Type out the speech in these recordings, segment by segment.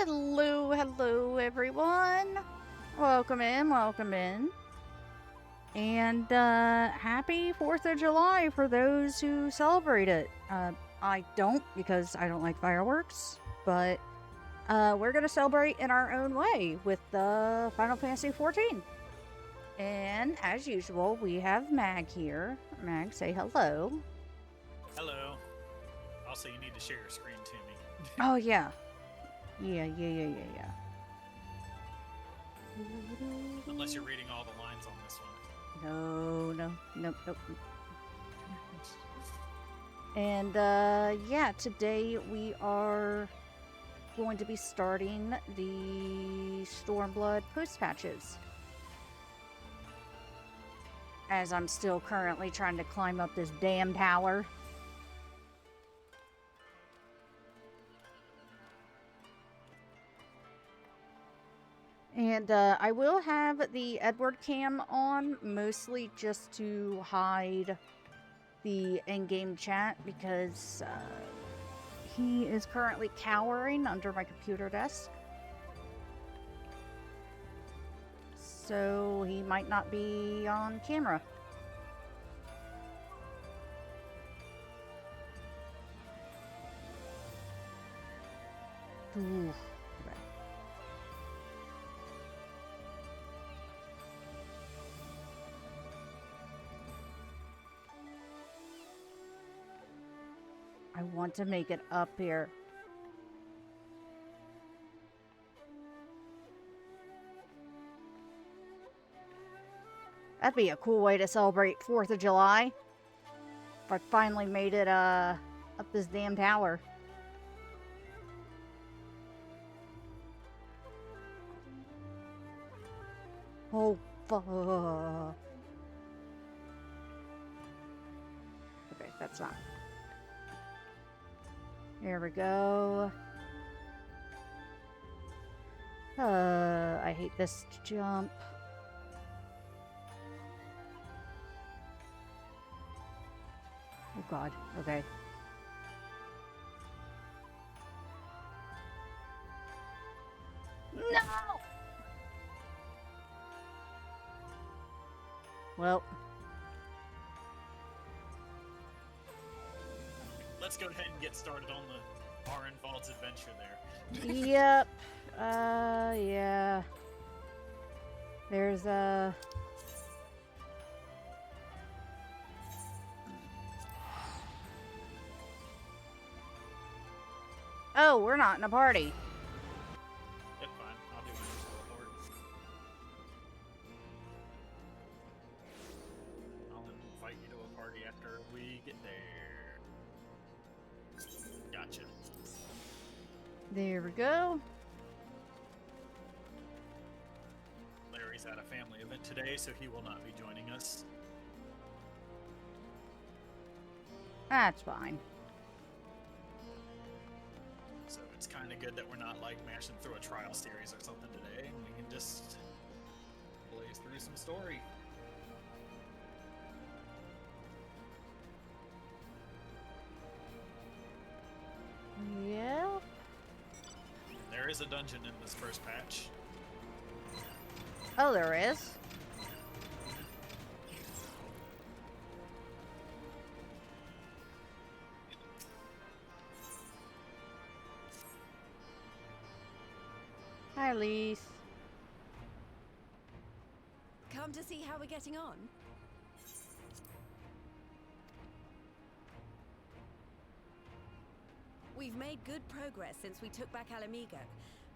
Hello, hello everyone. Welcome in, welcome in. And happy 4th of July for those who celebrate it. I don't because I don't like fireworks, but we're going to celebrate in our own way with Final Fantasy XIV. And as usual, we have Mag here. Mag, say hello. Hello. Also, you need to share your screen to me. Oh, yeah. Yeah. Unless you're reading all the lines on this one. Nope. And yeah, today we are going to be starting the Stormblood post patches. As I'm still currently trying to climb up this damn tower. And I will have the Edward cam on, mostly just to hide the in-game chat, because he is currently cowering under my computer desk. So he might not be on camera. Ooh. I want to make it up here. That'd be a cool way to celebrate 4th of July. If I finally made it up this damn tower. Oh, fuck. Okay, that's not. There we go. I hate this jump. Oh god, okay. No! Well. Let's go ahead and get started on the Arin Vault's adventure there. Yep. Yeah. There's a... Oh, we're not in a party. It's fine. I'll do my report. I'll invite you to a party after we get there. Gotcha. There we go. Larry's at a family event today, so he will not be joining us. That's fine. So it's kind of good that we're not like mashing through a trial series or something today. We can just blaze through some story. Yeah. There is a dungeon in this first patch. Oh, there is. Hi, Lise. Come to see how we're getting on? We've made good progress since we took back Alamigo,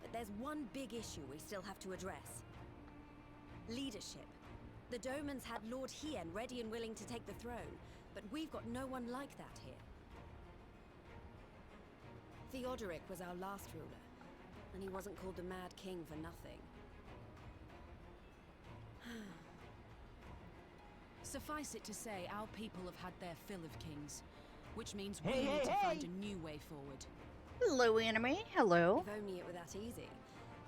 but there's one big issue we still have to address. Leadership. The Domans had Lord Hien ready and willing to take the throne, but we've got no one like that here. Theodoric was our last ruler, and he wasn't called the Mad King for nothing. Suffice it to say, our people have had their fill of kings, which means we need to find a new way forward. Hello, enemy. Hello. If only it were that easy.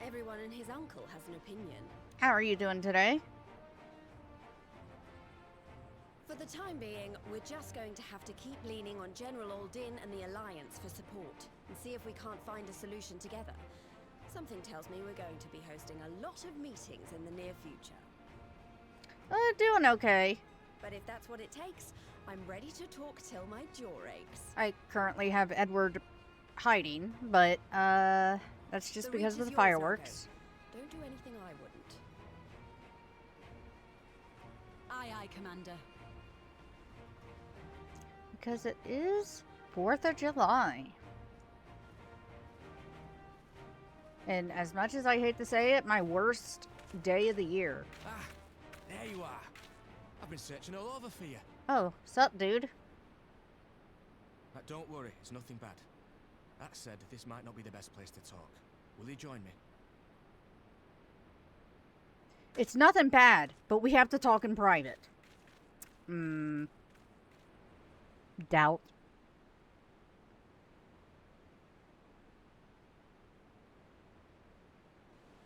Everyone and his uncle has an opinion. How are you doing today? For the time being, we're just going to have to keep leaning on General Aldin and the Alliance for support, and see if we can't find a solution together. Something tells me we're going to be hosting a lot of meetings in the near future. Doing okay. But if that's what it takes, I'm ready to talk till my jaw aches. I currently have Edward hiding, but that's just The because reach of is the yours, fireworks. Argo. Don't do anything I wouldn't. Aye, aye, Commander. Because it is 4th of July. And as much as I hate to say it, my worst day of the year. Ah, there you are. I've been searching all over for you. Oh, sup, dude? Don't worry, it's nothing bad. That said, this might not be the best place to talk. Will you join me? It's nothing bad, but we have to talk in private. Doubt.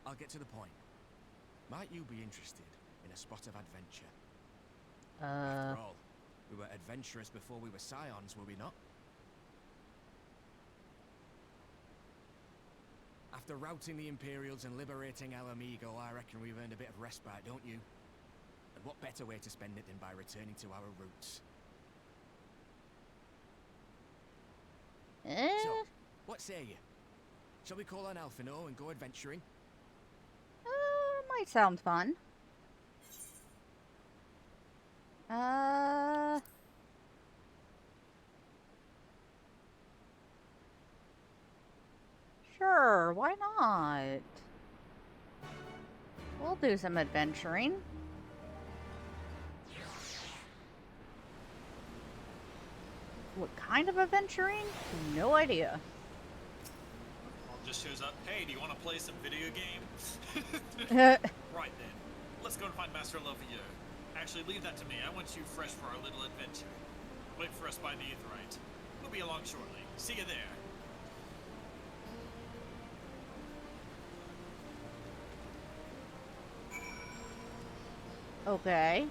I'll get to the point. Might you be interested in a spot of adventure? After all, we were adventurous before we were scions, were we not? After routing the Imperials and liberating Alamigo, I reckon we've earned a bit of respite, don't you? And what better way to spend it than by returning to our roots? So, what say you? Shall we call on Alphino and go adventuring? Might sound fun. Sure, why not? We'll do some adventuring. What kind of adventuring? No idea. Just shows up. Hey, do you want to play some video games? Right then. Let's go and find Master Lovier. Actually, leave that to me. I want you fresh for our little adventure. Wait for us by the Aetheryte. We'll be along shortly. See you there. Okay.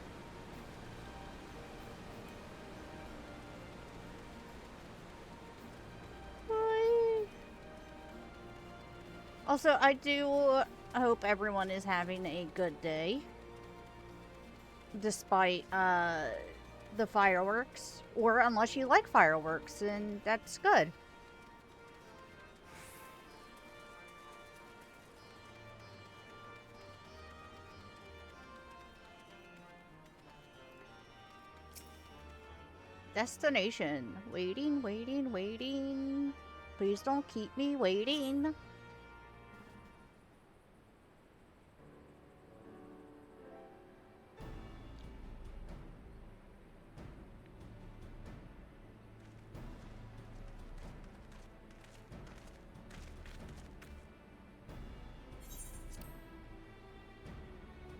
Also, I do hope everyone is having a good day. Despite, the fireworks. Or unless you like fireworks, and that's good. Destination. Waiting, waiting, waiting. Please don't keep me waiting.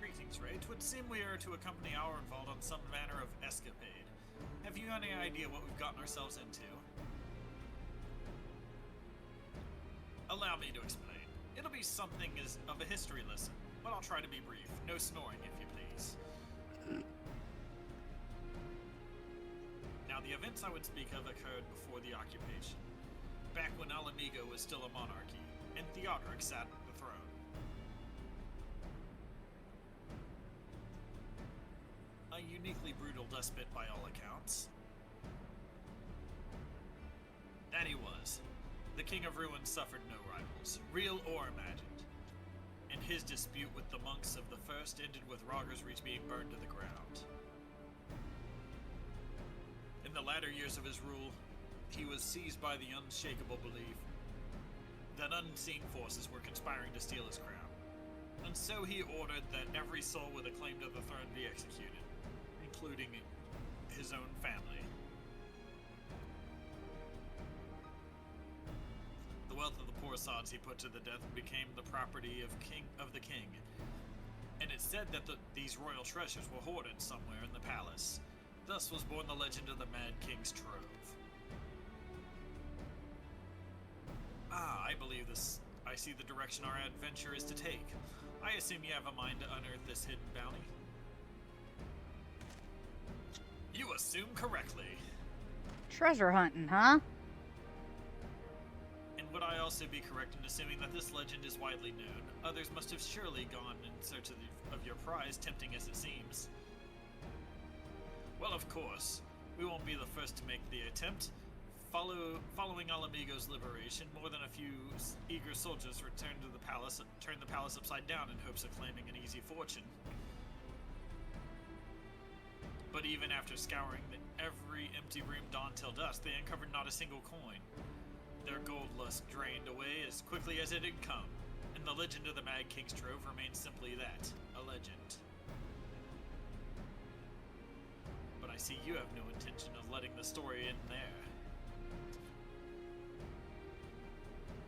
Greetings, Ray. 'Twould seem we are to accompany our involved on some manner of escapade. Have you any idea what we've gotten ourselves into? Allow me to explain. It'll be something of a history lesson, but I'll try to be brief. No snoring, if you please. Now, the events I would speak of occurred before the occupation, back when Alamigo was still a monarchy, and Theodoric sat on the throne. A uniquely brutal despot by all accounts. That he was. The King of Ruin suffered no rivals, real or imagined, and his dispute with the monks of the first ended with Rogger's Reach being burned to the ground. In the latter years of his rule, he was seized by the unshakable belief that unseen forces were conspiring to steal his crown, and so he ordered that every soul with a claim to the throne be executed, including his own family. The wealth of the poor sods he put to the death became the property of the king, and it's said that these royal treasures were hoarded somewhere in the palace. Thus was born the legend of the Mad King's Trove. I believe this. I see the direction our adventure is to take. I assume you have a mind to unearth this hidden bounty? You assume correctly. Treasure hunting, huh? And would I also be correct in assuming that this legend is widely known. Others must have surely gone in search of your prize, tempting as it seems. Well, of course. We won't be the first to make the attempt. Following Alamigo's liberation, more than a few eager soldiers returned to the palace, turned the palace upside down in hopes of claiming an easy fortune. But even after scouring every empty room dawn till dusk, they uncovered not a single coin. Their gold lust drained away as quickly as it had come, and the legend of the Mad King's Trove remains simply that, a legend. But I see you have no intention of letting the story end there.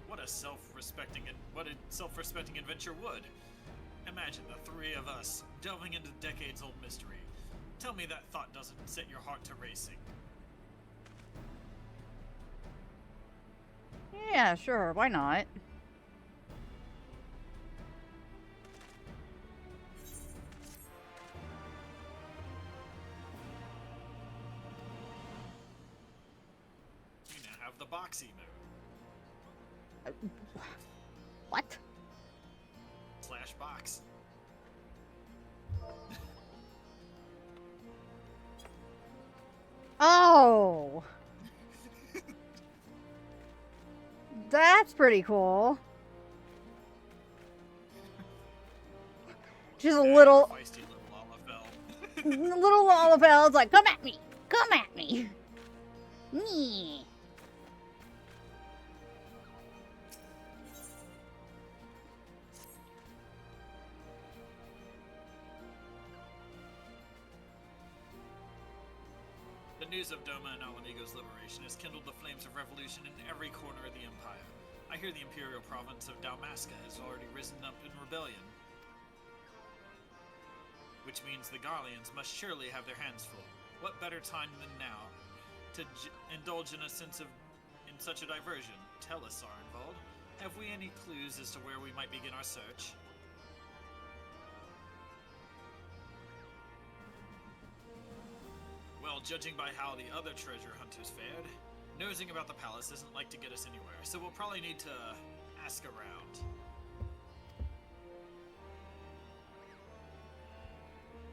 What a self-respecting adventure would. Imagine the three of us delving into decades-old mystery. Tell me that thought doesn't set your heart to racing. Yeah, sure, why not? You now have the boxy move. What? / box. Oh! That's pretty cool. Just a little... Feisty little Lalafell. little Lalafell's like, come at me! Come at me! Nee. The news of Doma and Alamigo's liberation has kindled the flames of revolution in every corner of the Empire. I hear the Imperial province of Dalmasca has already risen up in rebellion. Which means the Garleans must surely have their hands full. What better time than now to indulge in such a diversion? Tell us, Stormblood. Have we any clues as to where we might begin our search? Well, judging by how the other treasure hunters fared, nosing about the palace isn't like to get us anywhere, so we'll probably need to ask around.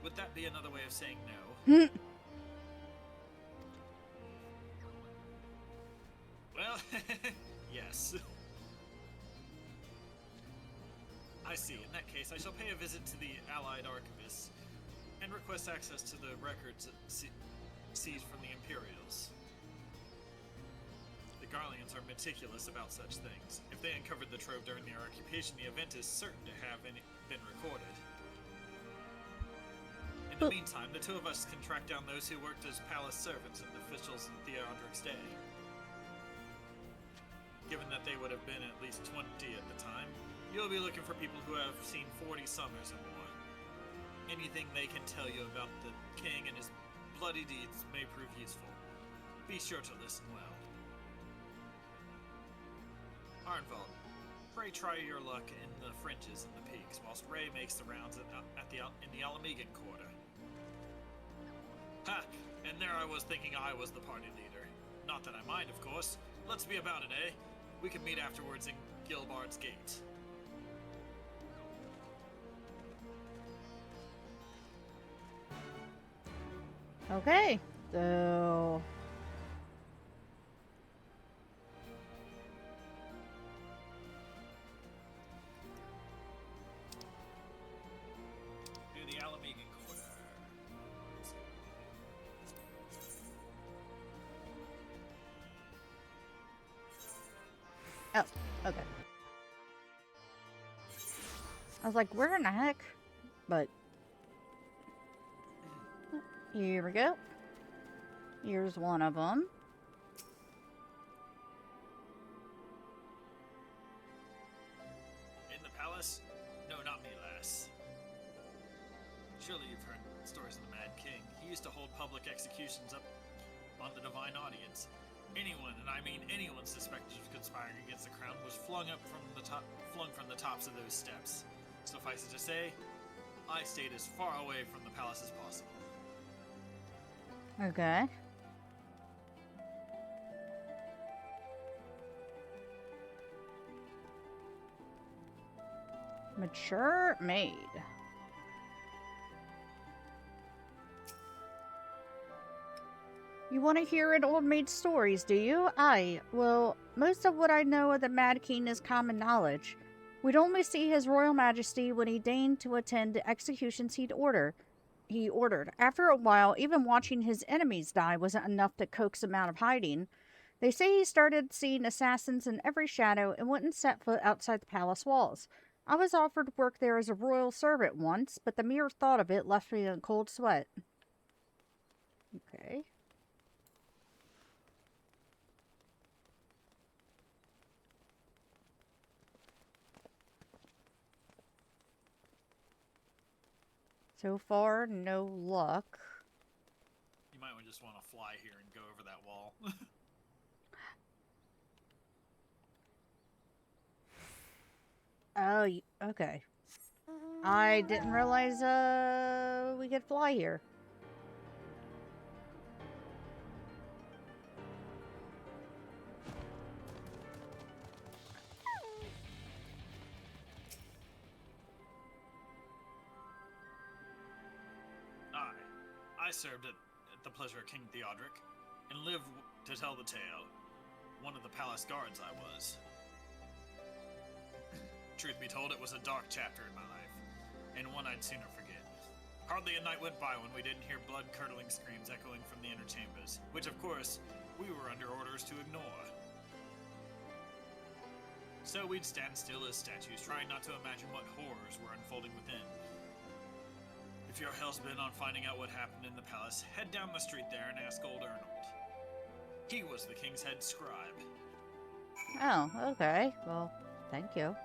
Would that be another way of saying no? Well, yes. I see. In that case, I shall pay a visit to the Allied Archivists and request access to the records seized from the Imperials. The Garleans are meticulous about such things. If they uncovered the trove during their occupation, the event is certain to have been recorded. In the meantime, the two of us can track down those who worked as palace servants and officials in Theodric's day. Given that they would have been at least 20 at the time, you'll be looking for people who have seen 40 summers or more. Anything they can tell you about the king and his bloody deeds may prove useful. Be sure to listen well. Arnvald, pray try your luck in the fringes and the peaks, whilst Ray makes the rounds in the Alamigan quarter. Ha! And there I was thinking I was the party leader. Not that I mind, of course. Let's be about it, eh? We can meet afterwards in Gilbard's Gate. Okay, so... Do the Alamigan quarter. Oh, okay. I was like, where in the heck? But... here we go. Here's one of them. In the palace? No, not me, lass. Surely you've heard stories of the Mad King. He used to hold public executions up on the divine audience. Anyone, and I mean anyone suspected of conspiring against the crown was flung from the tops of those steps. Suffice it to say, I stayed as far away from the palace as possible. Okay. Mature maid. You want to hear an old maid's stories, do you? Aye. Well, most of what I know of the Mad King is common knowledge. We'd only see his royal majesty when he deigned to attend the executions he ordered. After a while, even watching his enemies die wasn't enough to coax him out of hiding. They say he started seeing assassins in every shadow and wouldn't set foot outside the palace walls. I was offered work there as a royal servant once, but the mere thought of it left me in a cold sweat. Okay. So far, no luck. You might just want to fly here and go over that wall. Oh, okay. I didn't realize, we could fly here. I served at the pleasure of King Theodoric, and lived to tell the tale. One of the palace guards I was. Truth be told, it was a dark chapter in my life, and one I'd sooner forget. Hardly a night went by when we didn't hear blood-curdling screams echoing from the inner chambers, which, of course, we were under orders to ignore. So we'd stand still as statues, trying not to imagine what horrors were unfolding within. If you're hell's-bent on finding out what happened in the palace, head down the street there and ask old Arnold. He was the king's head scribe. Oh, okay. Well, thank you.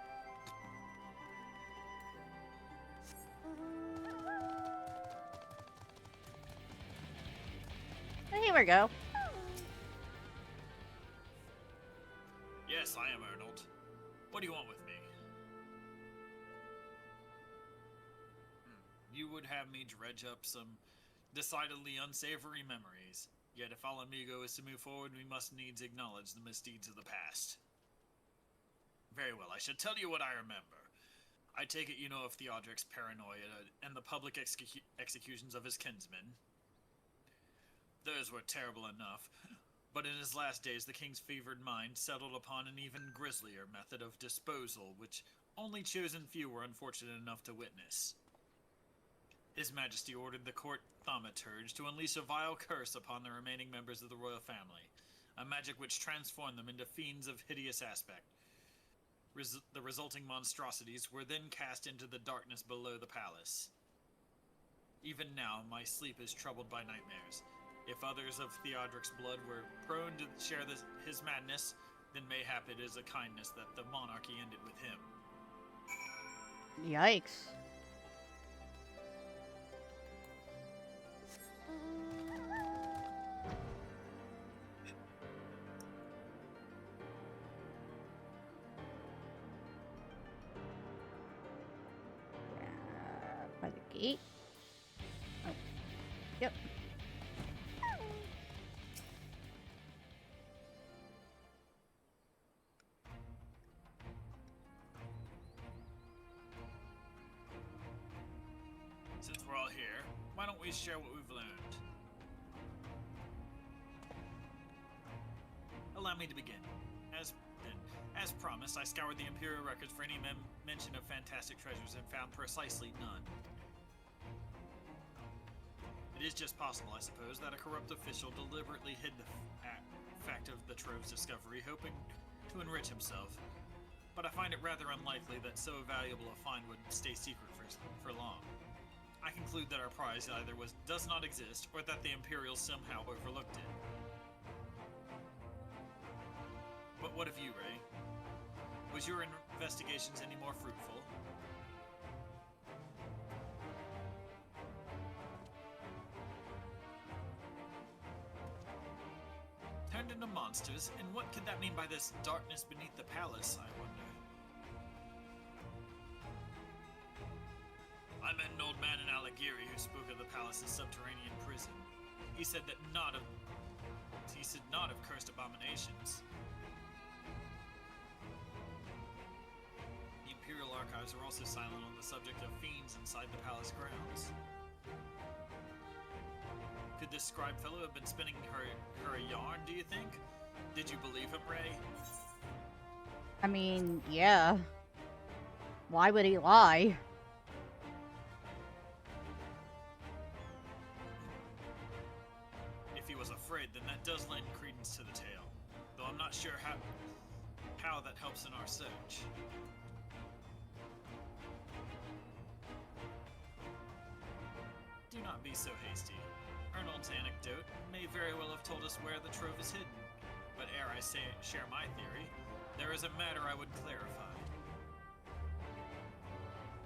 Here we go. Yes, I am Arnold. What do you want with me? You would have me dredge up some decidedly unsavory memories. Yet if Alamigo is to move forward, we must needs acknowledge the misdeeds of the past. Very well, I should tell you what I remember. I take it you know of Theodoric's paranoia and the public executions of his kinsmen. Those were terrible enough, but in his last days the king's fevered mind settled upon an even grislier method of disposal, which only chosen few were unfortunate enough to witness. His Majesty ordered the court thaumaturge to unleash a vile curse upon the remaining members of the royal family, a magic which transformed them into fiends of hideous aspect. The resulting monstrosities were then cast into the darkness below the palace. Even now, my sleep is troubled by nightmares. If others of Theodoric's blood were prone to share his madness, then mayhap it is a kindness that the monarchy ended with him. Yikes. By the gate. Oh. Yep. Since we're all here, why don't we share what we've learned? Allow me to begin. As promised, I scoured the Imperial records for any mention of fantastic treasures and found precisely none. It is just possible, I suppose, that a corrupt official deliberately hid the fact of the trove's discovery, hoping to enrich himself. But I find it rather unlikely that so valuable a find would stay secret for long. I conclude that our prize either does not exist, or that the Imperials somehow overlooked it. But what of you, Ray? Was your investigations any more fruitful? Turned into monsters, and what could that mean by this darkness beneath the palace, I wonder? I met an old man in Alighieri who spoke of the palace's subterranean prison. He said not of cursed abominations. The Imperial archives are also silent on the subject of fiends inside the palace grounds. Could this scribe fellow have been spinning her a yarn, do you think? Did you believe him, Ray? I mean, yeah. Why would he lie? If he was afraid, then that does lend credence to the tale. Though I'm not sure how that helps in our search. Do not be so hasty. Arnold's anecdote may very well have told us where the trove is hidden. But ere I share my theory, there is a matter I would clarify.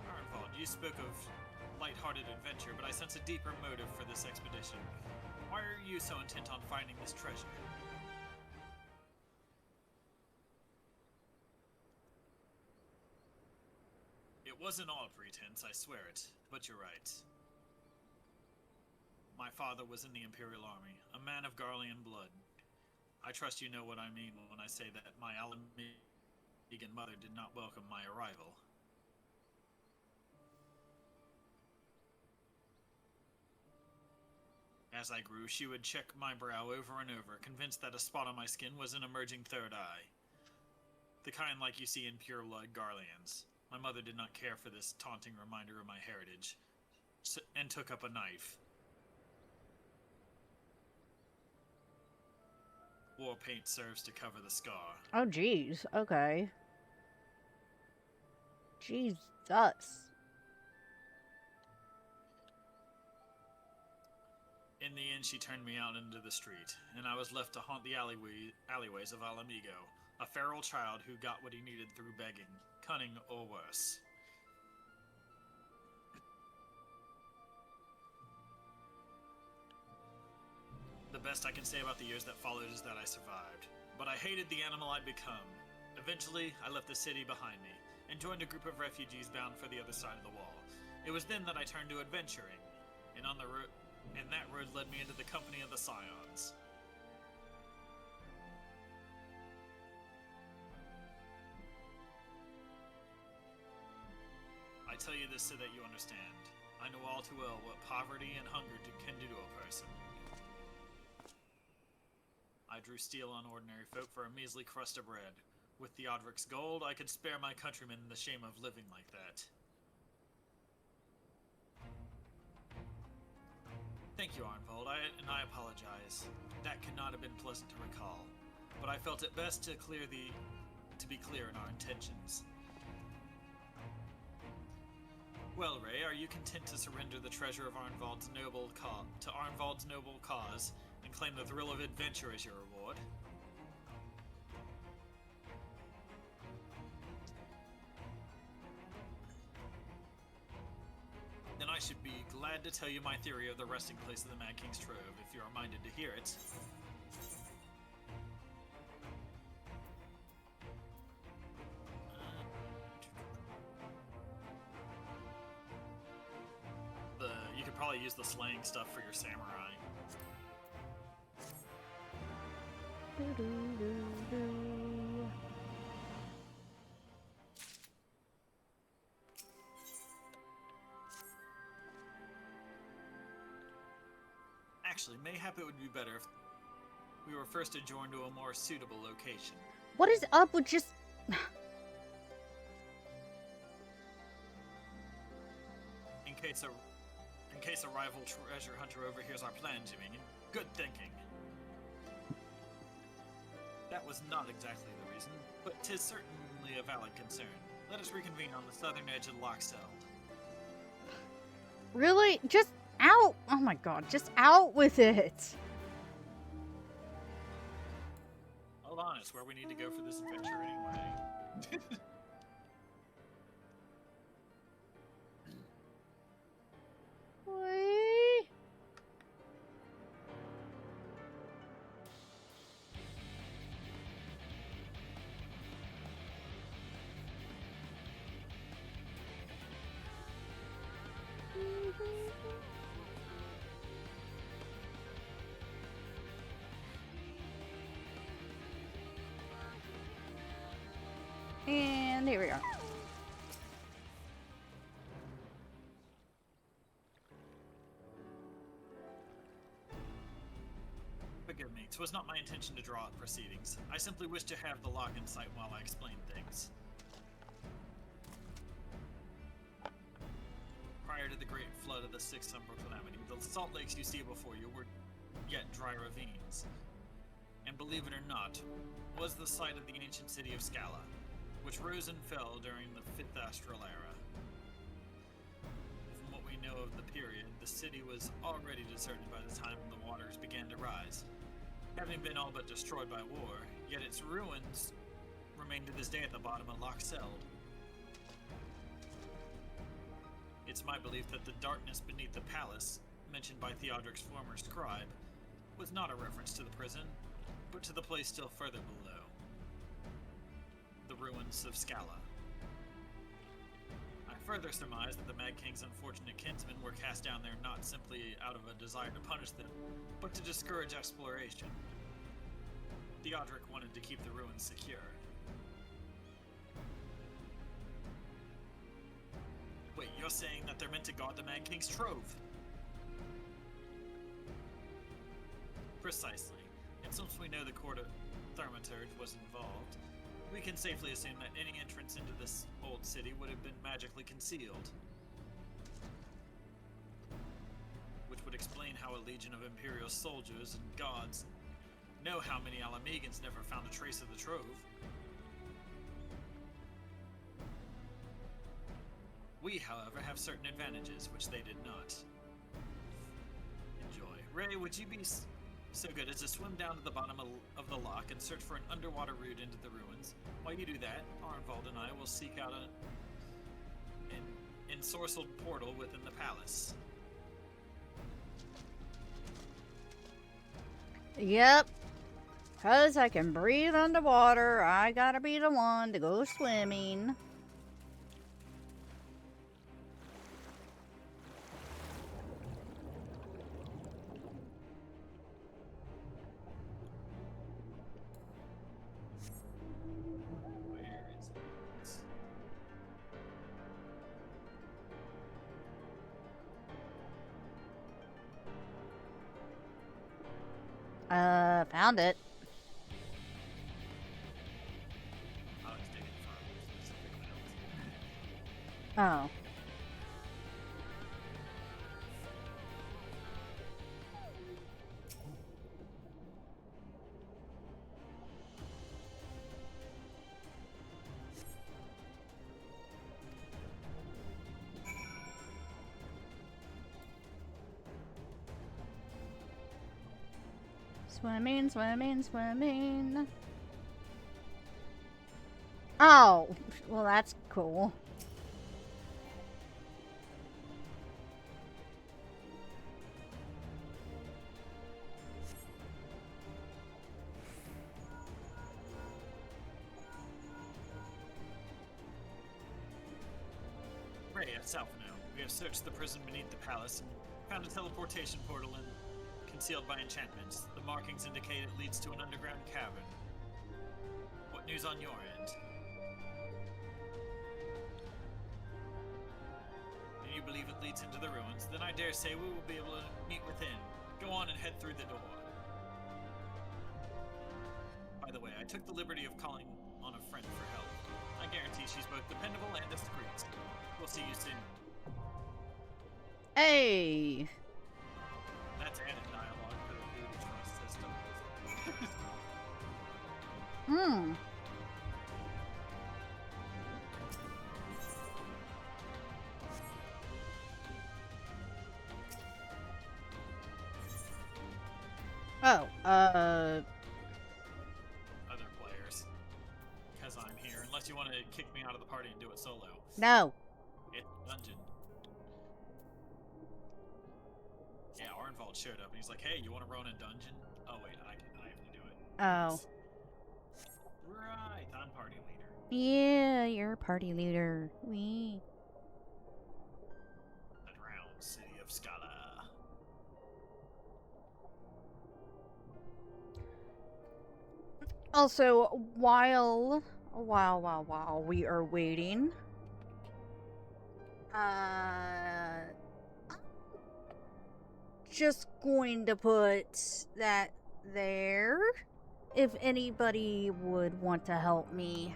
Arnvald, you spoke of light-hearted adventure, but I sense a deeper motive for this expedition. Why are you so intent on finding this treasure? It wasn't all pretense, I swear it, but you're right. My father was in the Imperial Army, a man of Garlean blood. I trust you know what I mean when I say that my Alamegan mother did not welcome my arrival. As I grew, she would check my brow over and over, convinced that a spot on my skin was an emerging third eye. The kind like you see in pure-blood Garleans. My mother did not care for this taunting reminder of my heritage, and took up a knife. War paint serves to cover the scar. Oh, jeez. Okay. Jesus. In the end, she turned me out into the street, and I was left to haunt the alleyways of Alamigo, a feral child who got what he needed through begging, cunning or worse. The best I can say about the years that followed is that I survived, but I hated the animal I'd become. Eventually, I left the city behind me, and joined a group of refugees bound for the other side of the wall. It was then that I turned to adventuring, and that road led me into the company of the Scions. I tell you this so that you understand. I know all too well what poverty and hunger can do to a person. I drew steel on ordinary folk for a measly crust of bread. With Theodoric's gold, I could spare my countrymen the shame of living like that. Thank you, Arnvald, and I apologize. That could not have been pleasant to recall, but I felt it best to be clear in our intentions. Well, Ray, are you content to surrender the treasure of Arnvald's noble cause and claim the thrill of adventure as your reward? Then I should be glad to tell you my theory of the resting place of the Mad King's Trove, if you are minded to hear it. You could probably use the slaying stuff for your samurai. Actually, mayhap it would be better if we were first adjourned to a more suitable location. What is up with just... In case a rival treasure hunter overhears our plan, Jimmy. Good thinking. That was not exactly the reason, but 'tis certainly a valid concern. Let us reconvene on the southern edge of Loxell. Really? Just out! Oh my god, just out with it! Hold on, it's where we need to go for this adventure anyway. Wait. And here we are. 'Twas not my intention to draw out proceedings. I simply wish to have the lock in sight while I explain things. Prior to the great flood of the Sixth Summer Calamity, the salt lakes you see before you were yet dry ravines. And believe it or not, was the site of the ancient city of Scala, which rose and fell during the Fifth Astral Era. From what we know of the period, the city was already deserted by the time the waters began to rise. Having been all but destroyed by war, yet its ruins remain to this day at the bottom of Loch Seld. It's my belief that the darkness beneath the palace, mentioned by Theodric's former scribe, was not a reference to the prison, but to the place still further below. The ruins of Scala. I further surmise that the Mad King's unfortunate kinsmen were cast down there not simply out of a desire to punish them, but to discourage exploration. Theodric wanted to keep the ruins secure. Wait, you're saying that they're meant to guard the Mad King's trove? Precisely. And since we know the court of Thaumaturge was involved, we can safely assume that any entrance into this old city would have been magically concealed. Which would explain how a legion of Imperial soldiers and guards know how many Alamegans never found a trace of the trove. We, however, have certain advantages, which they did not. Enjoy. Ray, would you be so good as to swim down to the bottom of the loch and search for an underwater route into the ruins? While you do that, Arnvald and I will seek out an ensorcelled portal within the palace. Yep. 'Cause I can breathe underwater, I gotta be the one to go swimming. Where is it? Found it. I was digging for specific notes. Oh. Swimming, swimming, swimming. Oh, well, that's cool. Ray, it's Alphino. We have searched the prison beneath the palace and found a teleportation portal concealed by enchantments. The markings indicate it leads to an underground cavern. What news on your end? And you believe it leads into the ruins? Then I dare say we will be able to meet within. Go on and head through the door. By the way, I took the liberty of calling on a friend for help. I guarantee she's both dependable and discreet. We'll see you soon. Hey. That's added dialogue for the duty trust system. Hmm. Oh, Other players. Because I'm here. Unless you want to kick me out of the party and do it solo. no. It's a dungeon. Yeah, Arnvald showed up and he's like, hey, you want to run a dungeon? Oh, wait, I have to do it. Oh. Right, I'm party leader. Yeah, you're a party leader. We. The drowned city of Scala. Also, while we are waiting, I'm just going to put that there. If anybody would want to help me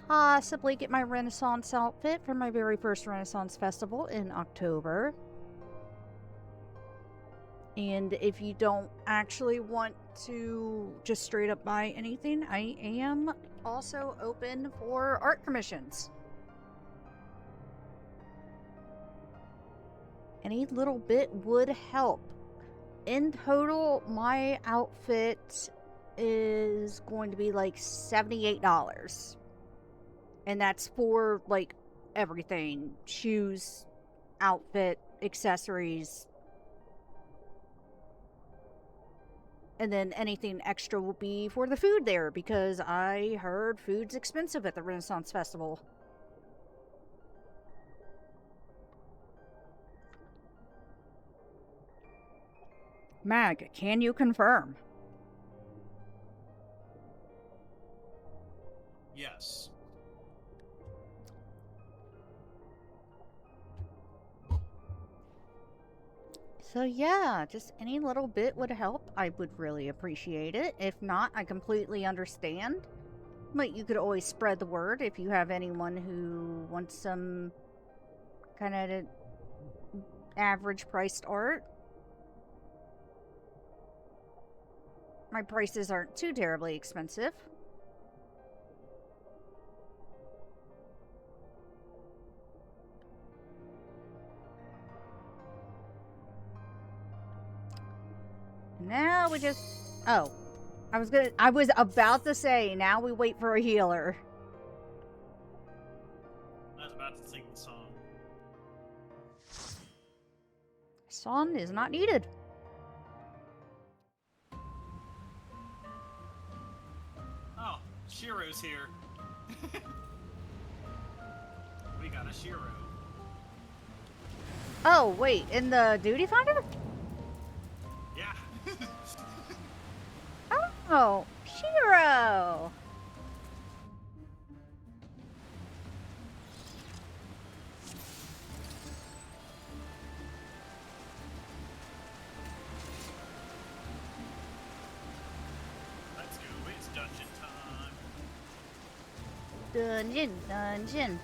possibly get my Renaissance outfit for my very first Renaissance Festival in October. And if you don't actually want to just straight up buy anything, I am also open for art commissions. Any little bit would help. In total, my outfit is going to be like $78. And that's for like everything. Shoes, outfit, accessories. And then anything extra will be for the food there, because I heard food's expensive at the Renaissance Festival. Mag, can you confirm? Yes. So yeah, just any little bit would help. I would really appreciate it. If not, I completely understand. But you could always spread the word if you have anyone who wants some kind of average priced art. My prices aren't too terribly expensive. Now we just... Oh. I was about to say, now we wait for a healer. I was about to sing the song. Song is not needed. Oh, Shiro's here. We got a Shiro. Oh, wait, in the duty finder? Yeah. Oh, Shiro! Let's go, it's dungeon time. Dungeon.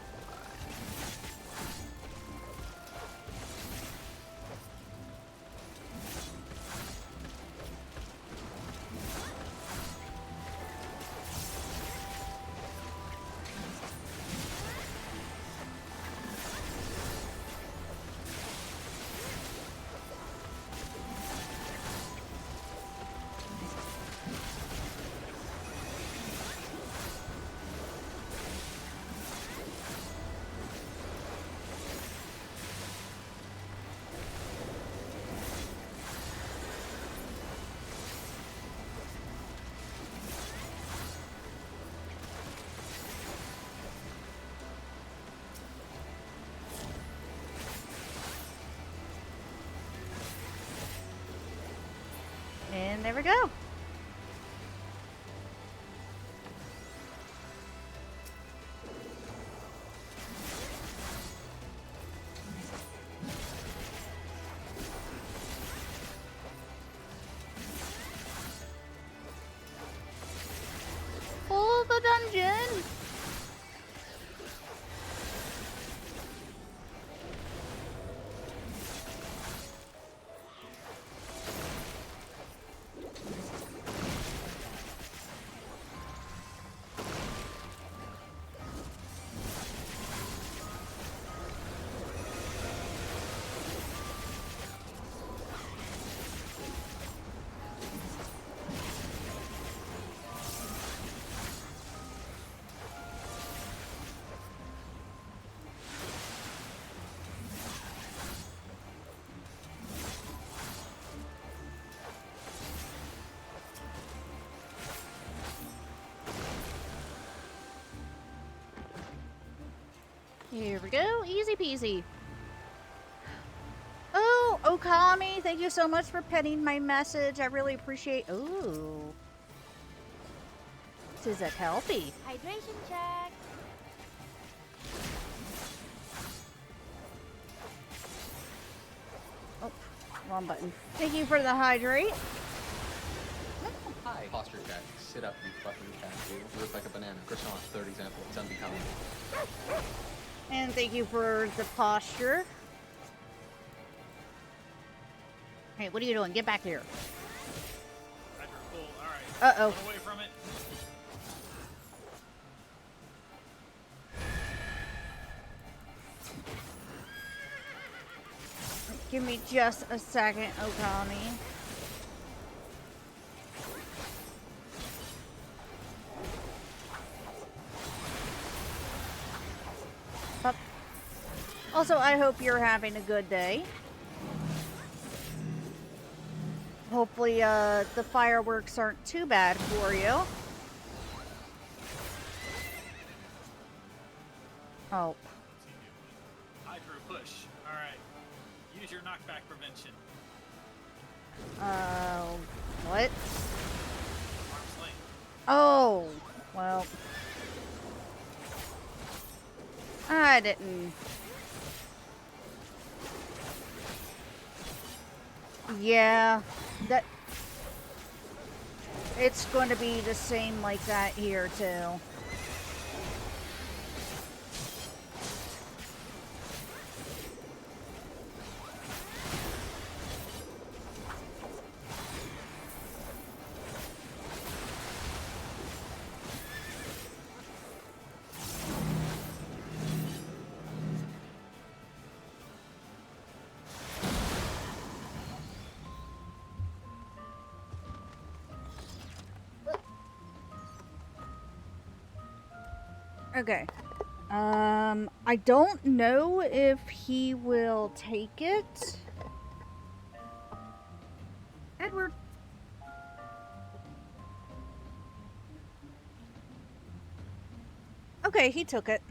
And there we go. Pull the dungeon. Here we go. Easy peasy. Oh, Okami, thank you so much for penning my message. I really appreciate... Ooh. This is healthy. Hydration check. Oh, wrong button. Thank you for the hydrate. Hi. Posture check. Sit up, you fucking cat, dude. You look like a banana. Croissant, third example. It's unbecoming. And thank you for the posture. Hey, what are you doing? Get back here. Hydro pull. Alright. Uh-oh. Run away from it. Give me just a second, Okami. Up. Also, I hope you're having a good day. Hopefully, the fireworks aren't too bad for you. Oh. Hydro push. Alright. Use your knockback prevention. What? Arm's length. Oh, well. I didn't. Yeah, that. It's going to be the same like that here, too. Okay. I don't know if he will take it. Edward. Okay, he took it.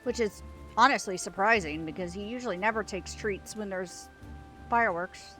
Which is honestly surprising because he usually never takes treats when there's fireworks.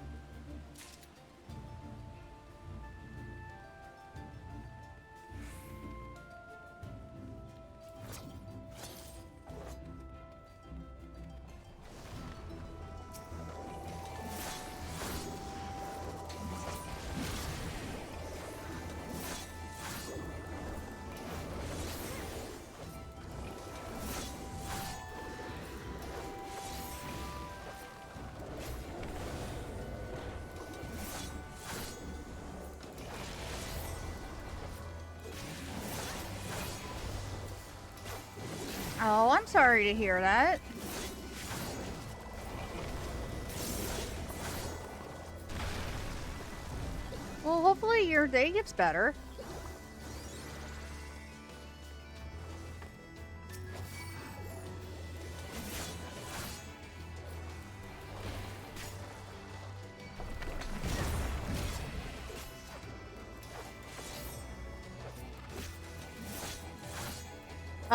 Oh, I'm sorry to hear that. Well, hopefully your day gets better.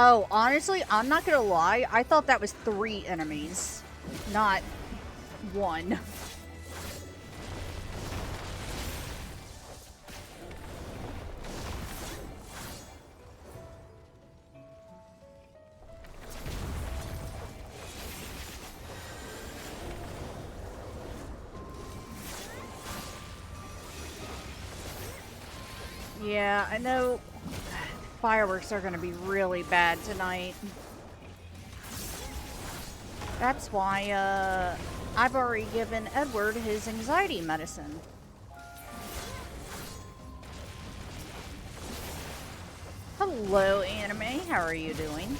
Oh, honestly, I'm not gonna lie. I thought that was 3 enemies, not 1. Yeah, I know fireworks are going to be really bad tonight. That's why I've already given Edward his anxiety medicine. Hello, Anime. How are you doing?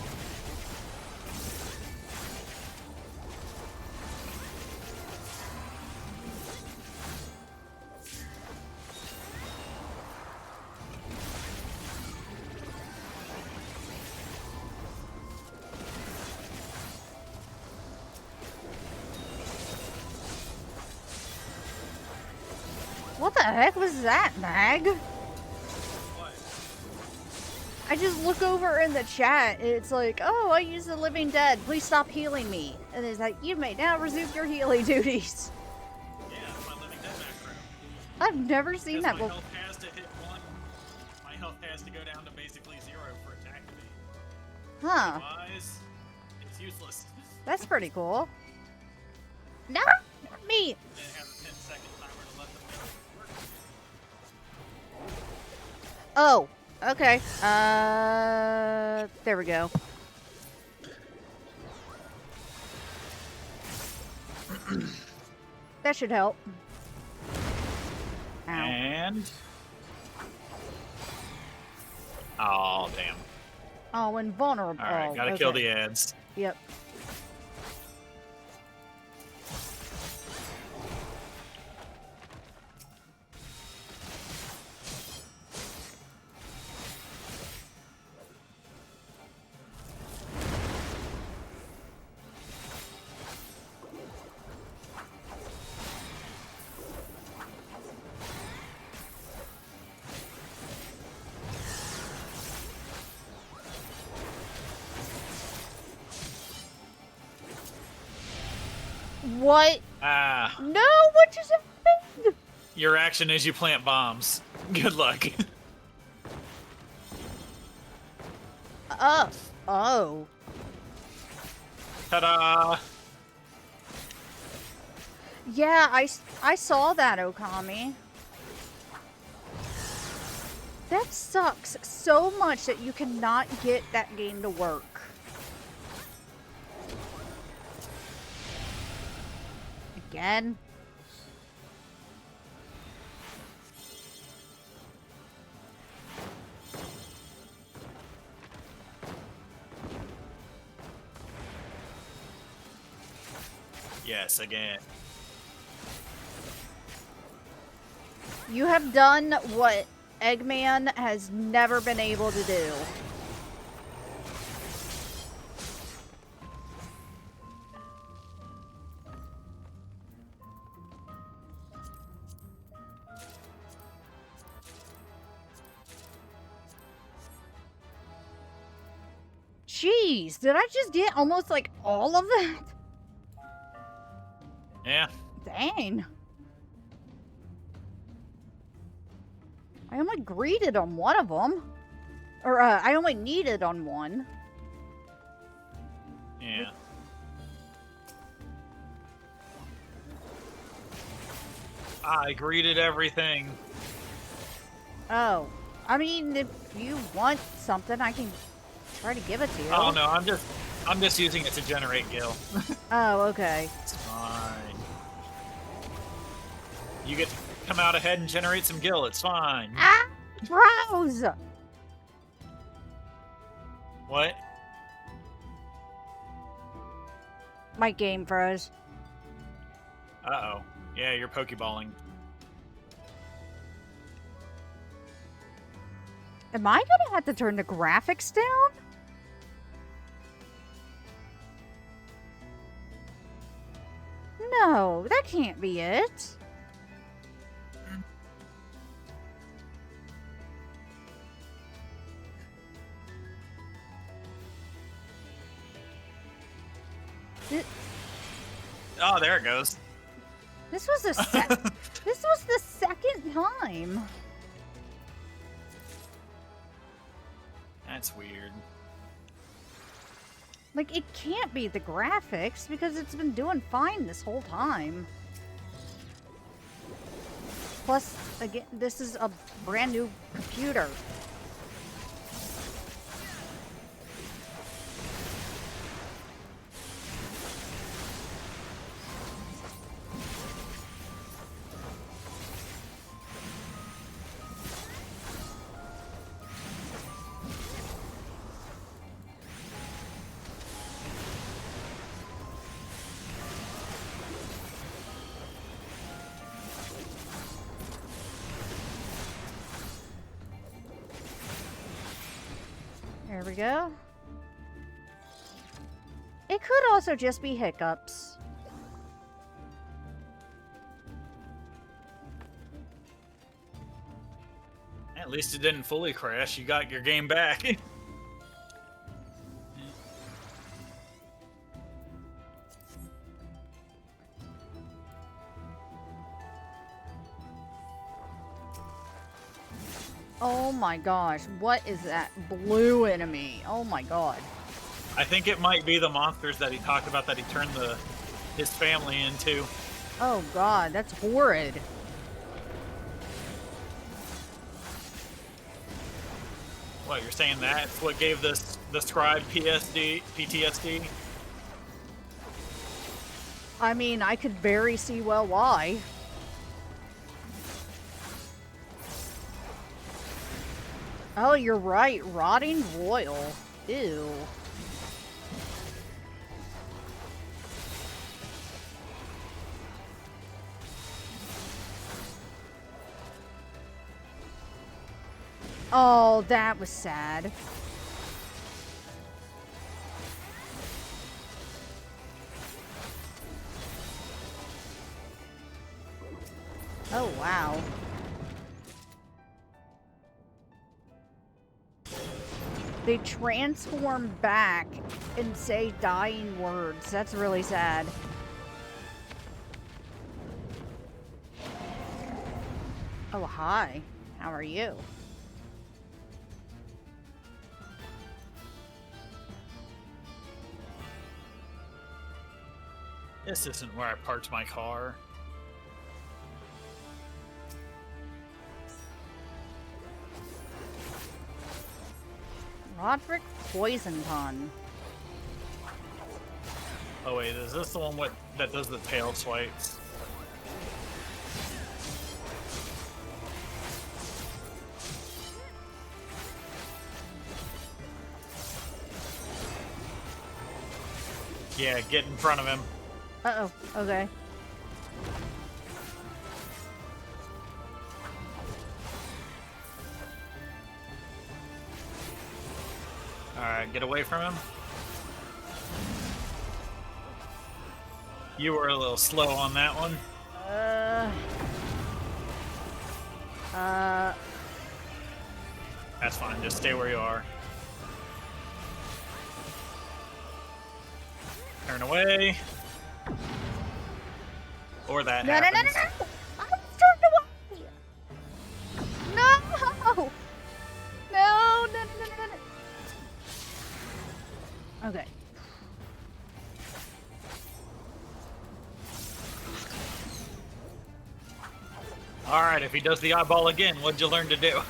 What the heck was that, Mag? What? I just look over in the chat, and it's like, oh, I use the living dead. Please stop healing me. And it's like, you may now resume your healing duties. Yeah, that's my living dead macro. I've never seen that My before. health has to hit 1. My health has to go down to basically 0 for it to activate. Huh. Otherwise, it's useless. That's pretty cool. No, not me. And it has a 10 second timer to let them know it worked. Oh, okay. There we go. That should help. Ow. And... Oh, damn. Oh, invulnerable. Alright, gotta kill the ads. Yep. What? Ah. No, what just happened? Your action is you plant bombs. Good luck. Oh. Ta-da! Yeah, I saw that, Okami. That sucks so much that you cannot get that game to work. Again. Yes, again. You have done what Eggman has never been able to do. Jeez, did I just get almost like all of that? Yeah. Dang. I only greeted on one of them. Or, I only needed on one. Yeah. I greeted everything. Oh. I mean, if you want something, I can try to give it to you. Oh no, I'm just using it to generate gil. Oh, okay. It's fine. You get to come out ahead and generate some gil, it's fine. Ah! Rose! What? My game froze. Uh-oh. Yeah, you're pokeballing. Am I gonna have to turn the graphics down? No, that can't be it. Oh, there it goes. This was the this was the second time. That's weird. Like, it can't be the graphics because it's been doing fine this whole time. Plus, again, this is a brand new computer. There we go. It could also just be hiccups. At least it didn't fully crash. You got your game back. Oh my gosh, what is that blue enemy? Oh my god. I think it might be the monsters that he talked about that he turned his family into. Oh god, that's horrid. What, you're saying that's what gave the scribe PTSD? I mean, I could very see well why. Oh, you're right. Rotting royal. Ew. Oh, that was sad. Oh, wow. They transform back and say dying words. That's really sad. Oh, hi. How are you? This isn't where I parked my car. Roderick Poisonton. Oh wait, is this the one that does the tail swipes? Yeah, get in front of him. Uh-oh. Okay. Alright, get away from him. You were a little slow on that one. That's fine, just stay where you are. Turn away. Or that happens. No! I was turned away! No! No. Okay. Alright, if he does the eyeball again, what'd you learn to do?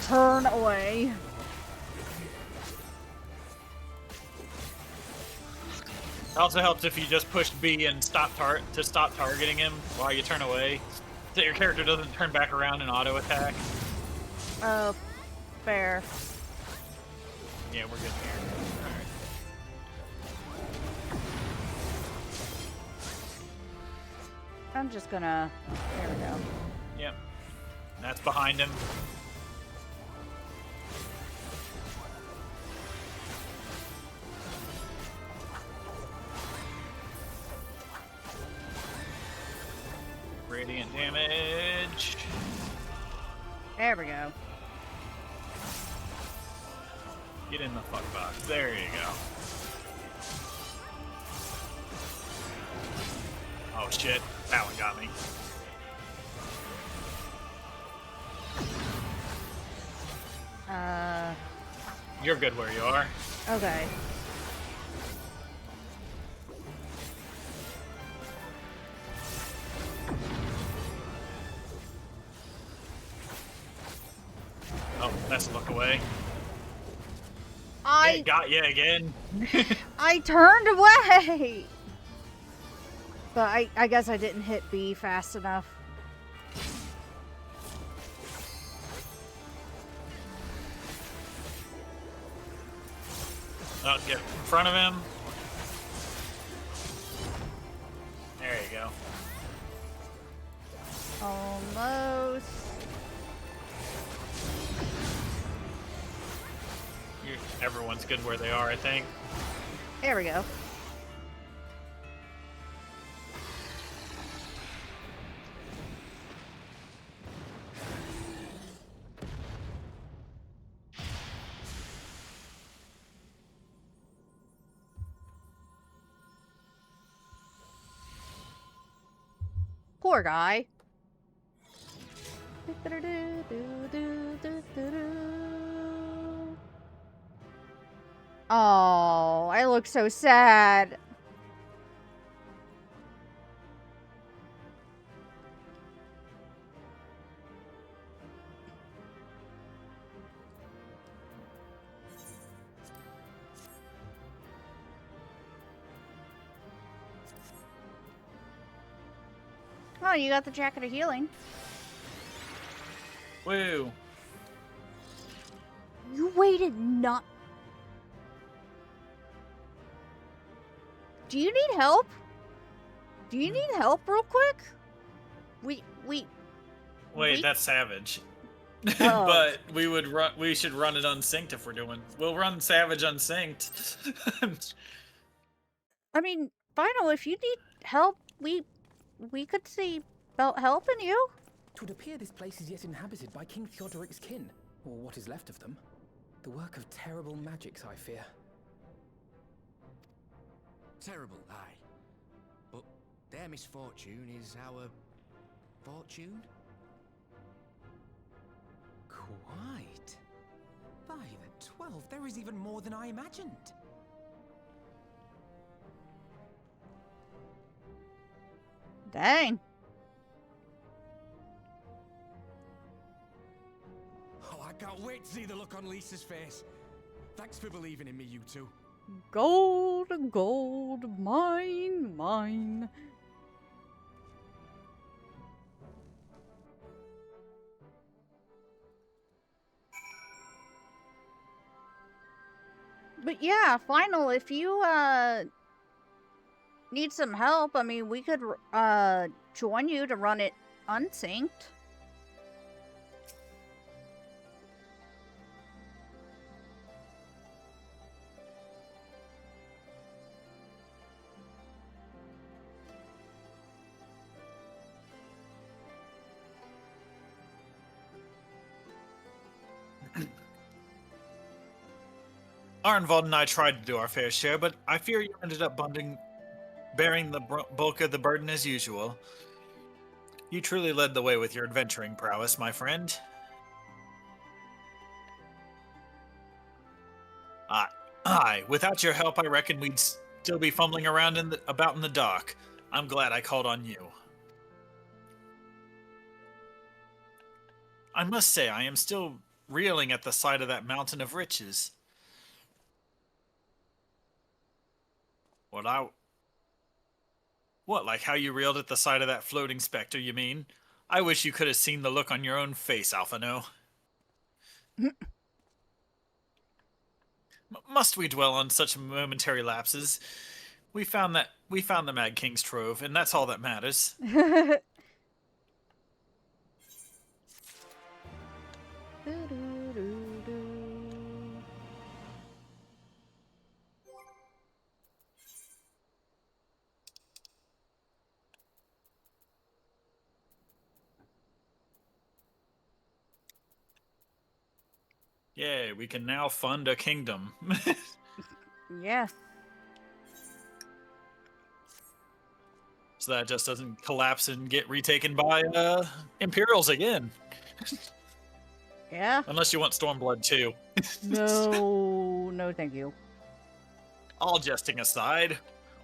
Turn away. It also helps if you just push B and stop targeting him while you turn away, so your character doesn't turn back around and auto attack. Oh, fair. Yeah, we're good here. Alright. I'm just gonna... There we go. Yep. That's behind him. Radiant damage. There we go. Get in the fuck box. There you go. Oh shit. That one got me. You're good where you are. Okay. Oh, that's a look away. I It got you again. I turned away! But I guess I didn't hit B fast enough. Oh, get in front of him. There you go. Almost. Everyone's good where they are, I think. There we go. Poor guy. Oh, I look so sad. Oh, you got the Jacket of Healing. Woo. You waited not... Do you need help? Do you need help real quick? Wait, that's savage. Oh. But we should run it unsynced if we're doing. We'll run Savage unsynced. I mean, Final, if you need help, we could see about helping you. It would appear this place is yet inhabited by King Theodoric's kin, or what is left of them. The work of terrible magics, I fear. Terrible, aye. But their misfortune is our fortune? Quite. By the 12, there is even more than I imagined. Dang. Oh, I can't wait to see the look on Lisa's face. Thanks for believing in me, you two. Gold, gold, mine, mine. But yeah, Final, if you need some help, I mean, we could join you to run it unsynced. Arnvald and I tried to do our fair share, but I fear you ended up bearing the bulk of the burden as usual. You truly led the way with your adventuring prowess, my friend. Aye. Without your help, I reckon we'd still be fumbling around about in the dark. I'm glad I called on you. I must say, I am still reeling at the sight of that mountain of riches. What, like how you reeled at the sight of that floating specter, you mean? I wish you could have seen the look on your own face, Alphino. Must we dwell on such momentary lapses? We found the Mad King's trove, and that's all that matters. Yay, we can now fund a kingdom. Yeah. So that just doesn't collapse and get retaken by Imperials again. Yeah. Unless you want Stormblood too. No, thank you. All jesting aside,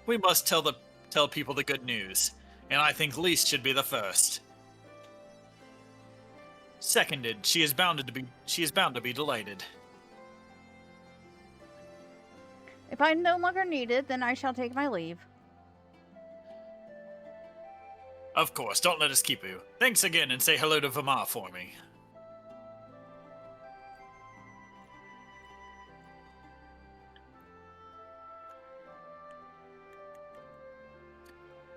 we must tell people the good news, and I think Lise should be the first. Seconded, she is bound to be delighted. If I'm no longer needed, then I shall take my leave. Of course, don't let us keep you. Thanks again, and say hello to Vamar for me.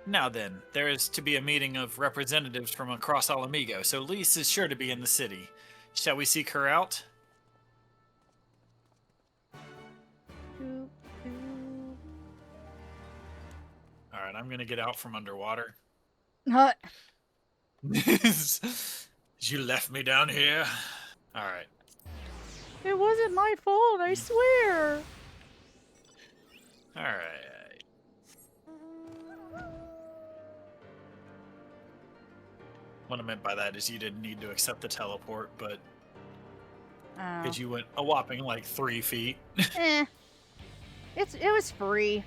Now then, there is to be a meeting of representatives from across Alamigo, so Lise is sure to be in the city. Shall we seek her out? Alright, I'm gonna get out from underwater. Hut. You left me down here? Alright. It wasn't my fault, I swear. Alright. What I meant by that is you didn't need to accept the teleport, but because you went a whopping like 3 feet. Eh. It was free.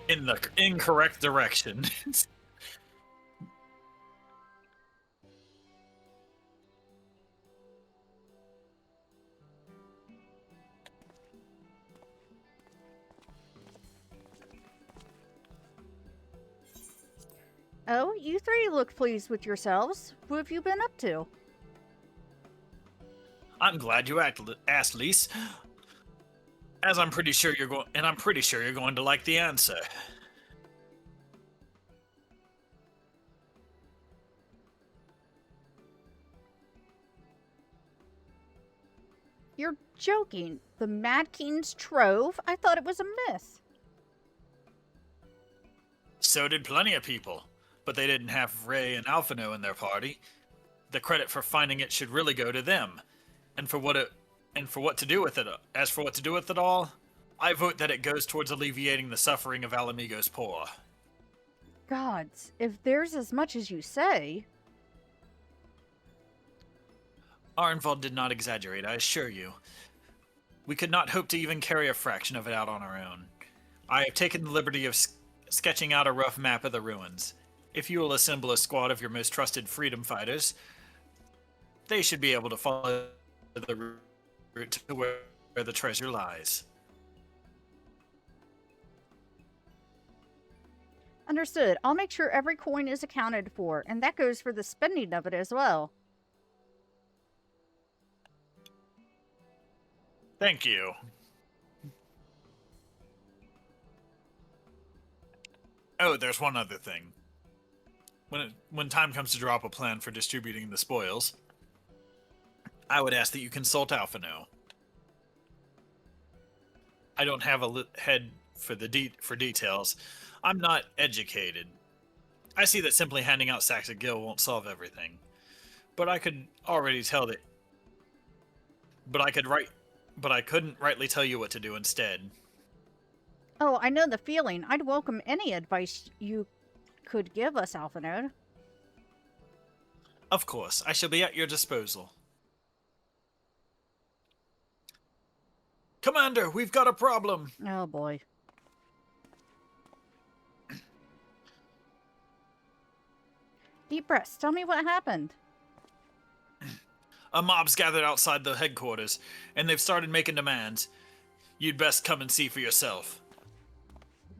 In the incorrect direction. Oh, you three look pleased with yourselves. What have you been up to? I'm glad you asked, Lise. As I'm pretty sure you're going, and I'm pretty sure you're going to like the answer. You're joking. The Mad King's Trove? I thought it was a myth. So did plenty of people, but they didn't have Ray and Alphino in their party. The credit for finding it should really go to them. And for what to do with it. As for what to do with it all, I vote that it goes towards alleviating the suffering of Alamigo's poor. Gods, if there's as much as you say. Arnvald did not exaggerate, I assure you. We could not hope to even carry a fraction of it out on our own. I have taken the liberty of sketching out a rough map of the ruins. If you will assemble a squad of your most trusted freedom fighters, they should be able to follow the route to where the treasure lies. Understood. I'll make sure every coin is accounted for, and that goes for the spending of it as well. Thank you. Oh, there's one other thing. When time comes to draw up a plan for distributing the spoils, I would ask that you consult Alphino. I don't have a head for details. I'm not educated. I see that simply handing out sacks of gil won't solve everything. But I could already tell that. But I couldn't rightly tell you what to do instead. Oh, I know the feeling. I'd welcome any advice you could give us, Alphino. Of course, I shall be at your disposal. Commander, we've got a problem. Oh boy. Deep breaths. Tell me what happened. A mob's gathered outside the headquarters, and they've started making demands. You'd best come and see for yourself.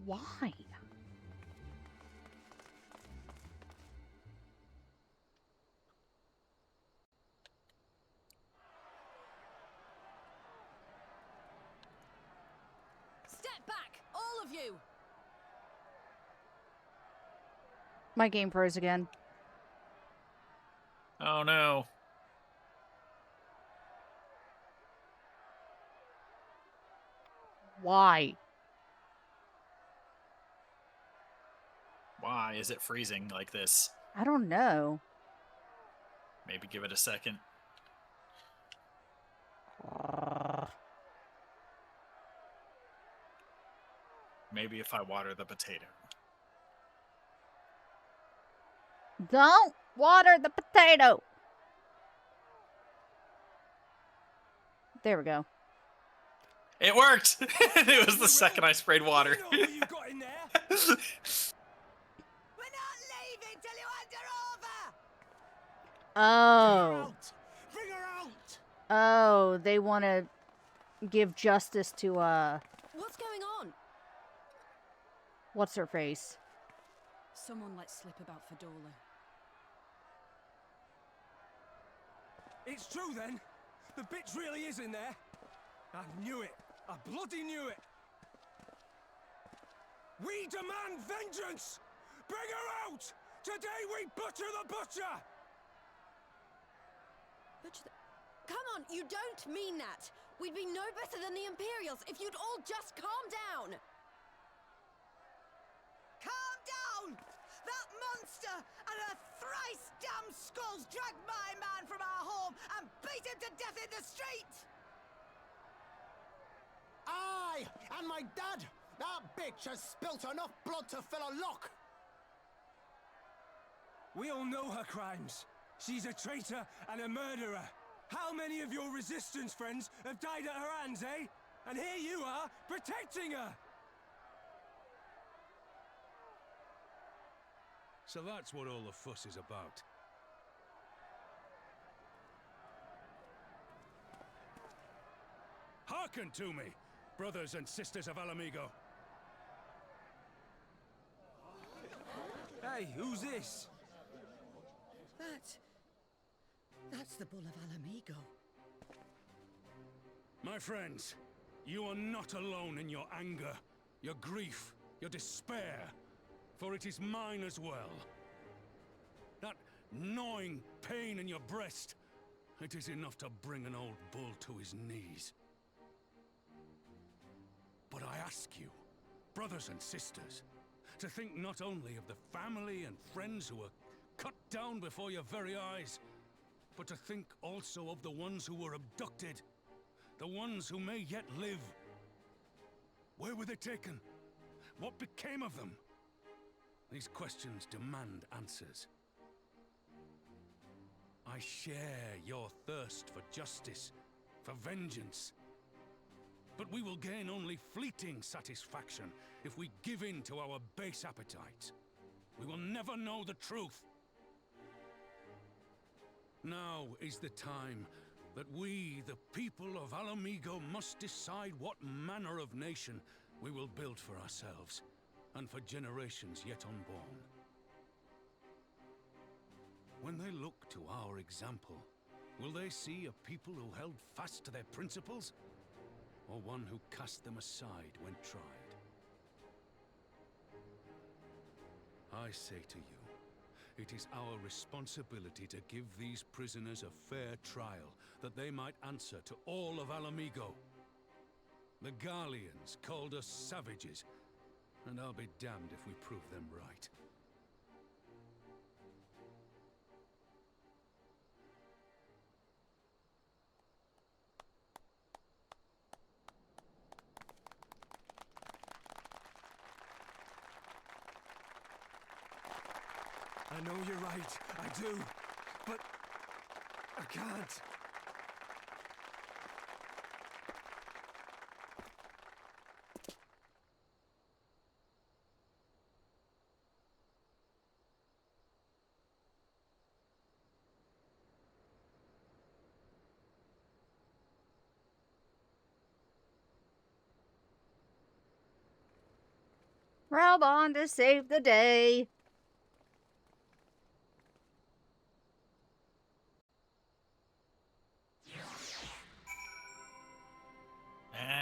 Why? Step back, all of you! My game froze again. Oh no. Why? Why is it freezing like this? I don't know. Maybe give it a second. Maybe if I water the potato. Don't water the potato. There we go. It worked! It was the second I sprayed water. We're not leaving till you hand her over! Oh. Bring her out! Oh, they want to give justice to, What's going on? what's her face? Someone let slip about Fedorla. It's true then. The bitch really is in there. I knew it. I bloody knew it. We demand vengeance! Bring her out! Today we butcher the butcher! Come on, you don't mean that! We'd be no better than the Imperials if you'd all just calm down! Calm down! That monster and her thrice damned skulls dragged my man from our home and beat him to death in the street! Aye! And my dad! That bitch has spilt enough blood to fill a lock! We all know her crimes. She's a traitor and a murderer. How many of your resistance friends have died at her hands, eh? And here you are, protecting her! So that's what all the fuss is about. Hearken to me, brothers and sisters of Alamigo. Hey, who's this? That's the Bull of Alamigo. My friends, you are not alone in your anger, your grief, your despair, for it is mine as well. That gnawing pain in your breast, it is enough to bring an old bull to his knees. But I ask you, brothers and sisters, to think not only of the family and friends who were cut down before your very eyes, but to think also of the ones who were abducted, the ones who may yet live. Where were they taken? What became of them? These questions demand answers. I share your thirst for justice, for vengeance. But we will gain only fleeting satisfaction if we give in to our base appetites. We will never know the truth. Now is the time that we, the people of Alamigo, must decide what manner of nation we will build for ourselves, and for generations yet unborn. When they look to our example, will they see a people who held fast to their principles, or one who cast them aside when tried? I say to you, it is our responsibility to give these prisoners a fair trial, that they might answer to all of Alamigo. The Garleans called us savages, and I'll be damned if we prove them right. I know you're right, I do, but I can't. Raubon to save the day.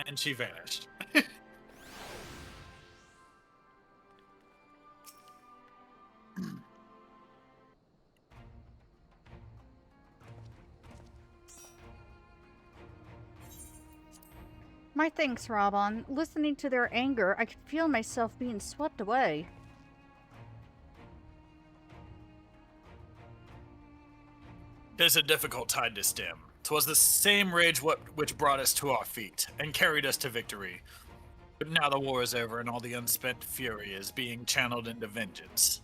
And she vanished. My thanks, Raubon. Listening to their anger, I could feel myself being swept away. Tis a difficult tide to stem. 'Twas the same rage which brought us to our feet, and carried us to victory. But now the war is over, and all the unspent fury is being channeled into vengeance.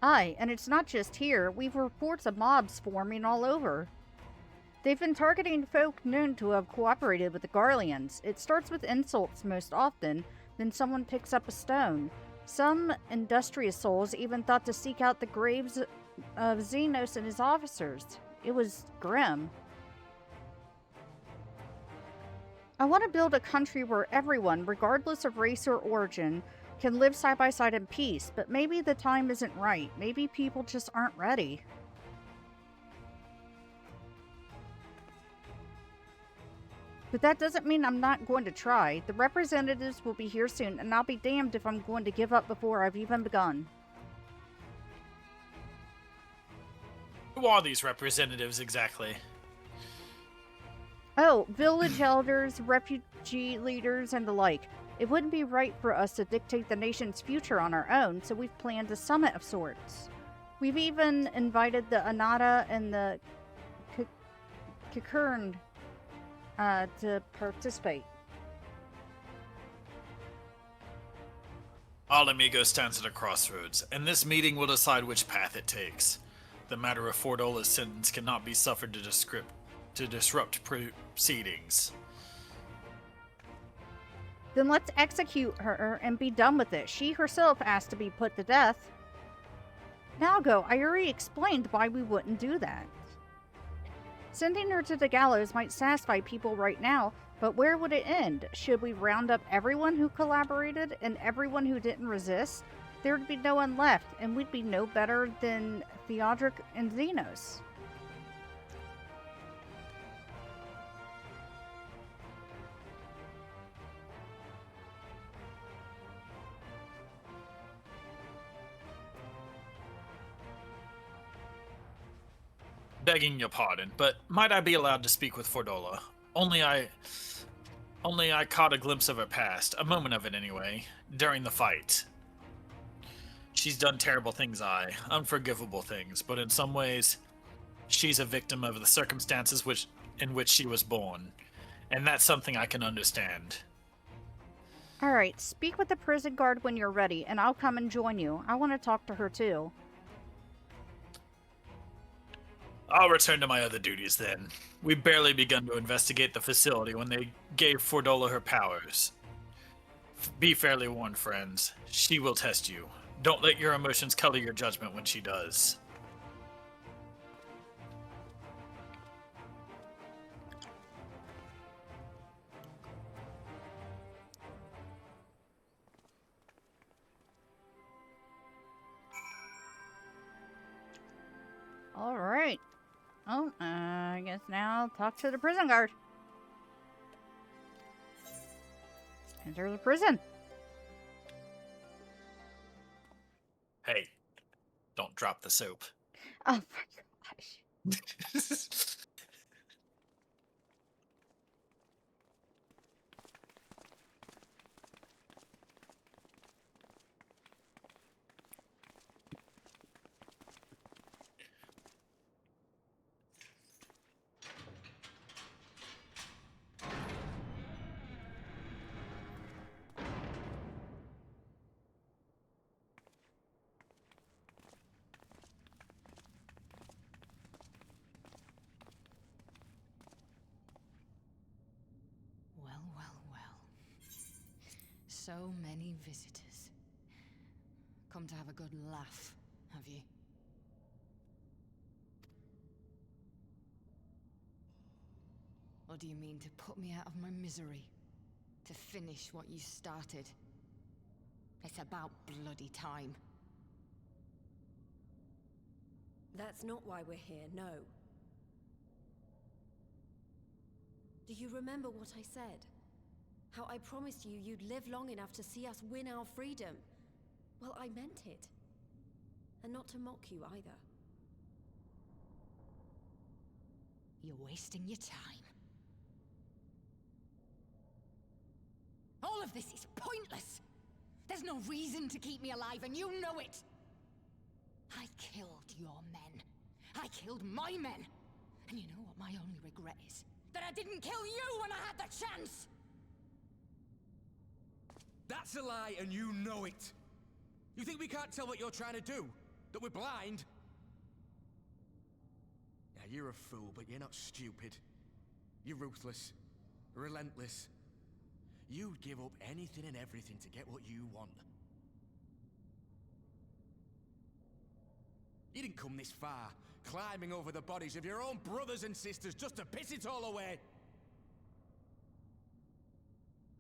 Aye, and it's not just here. We've reports of mobs forming all over. They've been targeting folk known to have cooperated with the Garleans. It starts with insults most often, then someone picks up a stone. Some industrious souls even thought to seek out the graves of Xenos and his officers. It was grim. I want to build a country where everyone, regardless of race or origin, can live side by side in peace, but maybe the time isn't right. Maybe people just aren't ready. But that doesn't mean I'm not going to try. The representatives will be here soon, and I'll be damned if I'm going to give up before I've even begun. Who are these representatives exactly? Oh, village elders, refugee leaders, and the like. It wouldn't be right for us to dictate the nation's future on our own, so we've planned a summit of sorts. We've even invited the Anata and the Kikern to participate. Alamigo stands at a crossroads, and this meeting will decide which path it takes. The matter of Fordola's sentence cannot be suffered to disrupt proceedings. Then let's execute her and be done with it. She herself asked to be put to death. Nago, I already explained why we wouldn't do that. Sending her to the gallows might satisfy people right now, but where would it end? Should we round up everyone who collaborated and everyone who didn't resist? there'd be no one left, and we'd be no better than Theodric and Xenos. Begging your pardon, but might I be allowed to speak with Fordola? Only I caught a glimpse of her past, a moment of it anyway, during the fight. She's done terrible things, unforgivable things, but in some ways, she's a victim of the circumstances in which she was born, and that's something I can understand. Alright, speak with the prison guard when you're ready, and I'll come and join you. I want to talk to her too. I'll return to my other duties then. We've barely begun to investigate the facility when they gave Fordola her powers. Be fairly warned, friends. She will test you. Don't let your emotions color your judgment when she does. Alright. Oh, I guess now I'll talk to the prison guard. Enter the prison. Hey, don't drop the soap. Oh my gosh. So many visitors. Come to have a good laugh, have you? Or do you mean to put me out of my misery? To finish what you started? It's about bloody time. That's not why we're here, no. Do you remember what I said? How I promised you you'd live long enough to see us win our freedom. Well, I meant it. And not to mock you either. You're wasting your time. All of this is pointless. There's no reason to keep me alive, and you know it. I killed your men. I killed my men. And you know what my only regret is? That I didn't kill you when I had the chance! That's a lie, and you know it. You think we can't tell what you're trying to do? That we're blind? Yeah, you're a fool, but you're not stupid. You're ruthless. Relentless. You'd give up anything and everything to get what you want. You didn't come this far, climbing over the bodies of your own brothers and sisters just to piss it all away.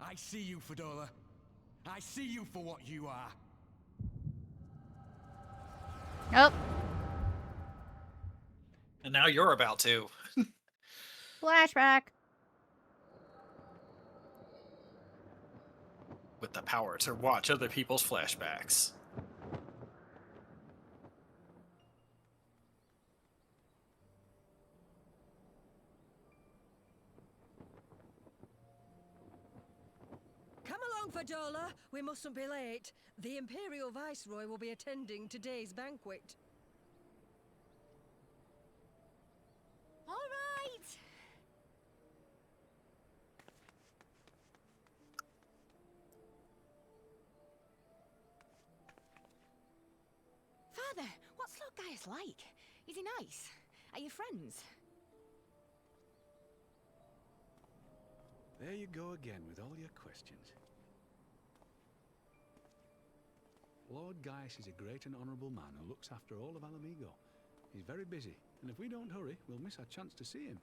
I see you, Fordola. I see you for what you are. Nope. And now you're about to. Flashback. With the power to watch other people's flashbacks. Come along, Fordola. We mustn't be late. The Imperial Viceroy will be attending today's banquet. All right! Father, what's Lord Gaius like? Is he nice? Are you friends? There you go again with all your questions. Lord Gaius is a great and honourable man who looks after all of Alamigo. He's very busy, and if we don't hurry, we'll miss our chance to see him.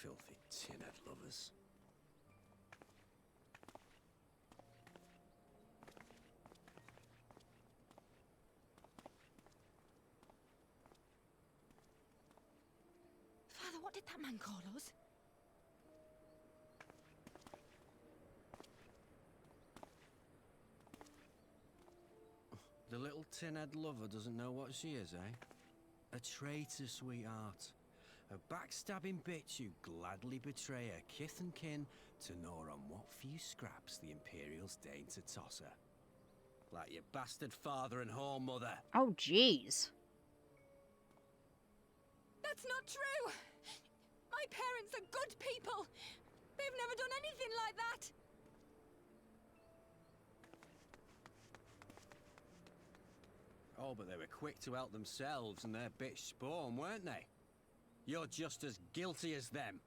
Filthy tin-head lovers. Father, what did that man call us? The little tin-head lover doesn't know what she is, eh? A traitor, sweetheart. A backstabbing bitch who'd gladly betray her kith and kin to gnaw on what few scraps the Imperials deign to toss her. Like your bastard father and whore mother. Oh, jeez. That's not true! My parents are good people! They've never done anything like that! Oh, but they were quick to help themselves and their bitch spawn, weren't they? You're just as guilty as them.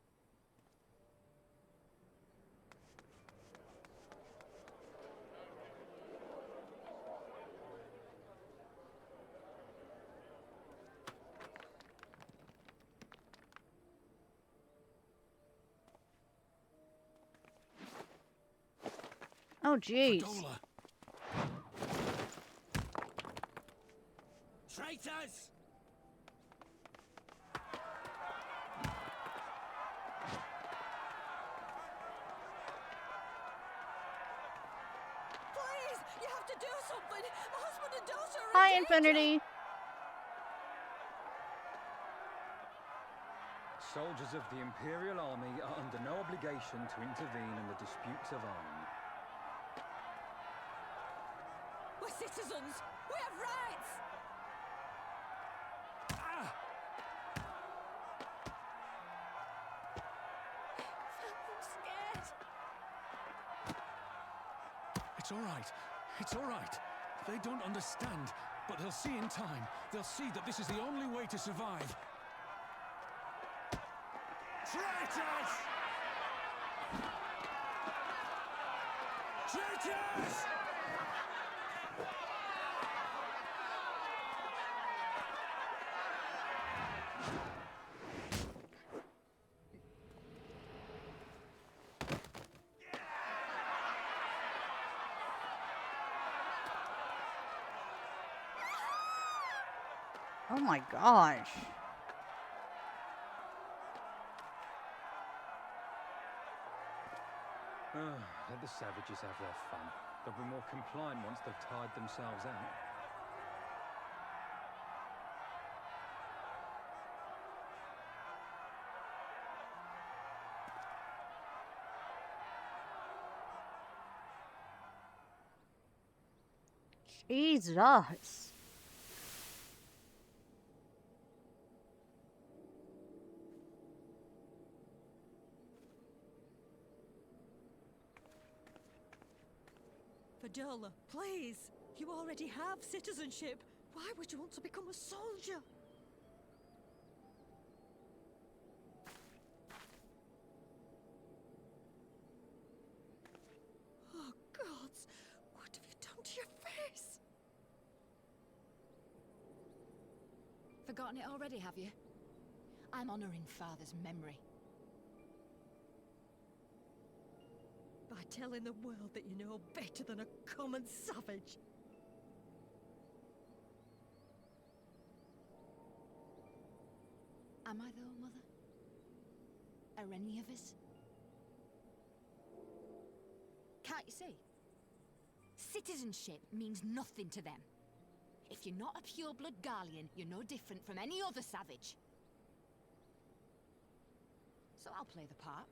Oh, jeez. Dola! Traitors! Please, you have to do something. My husband and daughter are Hi, in danger. Infinity. Soldiers of the Imperial Army are under no obligation to intervene in the disputes of arms. We're citizens. We have rights. I'm scared. It's all right. It's all right. They don't understand, but they'll see in time. They'll see that this is the only way to survive. Traitors! Traitors! Oh my gosh. Let the savages have their fun. They'll be more compliant once they've tired themselves out. Jesus. Fadola, please. You already have citizenship. Why would you want to become a soldier? Oh, gods. What have you done to your face? Forgotten it already, have you? I'm honoring Father's memory. By telling the world that you know better than a common savage. Am I though, Mother? Are any of us? Can't you see? Citizenship means nothing to them. If you're not a pure-blood Garlean, you're no different from any other savage. So I'll play the part.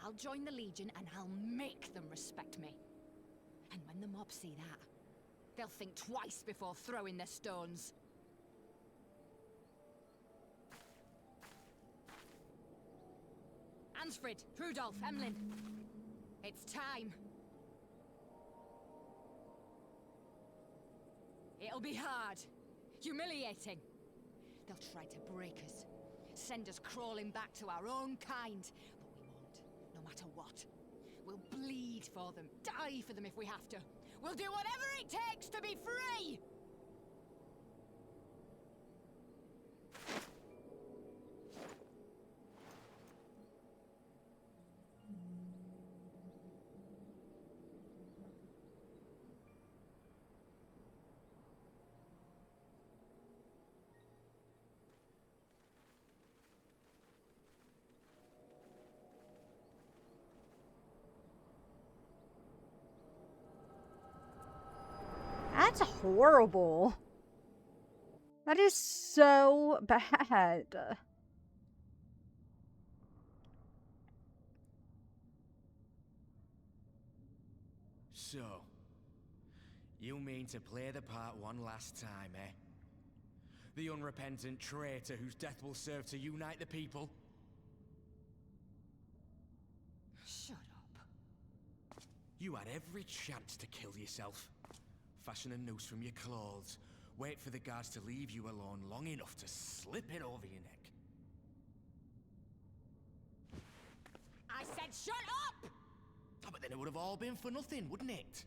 I'll join the Legion and I'll make them respect me. And when the mob see that, they'll think twice before throwing their stones. Ansfrid, Rudolph, Emlyn. It's time. It'll be hard. Humiliating. They'll try to break us. Send us crawling back to our own kind. But we won't, no matter what. We'll bleed for them, die for them if we have to. We'll do whatever it takes to be free! That's horrible. That is so bad. So, you mean to play the part one last time, eh? The unrepentant traitor whose death will serve to unite the people? Shut up. You had every chance to kill yourself. Fashion a noose from your clothes. Wait for the guards to leave you alone long enough to slip it over your neck. I said shut up! Oh, but then it would have all been for nothing, wouldn't it?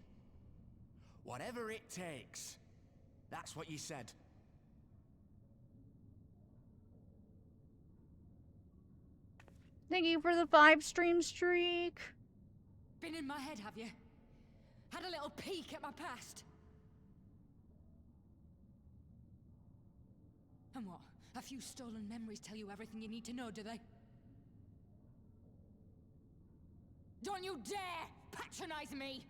Whatever it takes. That's what you said. Thank you for the 5-stream streak. Been in my head, have you? Had a little peek at my past? And what? A few stolen memories tell you everything you need to know, do they? Don't you dare patronize me!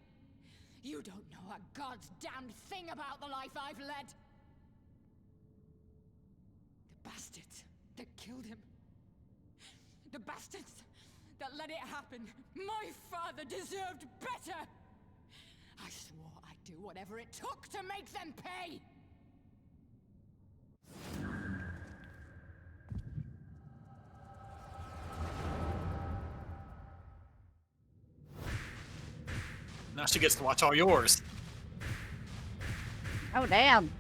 You don't know a god's damned thing about the life I've led! The bastards that killed him. The bastards that let it happen. My father deserved better! I swore I'd do whatever it took to make them pay! Now she gets to watch all yours. Oh, damn.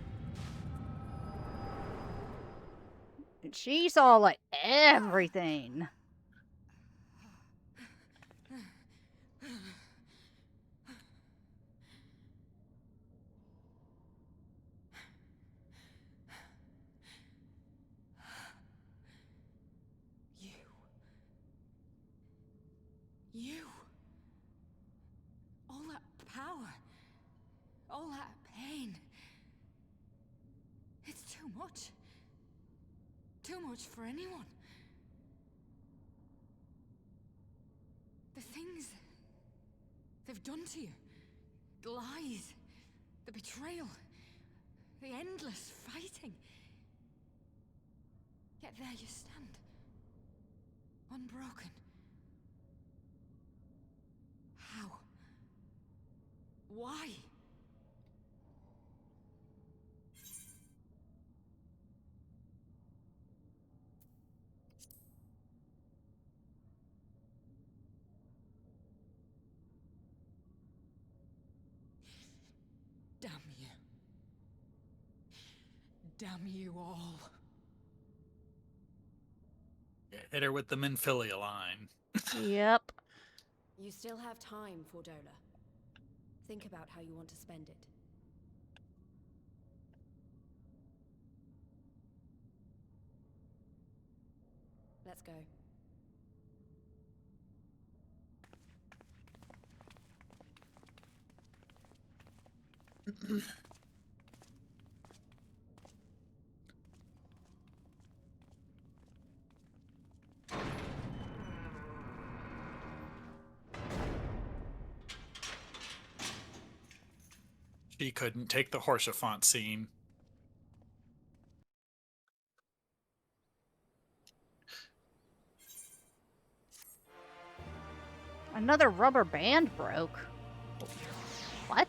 She saw, like, everything. You. All that power. All that pain. It's too much. Too much for anyone. The things they've done to you. The lies. The betrayal. The endless fighting. Yet there you stand. Unbroken. How? Why? Damn you. Damn you all. Yeah, hit her with the Minfilia line. Yep. You still have time, Fordola. Think about how you want to spend it. Let's go. She couldn't take the Horsefont scene. Another rubber band broke. What?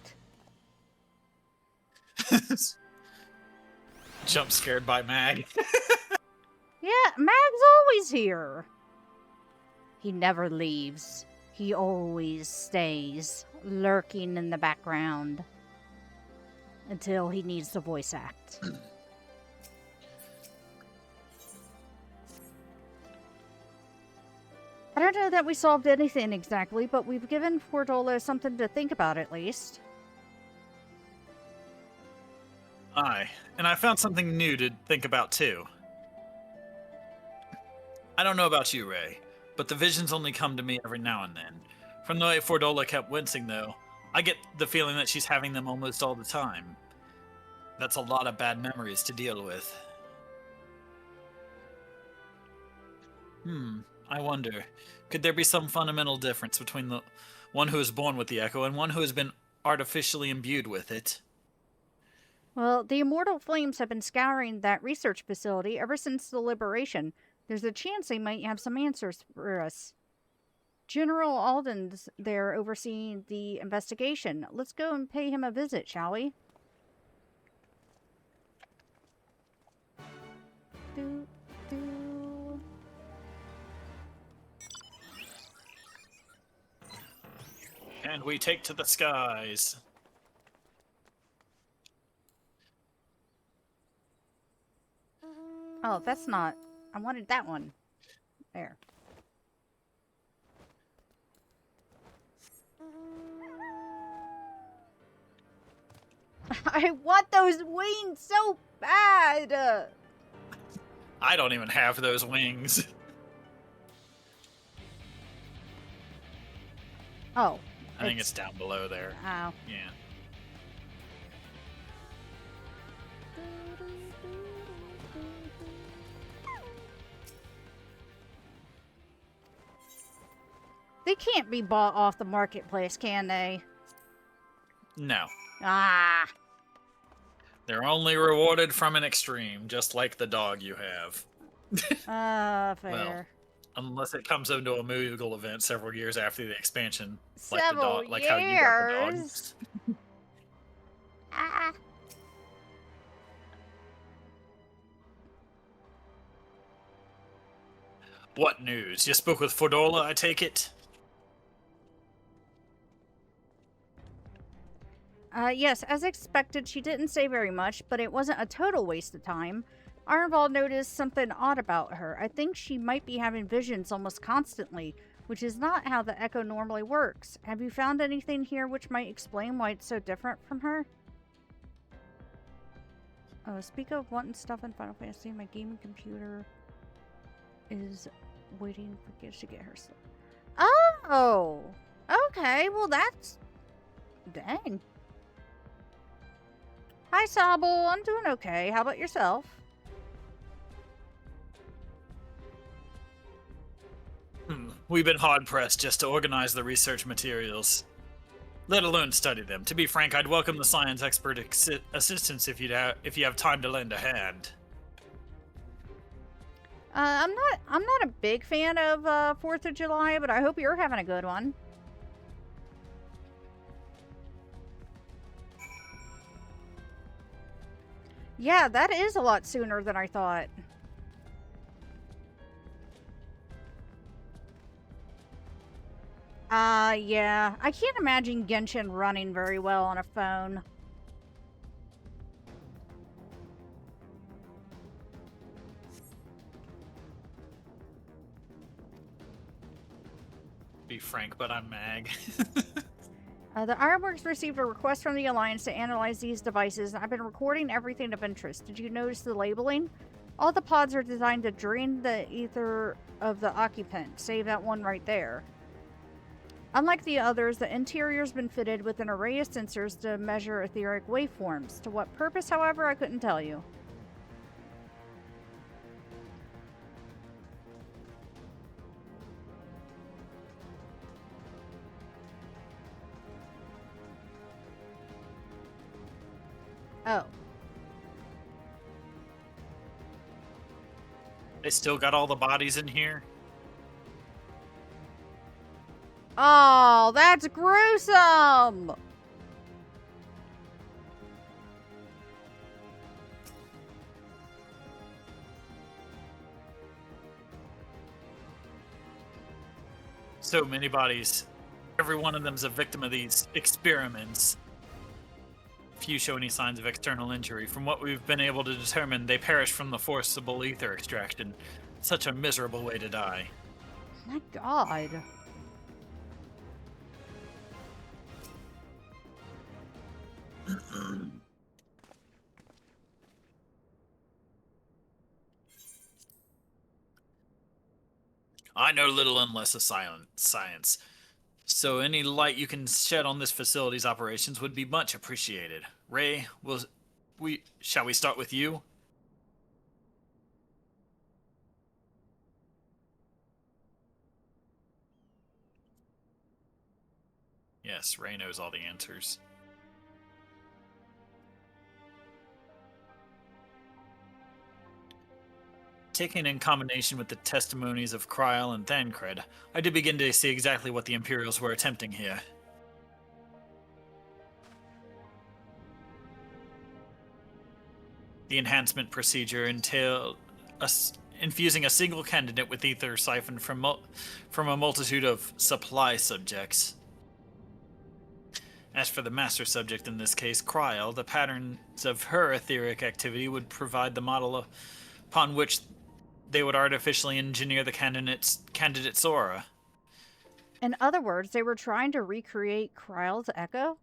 Jump scared by Mag. Yeah, Mag's always here. He never leaves. He always stays, lurking in the background. Until he needs to voice act. I don't know that we solved anything exactly, but we've given Fordola something to think about at least. Aye, and I found something new to think about too. I don't know about you, Ray, but the visions only come to me every now and then. From the way Fordola kept wincing, though, I get the feeling that she's having them almost all the time. That's a lot of bad memories to deal with. I wonder, could there be some fundamental difference between the one who is born with the Echo and one who has been artificially imbued with it? Well, the Immortal Flames have been scouring that research facility ever since the liberation. There's a chance they might have some answers for us. General Alden's there overseeing the investigation. Let's go and pay him a visit, shall we? Do, do. And we take to the skies. Oh, that's not... I wanted that one. There. I want those wings so bad! I don't even have those wings. Oh. I think it's down below there. Oh. Yeah. They can't be bought off the marketplace, can they? No. Ah. They're only rewarded from an extreme, just like the dog you have. Fair. Well, unless it comes into a Moogle event several years after the expansion. Several like the dog, like how you got the dog. Ah. What news? You spoke with Fordola, I take it? Yes, as expected, she didn't say very much, but it wasn't a total waste of time. Arnvald noticed something odd about her. I think she might be having visions almost constantly, which is not how the Echo normally works. Have you found anything here which might explain why it's so different from her? Oh, speak of wanting stuff in Final Fantasy, my gaming computer is waiting for kids to get her stuff. Oh! Okay, well that's... Dang. Hi, Sobble. I'm doing okay. How about yourself? We've been hard-pressed just to organize the research materials, let alone study them. To be frank, I'd welcome the science expert assistance if you have time to lend a hand. I'm not a big fan of 4th of July, but I hope you're having a good one. Yeah, that is a lot sooner than I thought. Yeah. I can't imagine Genshin running very well on a phone. Be frank, but I'm Mag. The Ironworks received a request from the Alliance to analyze these devices, and I've been recording everything of interest. Did you notice the labeling? All the pods are designed to drain the ether of the occupant, save that one right there. Unlike the others, the interior's been fitted with an array of sensors to measure etheric waveforms. To what purpose, however, I couldn't tell you. Oh. They still got all the bodies in here? Oh, that's gruesome! So many bodies. Every one of them's a victim of these experiments. Few show any signs of external injury. From what we've been able to determine, they perished from the forcible ether extraction. Such a miserable way to die. My God. I know little unless of science, so any light you can shed on this facility's operations would be much appreciated. Ray, shall we start with you? Yes, Ray knows all the answers. Taken in combination with the testimonies of Kryl and Thancred, I did begin to see exactly what the Imperials were attempting here. The enhancement procedure entailed infusing a single candidate with ether siphoned from a multitude of supply subjects. As for the master subject in this case, Kryl, the patterns of her etheric activity would provide the model upon which they would artificially engineer the candidate's aura. In other words, they were trying to recreate Kryl's echo?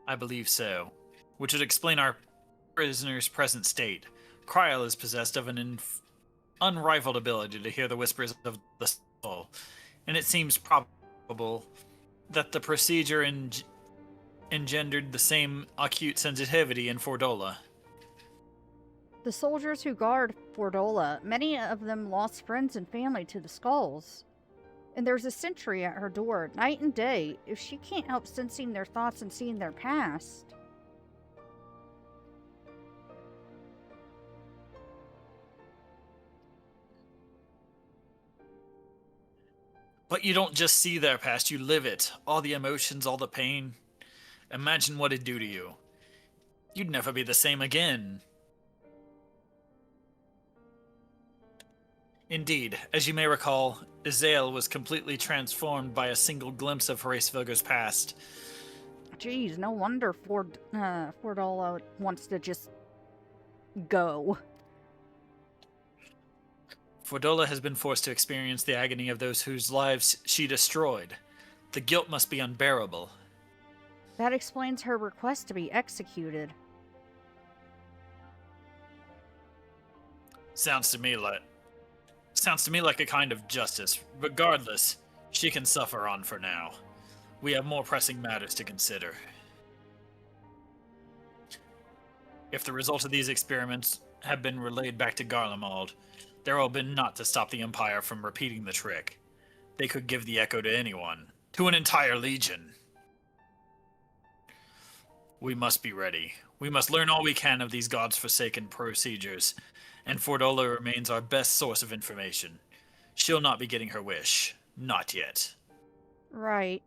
I believe so. Which would explain our prisoner's present state. Kryl is possessed of an unrivaled ability to hear the whispers of the soul, and it seems probable that the procedure engendered the same acute sensitivity in Fordola. The soldiers who guard Fordola, many of them lost friends and family to the skulls. And there's a sentry at her door, night and day, if she can't help sensing their thoughts and seeing their past. But you don't just see their past, you live it. All the emotions, all the pain. Imagine what it'd do to you. You'd never be the same again. Indeed, as you may recall, Izael was completely transformed by a single glimpse of Hraesvelgur's past. Jeez, no wonder Fordola wants to just go. Fordola has been forced to experience the agony of those whose lives she destroyed. The guilt must be unbearable. That explains her request to be executed. Sounds to me like a kind of justice. Regardless, she can suffer on for now. We have more pressing matters to consider. If the result of these experiments have been relayed back to Garlemald, there will have been naught to stop the Empire from repeating the trick. They could give the echo to anyone, to an entire legion. We must be ready. We must learn all we can of these gods-forsaken procedures, and Fordola remains our best source of information. She'll not be getting her wish. Not yet. Right.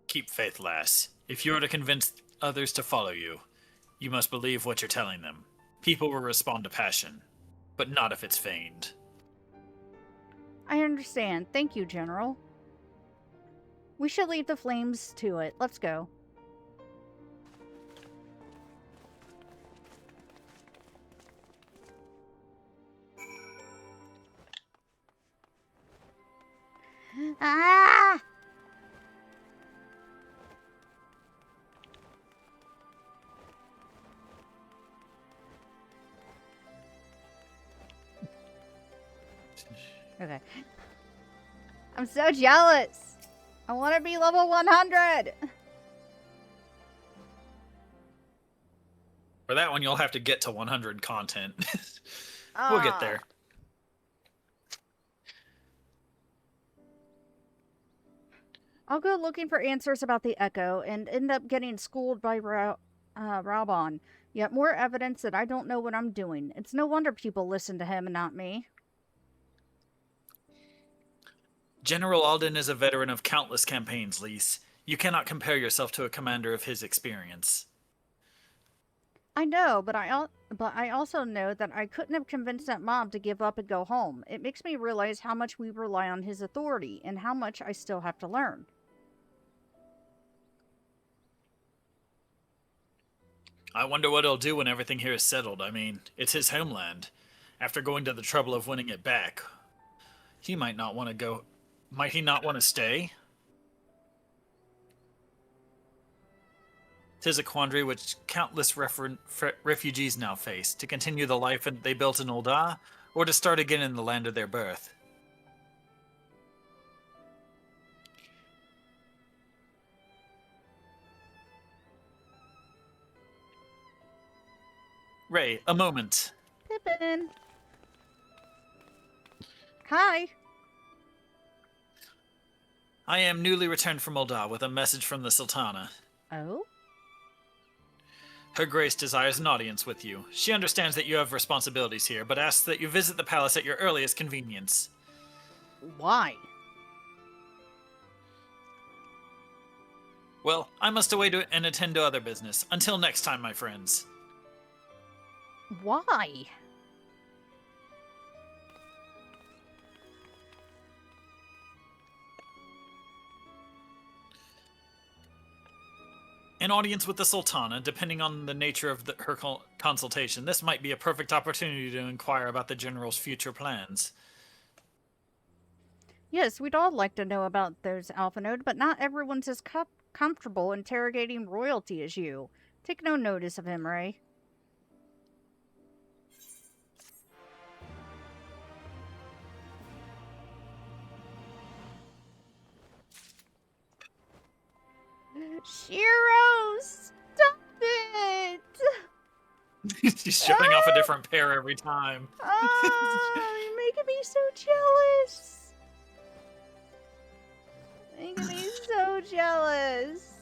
Keep faith, lass. If you are to convince others to follow you, you must believe what you're telling them. People will respond to passion, but not if it's feigned. I understand. Thank you, General. We should leave the flames to it. Let's go. Ah! Okay. I'm so jealous. I want to be level 100. For that one, you'll have to get to 100 content. We'll get there. I'll go looking for answers about the Echo and end up getting schooled by Raubon. Yet more evidence that I don't know what I'm doing. It's no wonder people listen to him and not me. General Alden is a veteran of countless campaigns, Lise. You cannot compare yourself to a commander of his experience. I know, but I also know that I couldn't have convinced that mob to give up and go home. It makes me realize how much we rely on his authority and how much I still have to learn. I wonder what he'll do when everything here is settled. I mean, it's his homeland. After going to the trouble of winning it back, he might not want to go. Might he not want to stay? 'Tis a quandary which countless refugees now face, to continue the life they built in Ul'dah, or to start again in the land of their birth. Ray, a moment. Pippin. Hi. I am newly returned from Ul'dah with a message from the Sultana. Oh? Her Grace desires an audience with you. She understands that you have responsibilities here, but asks that you visit the palace at your earliest convenience. Why? Well, I must away and attend to other business. Until next time, my friends. Why? An audience with the Sultana, depending on the nature of her consultation, this might be a perfect opportunity to inquire about the General's future plans. Yes, we'd all like to know about those Alpha Node, but not everyone's as comfortable interrogating royalty as you. Take no notice of him, Ray. Shiro, stop it! She's showing off a different pair every time. You're making me so jealous. Making me so jealous.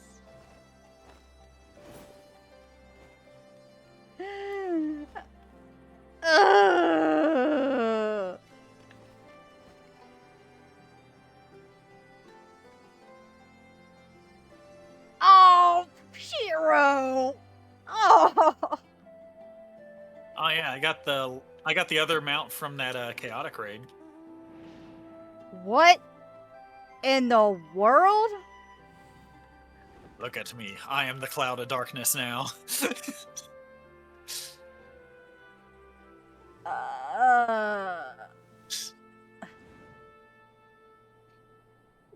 Oh, Shiro! Oh! Oh yeah, I got the other mount from that chaotic raid. What in the world? Look at me. I am the cloud of darkness now.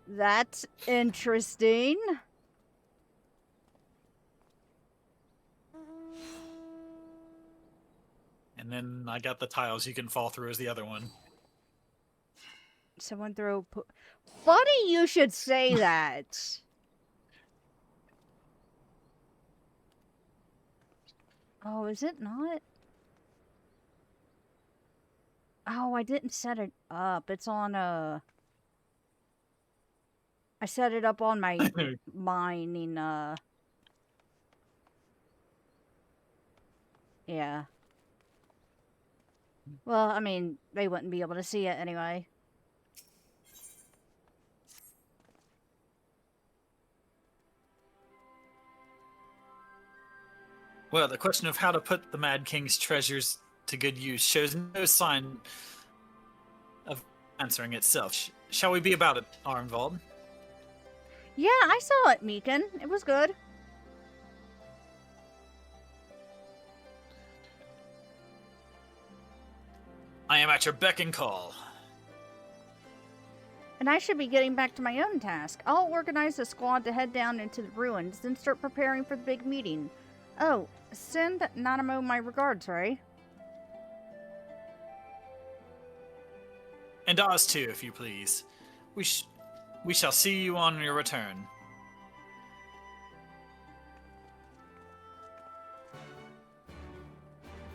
That's interesting. And then I got the tiles you can fall through as the other one. Someone throw... Funny you should say that. Oh, is it not? Oh, I didn't set it up. It's on I set it up on my mining, yeah. Well, I mean, they wouldn't be able to see it anyway. Well, the question of how to put the Mad King's treasures to good use shows no sign of answering itself. Shall we be about it, Arnvald? Yeah, I saw it, Meekin. It was good. I am at your beck and call. And I should be getting back to my own task. I'll organize a squad to head down into the ruins, then start preparing for the big meeting. Oh, send Nanamo my regards, Ray. And Oz too, if you please. We shall see you on your return.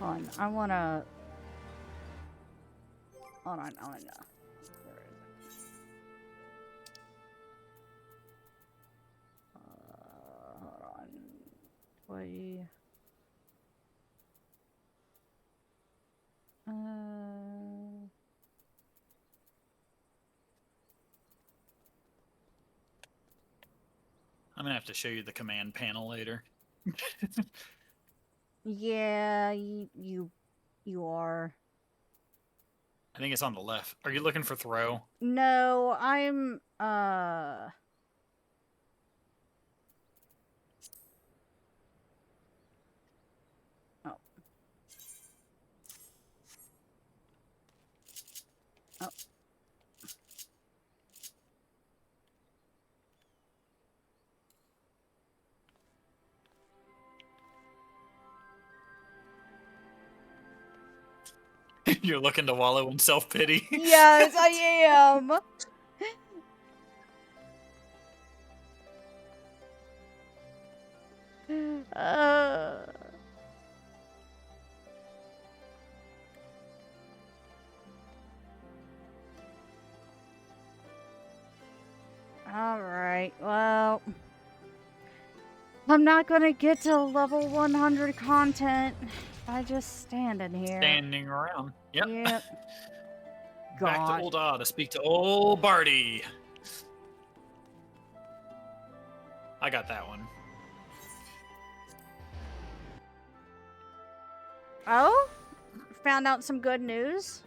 Hold on, I wanna... Hold on, Where is it? Hold on. Wait. I'm gonna have to show you the command panel later. Yeah, you are. I think it's on the left. Are you looking for throw? No, I'm, Oh. Oh. You're looking to wallow in self-pity? Yes, I am. All right. Well, I'm not gonna get to level 100 content by just standing here. Standing around. Yep. Yep. Back to God. Ul'dah to speak to old Barty. I got that one. Oh? Found out some good news?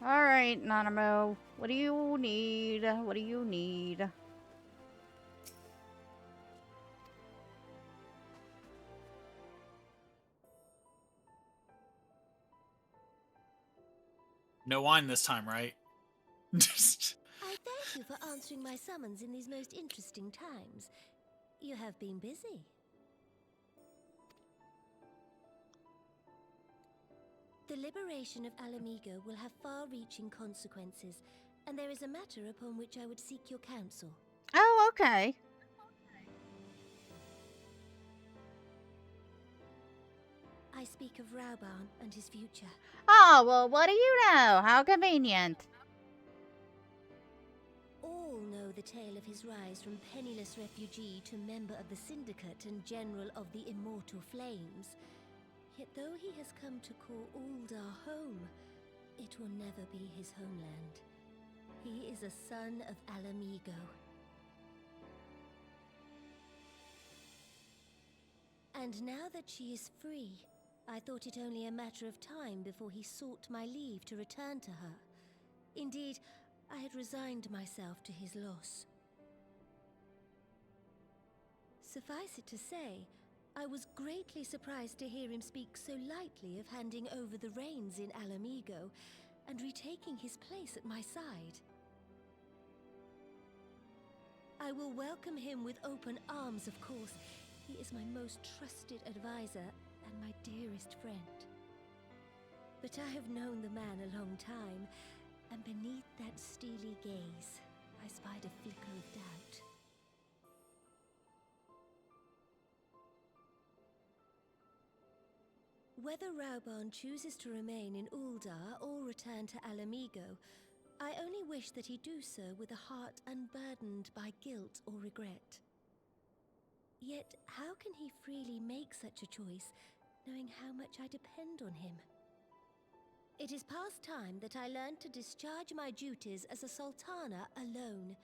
Alright, Nanamo. What do you need? What do you need? No wine this time, right? I thank you for answering my summons in these most interesting times. You have been busy. The liberation of Alamigo will have far-reaching consequences, and there is a matter upon which I would seek your counsel. Oh, okay. I speak of Rauban and his future. Oh, well, what do you know? How convenient. All know the tale of his rise from penniless refugee to member of the Syndicate and General of the Immortal Flames. Yet though he has come to call Ul'dah home, it will never be his homeland. He is a son of Alamigo. And now that she is free, I thought it only a matter of time before he sought my leave to return to her. Indeed, I had resigned myself to his loss. Suffice it to say, I was greatly surprised to hear him speak so lightly of handing over the reins in Alamigo and retaking his place at my side. I will welcome him with open arms, of course. He is my most trusted advisor and my dearest friend. But I have known the man a long time, and beneath that steely gaze, I spied a flicker of doubt. Whether Rauban chooses to remain in Ul'dah or return to Alamigo, I only wish that he do so with a heart unburdened by guilt or regret. Yet, how can he freely make such a choice, knowing how much I depend on him? It is past time that I learned to discharge my duties as a sultana alone.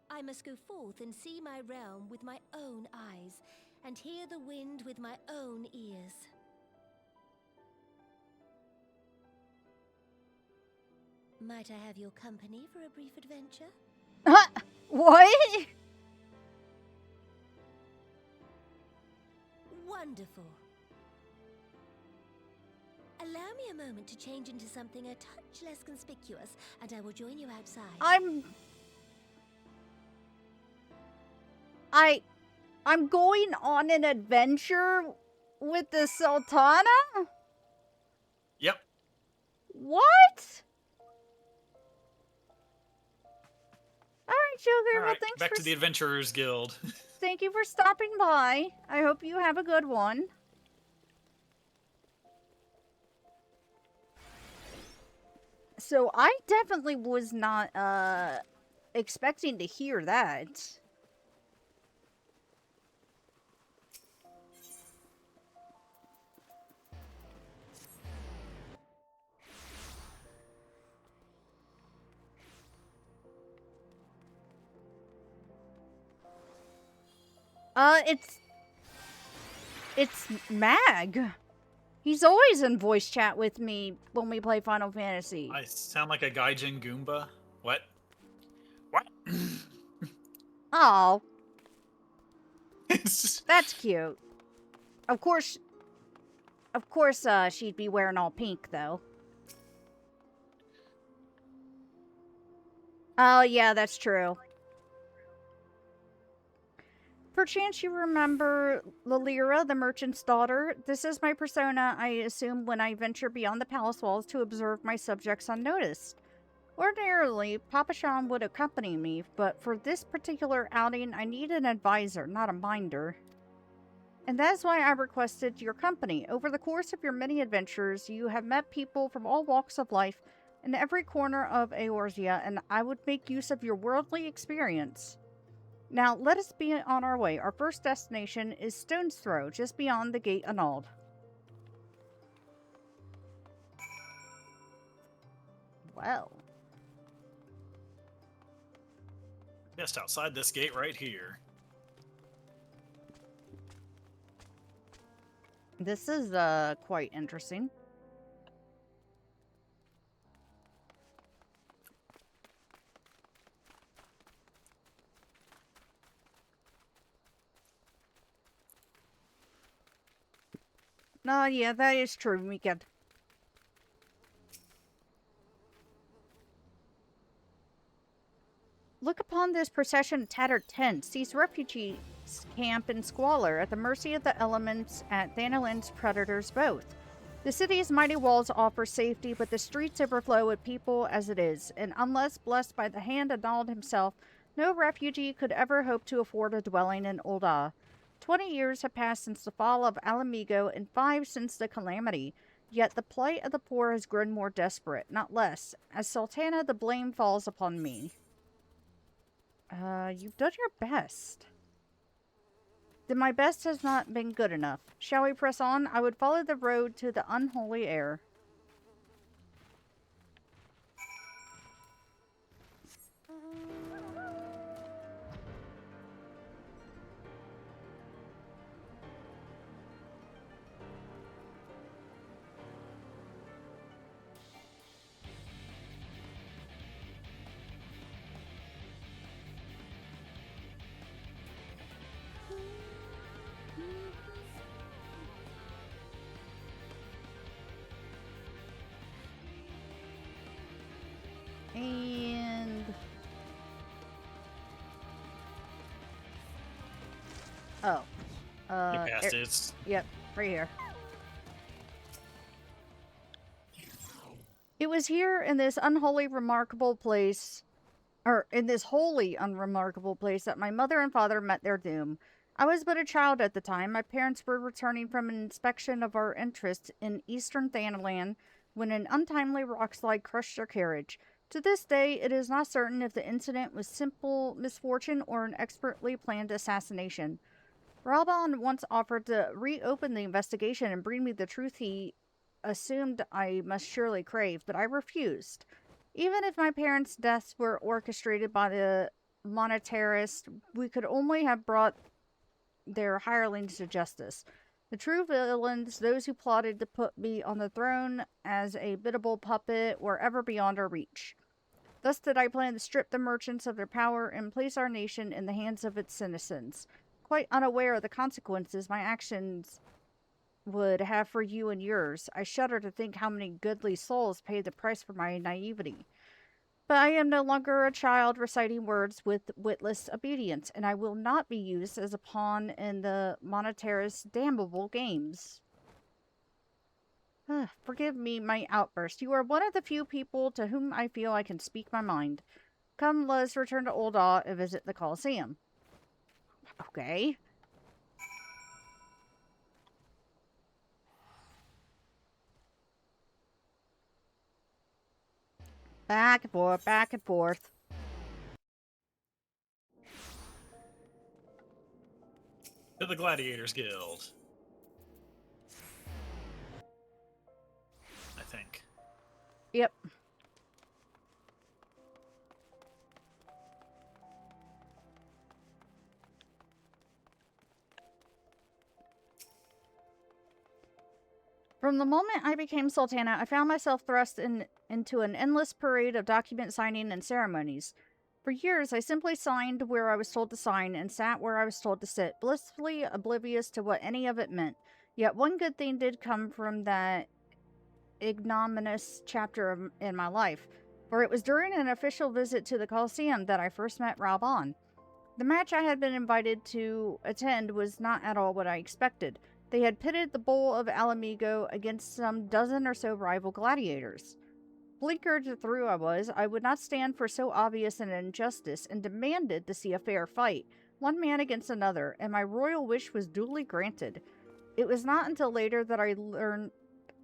I must go forth and see my realm with my own eyes, and hear the wind with my own ears. Might I have your company for a brief adventure? What? Wonderful. Allow me a moment to change into something a touch less conspicuous, and I will join you outside. I'm going on an adventure with the Sultana? Yep. What? Alright, Sugar, well, Alright, thanks back for to the Adventurers Guild. Thank you for stopping by. I hope you have a good one. So, I definitely was not, expecting to hear that. It's Mag. He's always in voice chat with me when we play Final Fantasy. I sound like a Gaijin Goomba. What? What? Oh. That's cute. Of course, she'd be wearing all pink, though. Oh, yeah, that's true. Perchance you remember Lilira, the merchant's daughter. This is my persona I assume when I venture beyond the palace walls to observe my subjects unnoticed. Ordinarily, Papa Sean would accompany me, but for this particular outing, I need an advisor, not a minder. And that is why I requested your company. Over the course of your many adventures, you have met people from all walks of life in every corner of Eorzea, and I would make use of your worldly experience. Now, let us be on our way. Our first destination is Stone's Throw, just beyond the Gate Annulled. Well. Just outside this gate right here. This is, quite interesting. Yeah, that is true, Mika. Look upon this procession of tattered tents. These refugees camp in squalor at the mercy of the elements at Thanalin's predators both. The city's mighty walls offer safety, but the streets overflow with people as it is, and unless blessed by the hand of Donald himself, no refugee could ever hope to afford a dwelling in Ul'dah. 20 years have passed since the fall of Alamigo and 5 since the calamity, yet the plight of the poor has grown more desperate, not less. As Sultana, the blame falls upon me. You've done your best. Then my best has not been good enough. Shall we press on? I would follow the road to the unholy air. And... oh. You passed it. Yep, right here. It was here in this unholy, remarkable place, or in this wholly unremarkable place, that my mother and father met their doom. I was but a child at the time. My parents were returning from an inspection of our interests in eastern Thanalan when an untimely rockslide crushed their carriage. To this day, it is not certain if the incident was simple misfortune or an expertly planned assassination. Raban once offered to reopen the investigation and bring me the truth he assumed I must surely crave, but I refused. Even if my parents' deaths were orchestrated by the monetarists, we could only have brought their hirelings to justice. The true villains, those who plotted to put me on the throne as a biddable puppet, were ever beyond our reach. Thus did I plan to strip the merchants of their power and place our nation in the hands of its citizens. Quite unaware of the consequences my actions would have for you and yours, I shudder to think how many goodly souls paid the price for my naivety. But I am no longer a child reciting words with witless obedience, and I will not be used as a pawn in the monetarist damnable games. Forgive me my outburst. You are one of the few people to whom I feel I can speak my mind. Come, let us return to Ul'dah and visit the Colosseum. Okay. Back and forth, back and forth. To the Gladiators Guild. I think. Yep. From the moment I became Sultana, I found myself thrust into an endless parade of document signing and ceremonies. For years, I simply signed where I was told to sign and sat where I was told to sit, blissfully oblivious to what any of it meant. Yet one good thing did come from that ignominious chapter in my life, for it was during an official visit to the Colosseum that I first met Raban. The match I had been invited to attend was not at all what I expected. They had pitted the Bull of Alamigo against some dozen or so rival gladiators. blinkered through I would not stand for so obvious an injustice, and demanded to see a fair fight, one man against another, and my royal wish was duly granted. It was not until later that I learned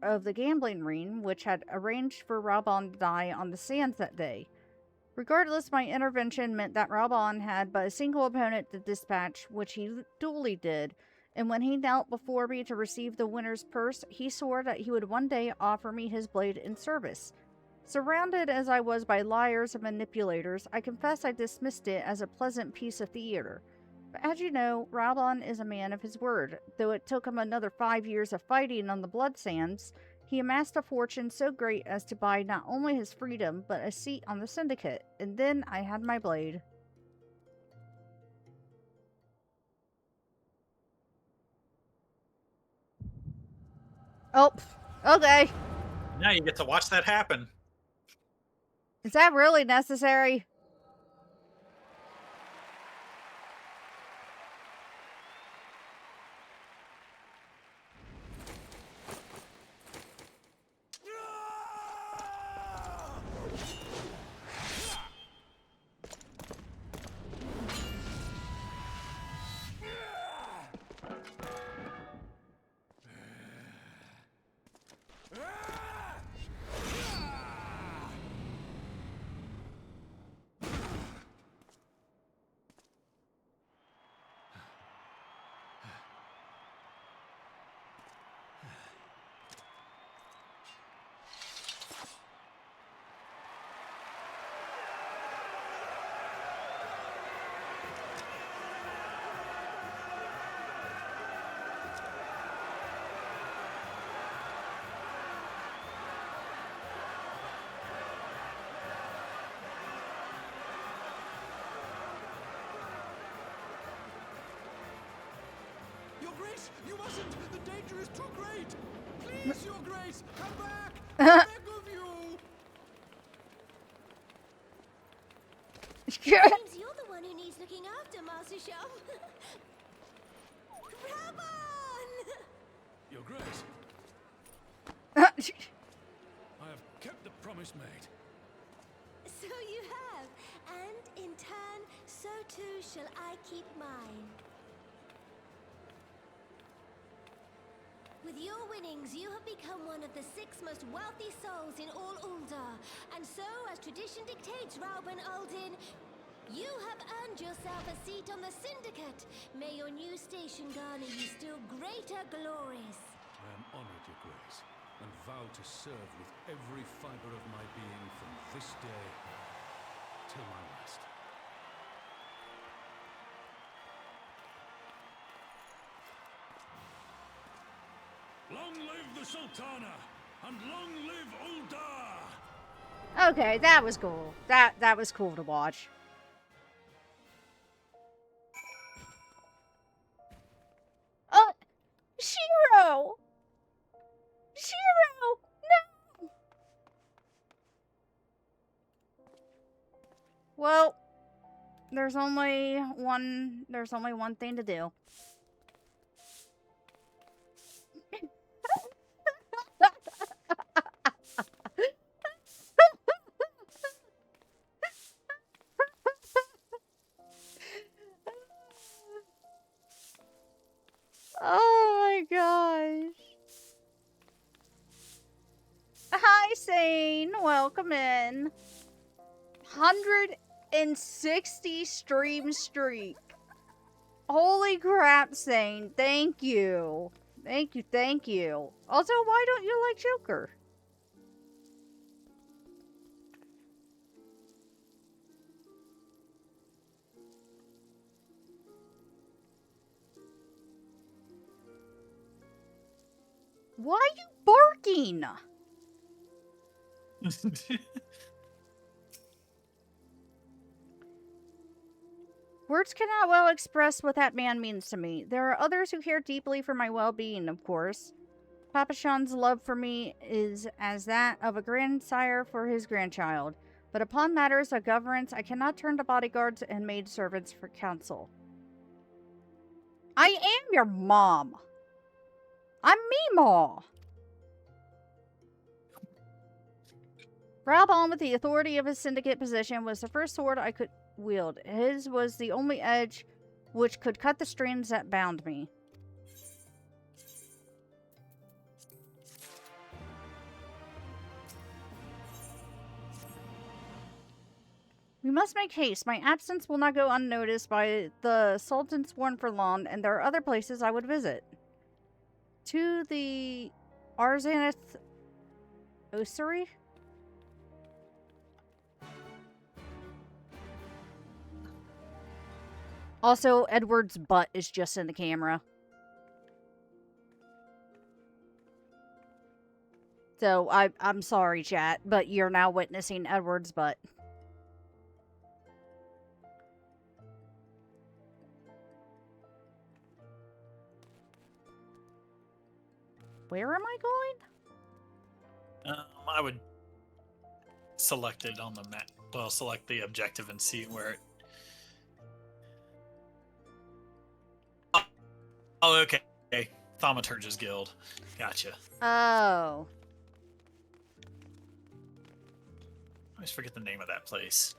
of the gambling ring, which had arranged for Raubon to die on the sands that day. Regardless, my intervention meant that Raubon had but a single opponent to dispatch, which he duly did, and when he knelt before me to receive the winner's purse, he swore that he would one day offer me his blade in service. Surrounded as I was by liars and manipulators, I confess I dismissed it as a pleasant piece of theater. But as you know, Raubon is a man of his word. Though it took him another 5 years of fighting on the blood sands, he amassed a fortune so great as to buy not only his freedom, but a seat on the syndicate. And then I had my blade. Oh, okay. Now you get to watch that happen. Is that really necessary? Your Grace, you mustn't! The danger is too great! Please, Your Grace, come back! I beg of you! Seems you're the one who needs looking after, Master Shum. Rabon! Your Grace, Uh, I have kept the promise made. So you have, and in turn, so too shall I keep mine. With your winnings, you have become one of the 6 most wealthy souls in all Uldar, and so, as tradition dictates, Rauben Aldin, you have earned yourself a seat on the Syndicate. May your new station garner you still greater glories. I am honored, Your Grace, and vow to serve with every fiber of my being from this day till my last. Long live the Sultana, and long live Uldar! okay, that was cool. That was cool to watch. Oh, Shiro! Shiro! No! Well, there's only one thing to do. Oh my gosh. Hi, Sane. Welcome in. 160 stream streak. Holy crap, Sane. Thank you. Thank you, thank you. Also, why don't you like Joker? Why are you barking? Words cannot well express what that man means to me. There are others who care deeply for my well-being, of course. Papa Sean's love for me is as that of a grandsire for his grandchild. But upon matters of governance, I cannot turn to bodyguards and maidservants for counsel. I am your mom. I'm Meemaw. Ralbon, with the authority of his syndicate position, was the first sword I could wield. His was the only edge which could cut the strings that bound me. We must make haste. My absence will not go unnoticed by the Sultan sworn for long, and there are other places I would visit. To the Arzaneth Osiri? Also, Edward's butt is just in the camera. So, I'm sorry, chat, but you're now witnessing Edward's butt. Where am I going? I would select it on the map. Well, select the objective and see where it... Oh, okay. Thaumaturge's Guild. Gotcha. Oh. I always forget the name of that place.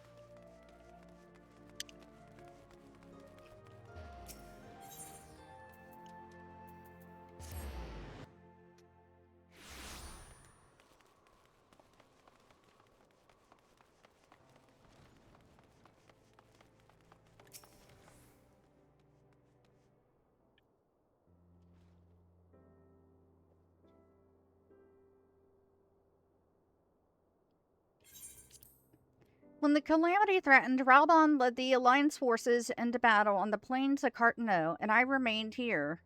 When the calamity threatened, Ralbon led the Alliance forces into battle on the plains of Cartano, and I remained here.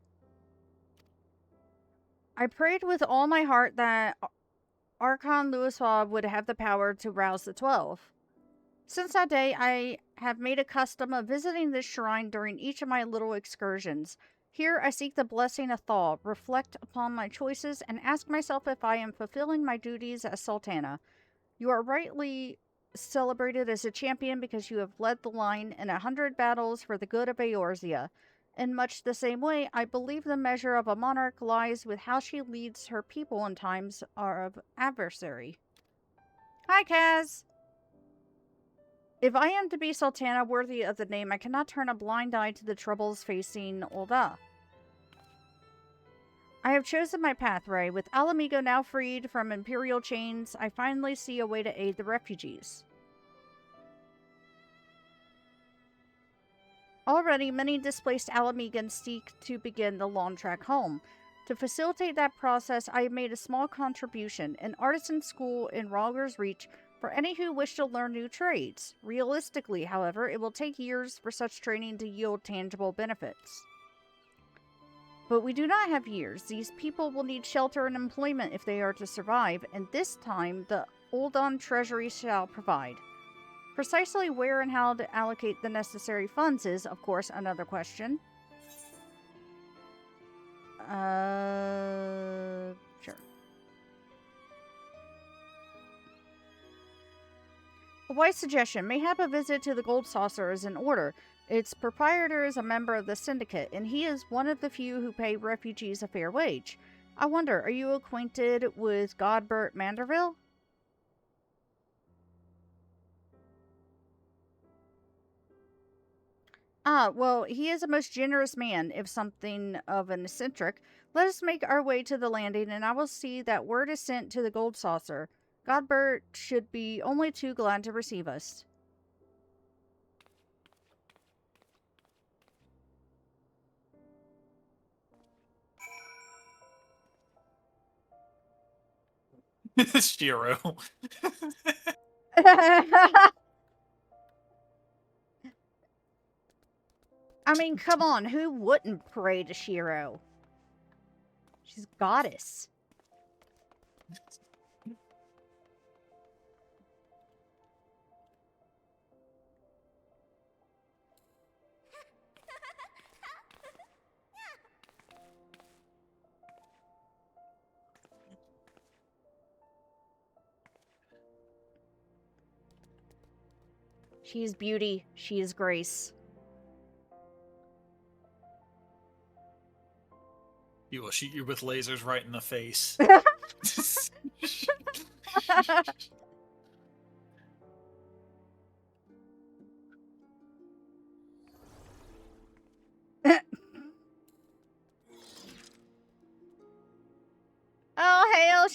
I prayed with all my heart that Archon Louiswab would have the power to rouse the 12. Since that day, I have made a custom of visiting this shrine during each of my little excursions. Here, I seek the blessing of Thaw, reflect upon my choices, and ask myself if I am fulfilling my duties as Sultana. You are rightly celebrated as a champion because you have led the line in 100 battles for the good of Eorzea. In much the same way, I believe the measure of a monarch lies with how she leads her people in times of adversary. Hi, Kaz! If I am to be Sultana worthy of the name, I cannot turn a blind eye to the troubles facing Ul'dah. I have chosen my path, Ray. With Alamigo now freed from Imperial chains, I finally see a way to aid the refugees. Already, many displaced Alamegans seek to begin the long trek home. To facilitate that process, I have made a small contribution, an artisan school in Rogger's Reach for any who wish to learn new trades. Realistically, however, it will take years for such training to yield tangible benefits. But we do not have years. These people will need shelter and employment if they are to survive, and this time the Ul'dah Treasury shall provide. Precisely where and how to allocate the necessary funds is, of course, another question. Sure. A wise suggestion. Mayhap a visit to the Gold Saucer is in order. Its proprietor is a member of the Syndicate, and he is one of the few who pay refugees a fair wage. I wonder, are you acquainted with Godbert Manderville? Ah, well, he is a most generous man, if something of an eccentric. Let us make our way to the landing, and I will see that word is sent to the Gold Saucer. Godbert should be only too glad to receive us. Shiro. I mean, come on, who wouldn't pray to Shiro? She's goddess. She is beauty, she is grace. He will shoot you with lasers right in the face.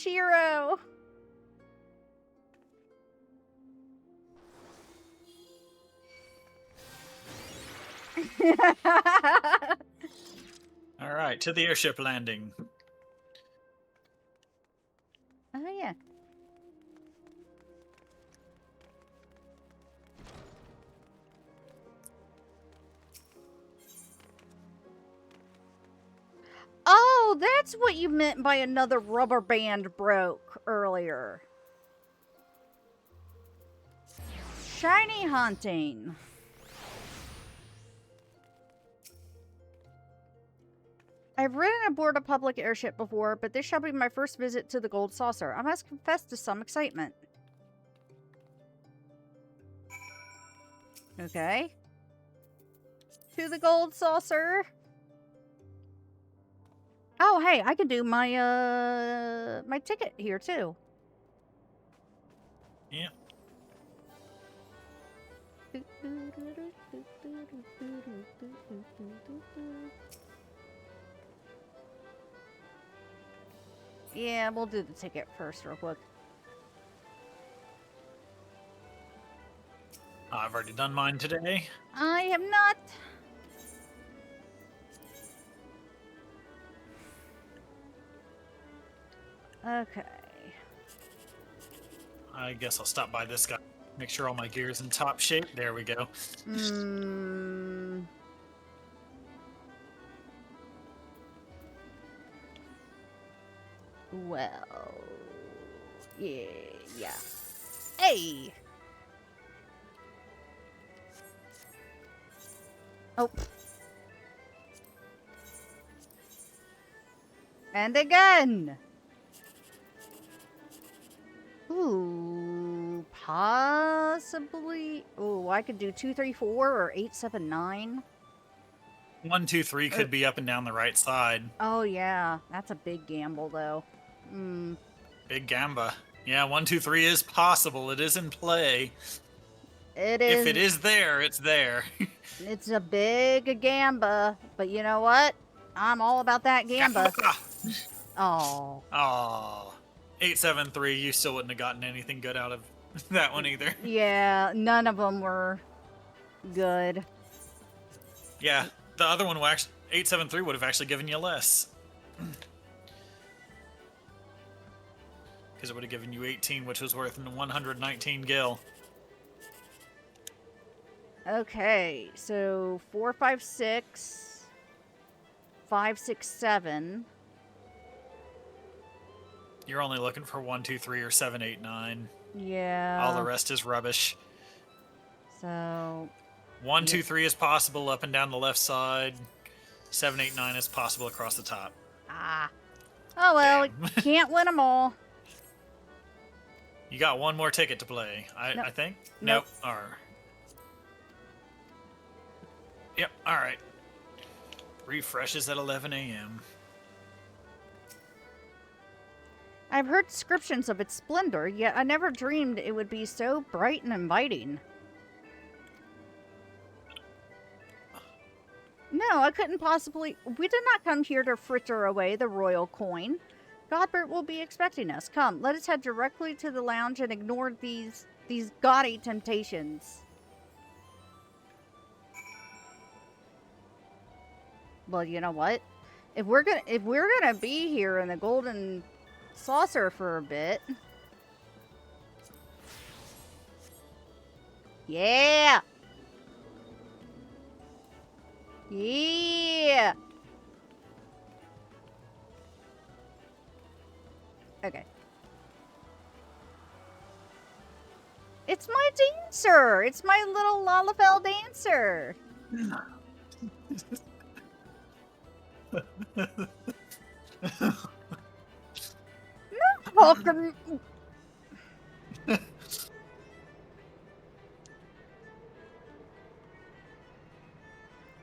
Shiro. All right, to the airship landing. Oh, yeah. Oh, that's what you meant by another rubber band broke earlier. Shiny hunting. I've ridden aboard a public airship before, but this shall be my first visit to the Gold Saucer. I must confess to some excitement. Okay. To the Gold Saucer. Oh, hey, I can do my, my ticket here, too. Yeah. Yeah, we'll do the ticket first real quick. I've already done mine today. I have not. Okay. I guess I'll stop by this guy. Make sure all my gear's in top shape. There we go. Well, yeah. Hey! Oh. And again! Ooh, possibly. Oh, I could do 2, 3, 4 or 8, 7, 9. 1, 2, 3 could be up and down the right side. Oh, yeah. That's a big gamble, though. Big gamba. Yeah, 1, 2, 3 is possible. It is in play. It is. If it is there, it's there. It's a big gamba. But you know what? I'm all about that gamba. Oh. Oh. 873, you still wouldn't have gotten anything good out of that one either. Yeah, none of them were good. Yeah, the other one, 873, would have actually given you less. Because it would have given you 18, which was worth 119 gil. Okay, so 4, 5, 6, 5, 6, 7. You're only looking for 1, 2, 3, or 7, 8, 9. Yeah. All the rest is rubbish. So 1, 2, 3 is possible up and down the left side. 7, 8, 9 is possible across the top. Ah. Oh well, can't win them all. You got one more ticket to play, I think? Nope. Or... Yep, alright. Refreshes at 11 a.m. I've heard descriptions of its splendor, yet I never dreamed it would be so bright and inviting. No, I couldn't possibly... We did not come here to fritter away the royal coin. Godbert will be expecting us. Come, let us head directly to the lounge and ignore these gaudy temptations. Well, you know what? If we're gonna be here in the Golden Saucer for a bit. Yeah! Yeah! Okay. It's my dancer! It's my little Lalafell dancer! No fucking...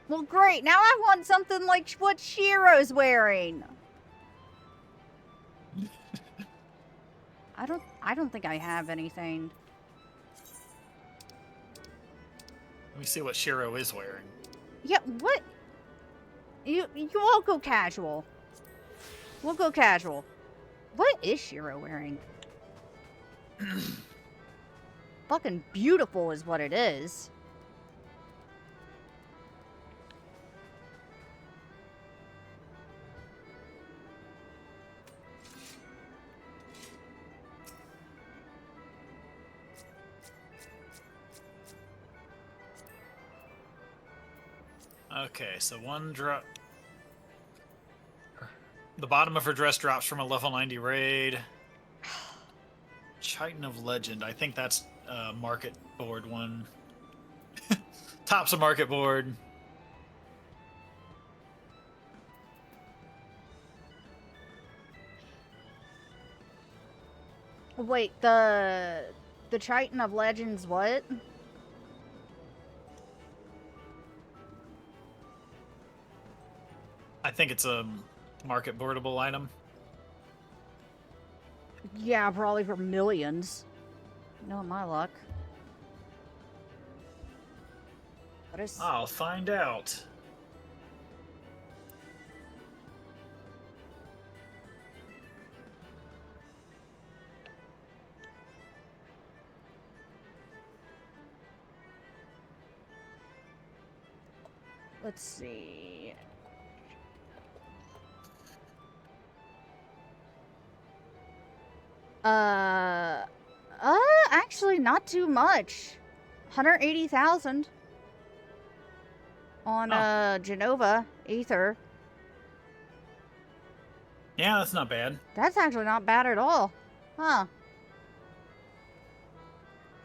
Well, great. Now I want something like what Shiro's wearing. I don't think I have anything. Let me see what Shiro is wearing. Yeah, what? You all go casual. We'll go casual. What is Shiro wearing? Fucking beautiful is what it is. Okay, so one drop. The bottom of her dress drops from a level 90 raid. Chitin of Legend. I think that's a market board one. Top's a market board. Wait, the Chitin of Legends what? I think it's a market boardable item. Yeah, probably for millions. No, my luck. What is... I'll find out. Let's see. Actually not too much. 180,000 on Genova Aether. Yeah, that's not bad. That's actually not bad at all. Huh.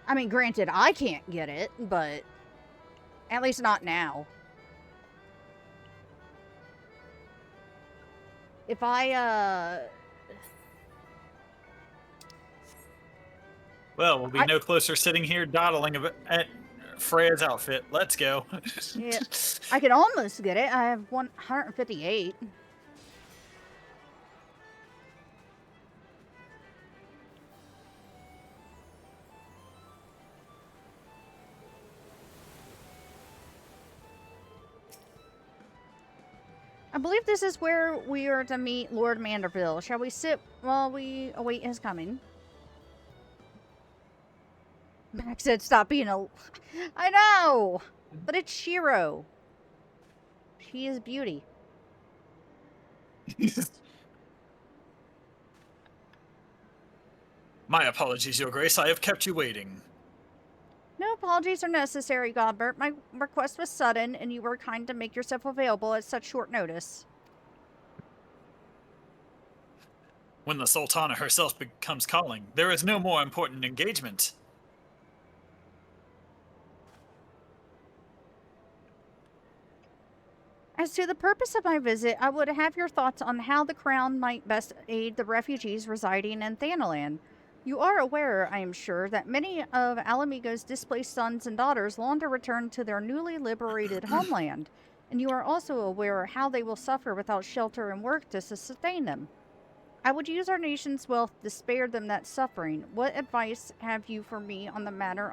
I mean, granted, I can't get it, but at least not now. If I, Well, we'll be no closer sitting here dawdling at Freya's outfit. Let's go. Yeah, I could almost get it. I have 158. I believe this is where we are to meet Lord Manderville. Shall we sit while we await his coming? Max said stop being a... I know! But it's Shiro. She is beauty. My apologies, Your Grace. I have kept you waiting. No apologies are necessary, Godbert. My request was sudden, and you were kind to make yourself available at such short notice. When the Sultana herself becomes calling, there is no more important engagement. As to the purpose of my visit, I would have your thoughts on how the Crown might best aid the refugees residing in Thanalan. You are aware, I am sure, that many of Alamigo's displaced sons and daughters long to return to their newly liberated homeland, and you are also aware how they will suffer without shelter and work to sustain them. I would use our nation's wealth to spare them that suffering. What advice have you for me on the matter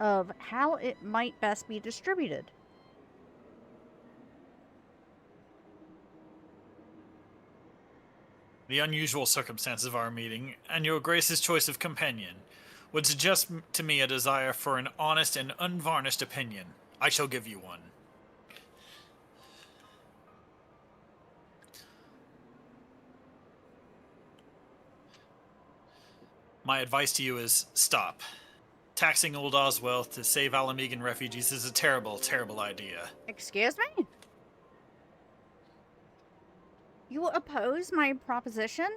of how it might best be distributed? The unusual circumstances of our meeting, and Your Grace's choice of companion, would suggest to me a desire for an honest and unvarnished opinion. I shall give you one. My advice to you is stop. Taxing Ulda's wealth to save Alamigan refugees is a terrible, terrible idea. Excuse me? You oppose my proposition?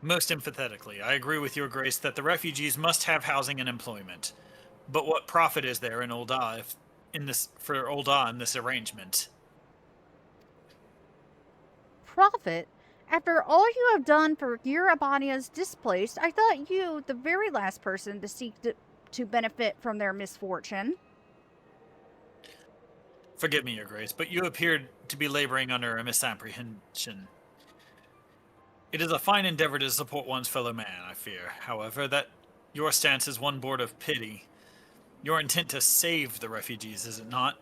Most emphatically, I agree with Your Grace that the refugees must have housing and employment. But what profit is there in Ulda for Ulda in this arrangement? Profit? After all you have done for Eurobania's displaced, I thought you the very last person to seek to benefit from their misfortune. Forgive me, Your Grace, but you appeared to be laboring under a misapprehension. It is a fine endeavor to support one's fellow man, I fear, however, that your stance is one born of pity. Your intent to save the refugees, is it not?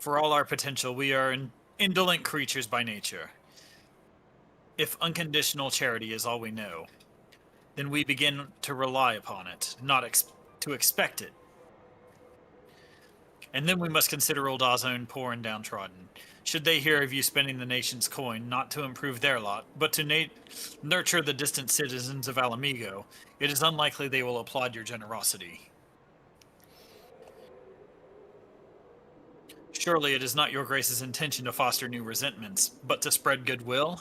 For all our potential, we are indolent creatures by nature. If unconditional charity is all we know, then we begin to rely upon it, not to expect it. And then we must consider Ulda's own poor and downtrodden. Should they hear of you spending the nation's coin, not to improve their lot, but to nurture the distant citizens of Alamigo, it is unlikely they will applaud your generosity. Surely it is not your grace's intention to foster new resentments, but to spread goodwill?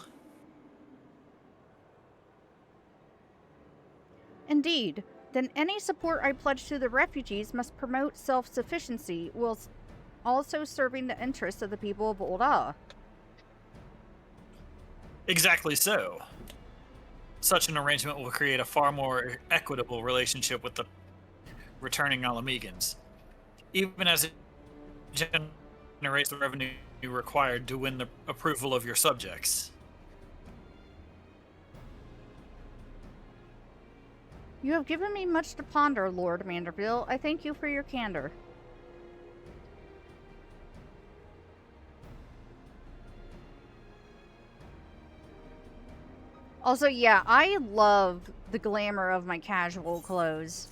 Indeed. Then any support I pledge to the refugees must promote self-sufficiency, whilst also serving the interests of the people of Ulda. Exactly so. Such an arrangement will create a far more equitable relationship with the returning Alamegans, even as it generates the revenue required to win the approval of your subjects. You have given me much to ponder, Lord Manderville. I thank you for your candor. Also, yeah, I love the glamour of my casual clothes.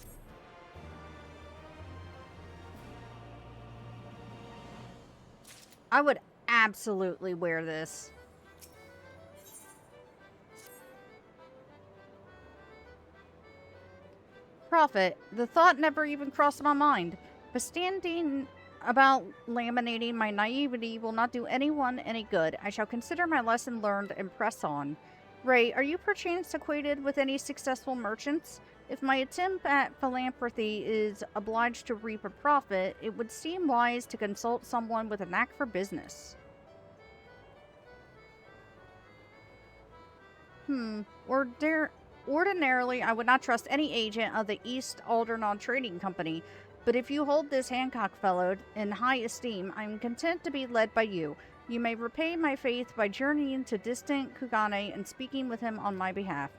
I would absolutely wear this. Prophet, the thought never even crossed my mind, but standing about laminating my naivety will not do anyone any good. I shall consider my lesson learned and press on. Ray, are you perchance acquainted with any successful merchants? If my attempt at philanthropy is obliged to reap a profit, it would seem wise to consult someone with a knack for business. Ordinarily, I would not trust any agent of the East Aldernon Trading Company, but if you hold this Hancock fellow in high esteem, I am content to be led by you. You may repay my faith by journeying to distant Kugane and speaking with him on my behalf.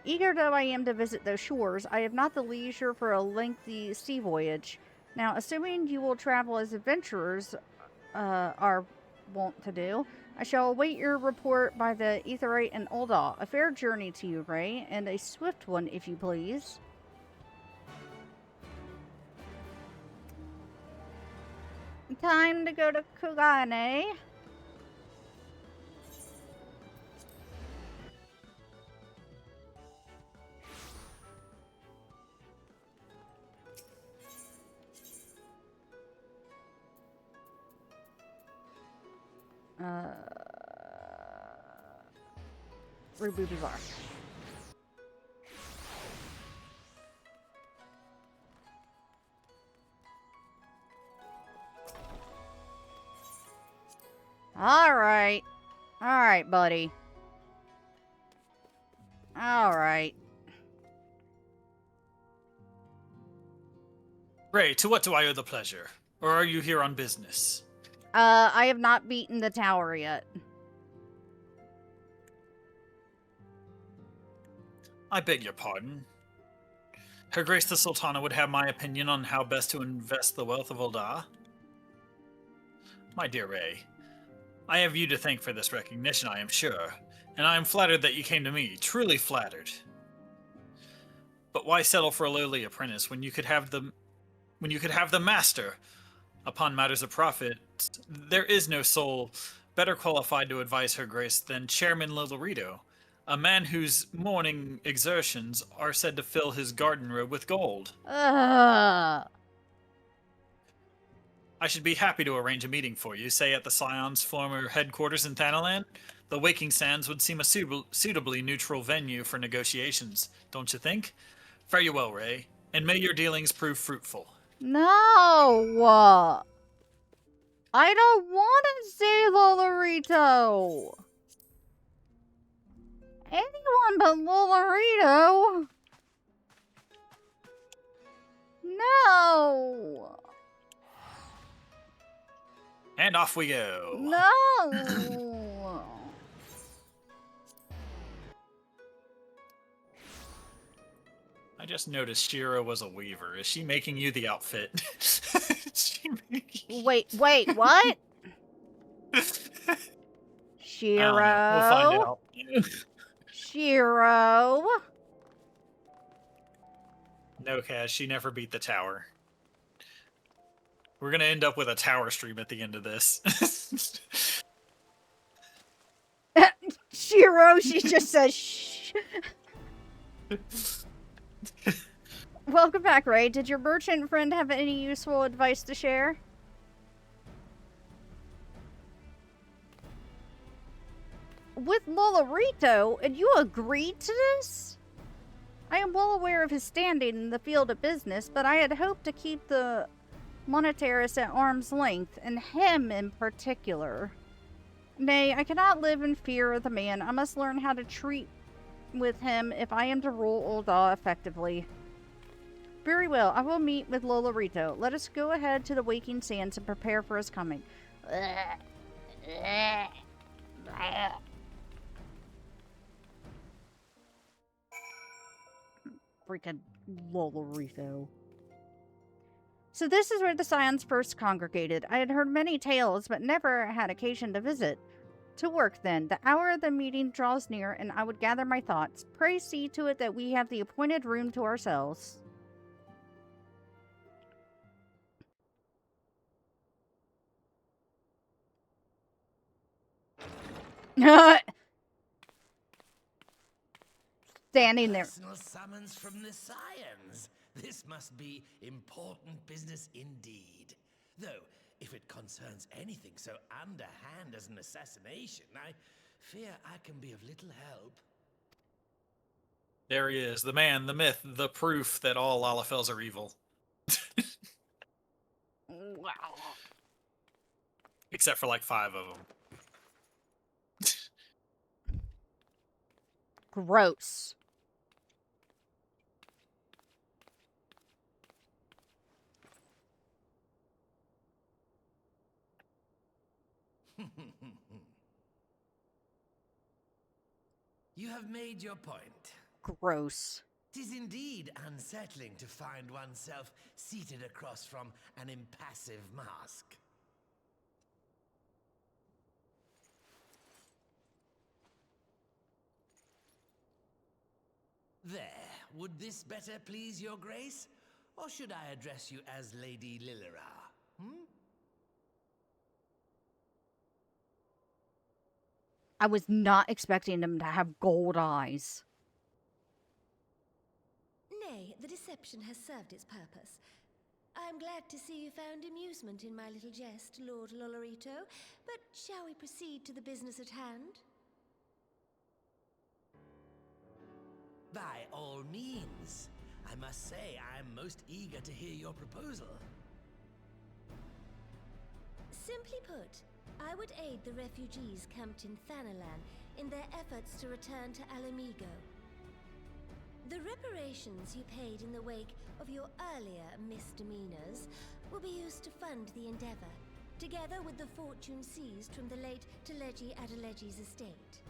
Eager though I am to visit those shores, I have not the leisure for a lengthy sea voyage. Now, assuming you will travel as adventurers are wont to do, I shall await your report by the Aetheryte and Ulda. A fair journey to you, Ray, and a swift one, if you please. Time to go to Kugane. Ruby Bazaar. Alright. Alright, buddy. Alright. Ray, to what do I owe the pleasure? Or are you here on business? I have not beaten the tower yet. I beg your pardon. Her Grace the Sultana would have my opinion on how best to invest the wealth of Ulda? My dear Ray, I have you to thank for this recognition, I am sure, and I am flattered that you came to me, truly flattered. But why settle for a lowly apprentice when you could have the master? Upon matters of profit, there is no soul better qualified to advise Her Grace than Chairman Lilorito, a man whose morning exertions are said to fill his garden robe with gold. I should be happy to arrange a meeting for you, say at the Scion's former headquarters in Thanalan. The Waking Sands would seem a suitably neutral venue for negotiations, don't you think? Fare you well, Ray, and may your dealings prove fruitful. No! I don't want to see Lolorito! Anyone but Lolorito! No! And off we go. No! I just noticed Shira was a weaver. Is she making you the outfit? Is she making Wait, what? Shiro. We'll find out. Shiro. No, Cash, she never beat the tower. We're gonna end up with a tower stream at the end of this. Shiro, she just says shh. Welcome back, Ray. Did your merchant friend have any useful advice to share? With Lolorito, and you agreed to this? I am well aware of his standing in the field of business, but I had hoped to keep the monetarist at arm's length, and him in particular. Nay, I cannot live in fear of the man. I must learn how to treat with him if I am to rule Ul'dah effectively. Very well, I will meet with Lolorito. Let us go ahead to the Waking Sands and prepare for his coming. Freaking Lolorito. So this is where the Scions first congregated. I had heard many tales, but never had occasion to visit. To work, then. The hour of the meeting draws near, and I would gather my thoughts. Pray see to it that we have the appointed room to ourselves. Standing there. Personal summons from the Scions. This must be important business indeed. Though, if it concerns anything so underhand as an assassination, I fear I can be of little help. There he is, the man, the myth, the proof that all Lalafels are evil. Wow. Except for like 5 of them. Gross. You have made your point. Gross. 'Tis indeed unsettling to find oneself seated across from an impassive mask. There, would this better please your grace? Or should I address you as Lady Lilira? I was not expecting him to have gold eyes. Nay, the deception has served its purpose. I am glad to see you found amusement in my little jest, Lord Lolorito, but shall we proceed to the business at hand? By all means. I must say I am most eager to hear your proposal. Simply put, I would aid the refugees camped in Thanalan in their efforts to return to Alamigo. The reparations you paid in the wake of your earlier misdemeanors will be used to fund the endeavor, together with the fortune seized from the late Teleji Adeleji's estate.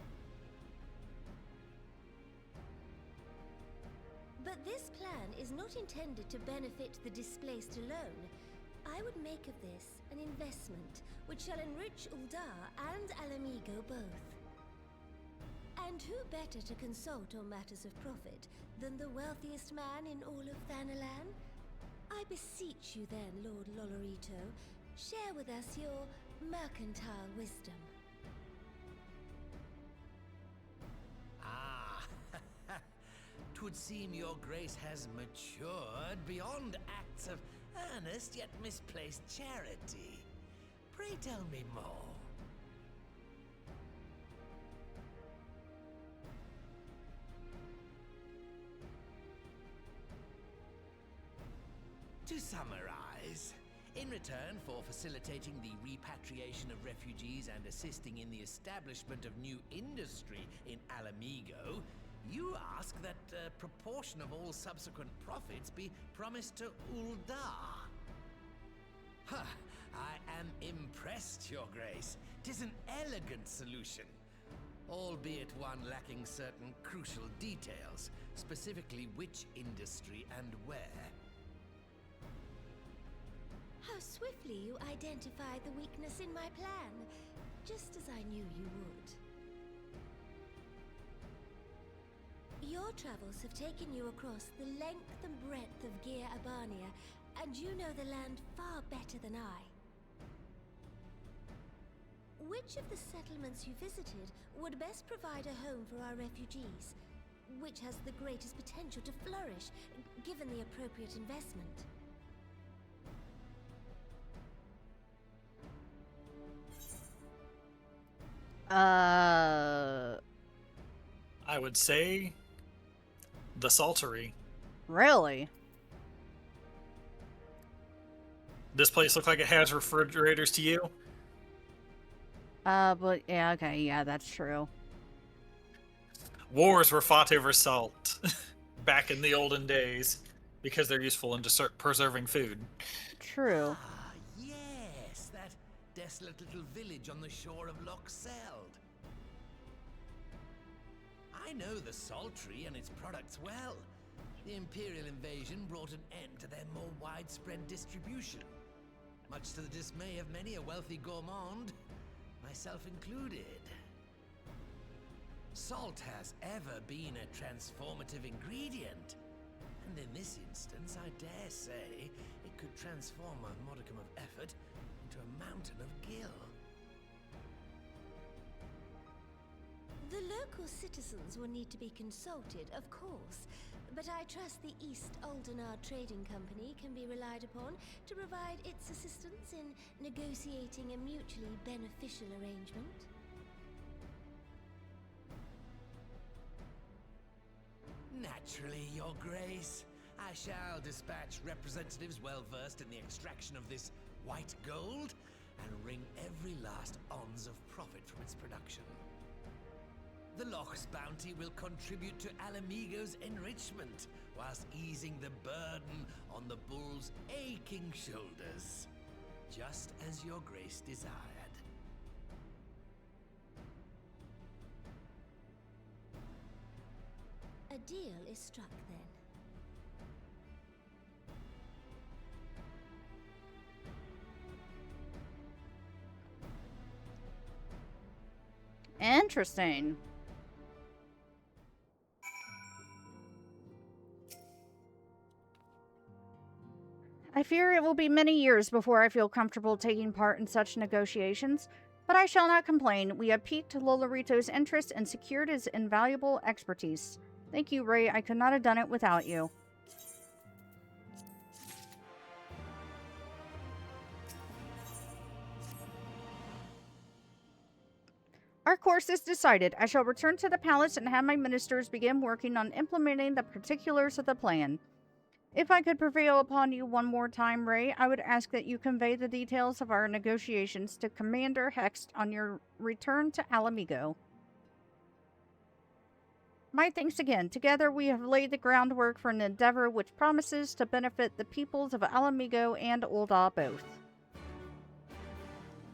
But this plan is not intended to benefit the displaced alone. I would make of this an investment which shall enrich Ul'dah and Alamigo both. And who better to consult on matters of profit than the wealthiest man in all of Thanalan? I beseech you then, Lord Lolorito, share with us your mercantile wisdom. Ah, 'twould seem your grace has matured beyond acts of earnest yet misplaced charity. Pray tell me more. To summarize, in return for facilitating the repatriation of refugees and assisting in the establishment of new industry in Alamigo, you ask that a proportion of all subsequent profits be promised to Ul'dah. Ha! I am impressed, Your Grace. 'Tis an elegant solution, albeit one lacking certain crucial details, specifically which industry and where. How swiftly you identified the weakness in my plan, just as I knew you would. Your travels have taken you across the length and breadth of Gir Abania, and you know the land far better than I. Which of the settlements you visited would best provide a home for our refugees? Which has the greatest potential to flourish, given the appropriate investment? I would say the Saltery. Really? This place look like it has refrigerators to you? But yeah, okay, yeah, that's true. Wars were fought over salt back in the olden days because they're useful in preserving food. True. Ah, yes, that desolate little village on the shore of Loch Seld. I know the Saltery and its products well. The Imperial invasion brought an end to their more widespread distribution, much to the dismay of many a wealthy gourmand, myself included. Salt has ever been a transformative ingredient, and in this instance, I dare say, it could transform a modicum of effort into a mountain of gil. The local citizens will need to be consulted, of course, but I trust the East Aldenar Trading Company can be relied upon to provide its assistance in negotiating a mutually beneficial arrangement. Naturally, Your Grace. I shall dispatch representatives well versed in the extraction of this white gold and wring every last ons of profit from its production. The Loch's bounty will contribute to Alamigo's enrichment, whilst easing the burden on the bull's aching shoulders, just as Your Grace desired. A deal is struck then. Interesting. I fear it will be many years before I feel comfortable taking part in such negotiations, but I shall not complain. We have piqued Lolorito's interest and secured his invaluable expertise. Thank you, Ray. I could not have done it without you. Our course is decided. I shall return to the palace and have my ministers begin working on implementing the particulars of the plan. If I could prevail upon you one more time, Ray, I would ask that you convey the details of our negotiations to Commander Hext on your return to Alamigo. My thanks again. Together we have laid the groundwork for an endeavor which promises to benefit the peoples of Alamigo and Ul'dah both.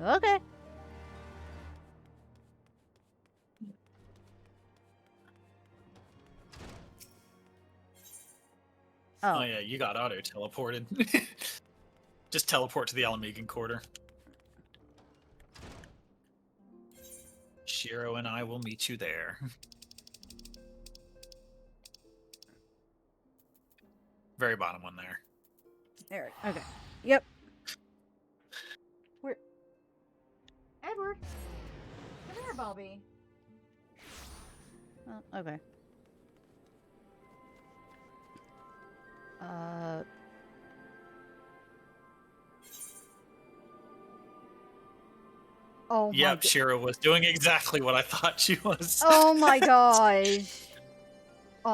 Okay. Oh yeah, you got auto-teleported. Just teleport to the Alamigan Quarter. Shiro and I will meet you there. Very bottom one there. There. Okay. Yep. Where? Edward. Come here, Bobby. Oh, okay. Oh my Yep, Shiro was doing exactly what I thought she was. Oh my gosh. Oh,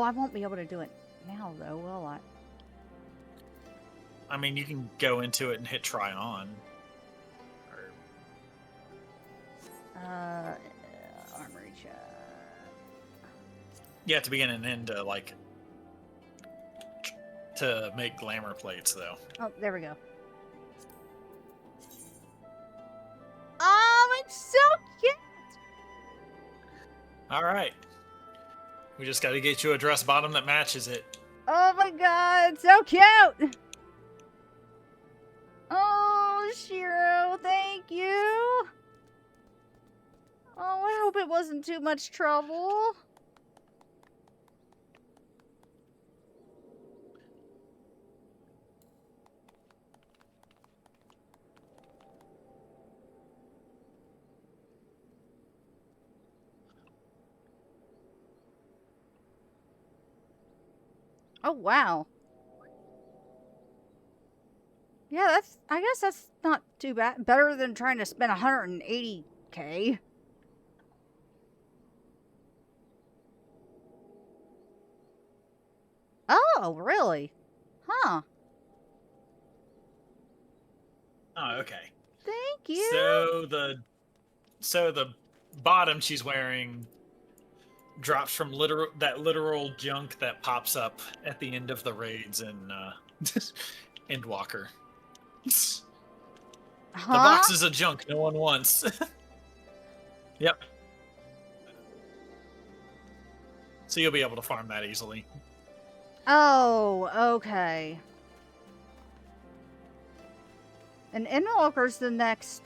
I won't be able to do it now, though, will I? I mean, you can go into it and hit try on. Armory check. You have to begin and end to, like, to make glamour plates, though. Oh, there we go. Oh, it's so cute! Alright. We just gotta get you a dress bottom that matches it. Oh my god, so cute! Oh, Shiro, thank you! Oh, I hope it wasn't too much trouble. Oh, wow. Yeah, I guess that's not too bad. Better than trying to spend 180K. Oh, really? Huh. Oh, okay. Thank you. So the bottom she's wearing drops from literal junk that pops up at the end of the raids in Endwalker. Huh? The boxes of junk no one wants. Yep. So you'll be able to farm that easily. Oh, okay. And Endwalker's the next,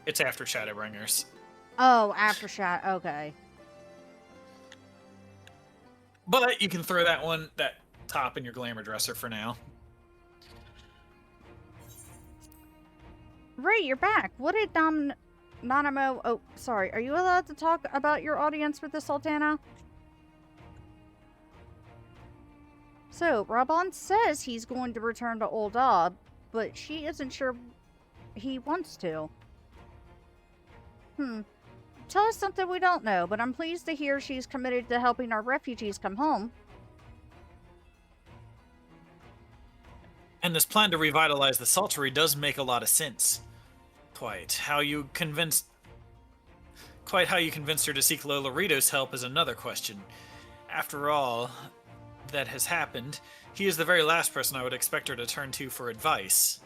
It's after Shadowbringers. Oh, Aftershock, okay. But you can throw that top in your glamour dresser for now. Ray, you're back. What did Nanamo... Oh, sorry. Are you allowed to talk about your audience with the Sultana? So, Raban says he's going to return to Ul'dah, but she isn't sure he wants to. Tell us something we don't know, but I'm pleased to hear she's committed to helping our refugees come home. And this plan to revitalize the Saltery does make a lot of sense. Quite how you convinced her to seek Lolorito's help is another question. After all that has happened, he is the very last person I would expect her to turn to for advice.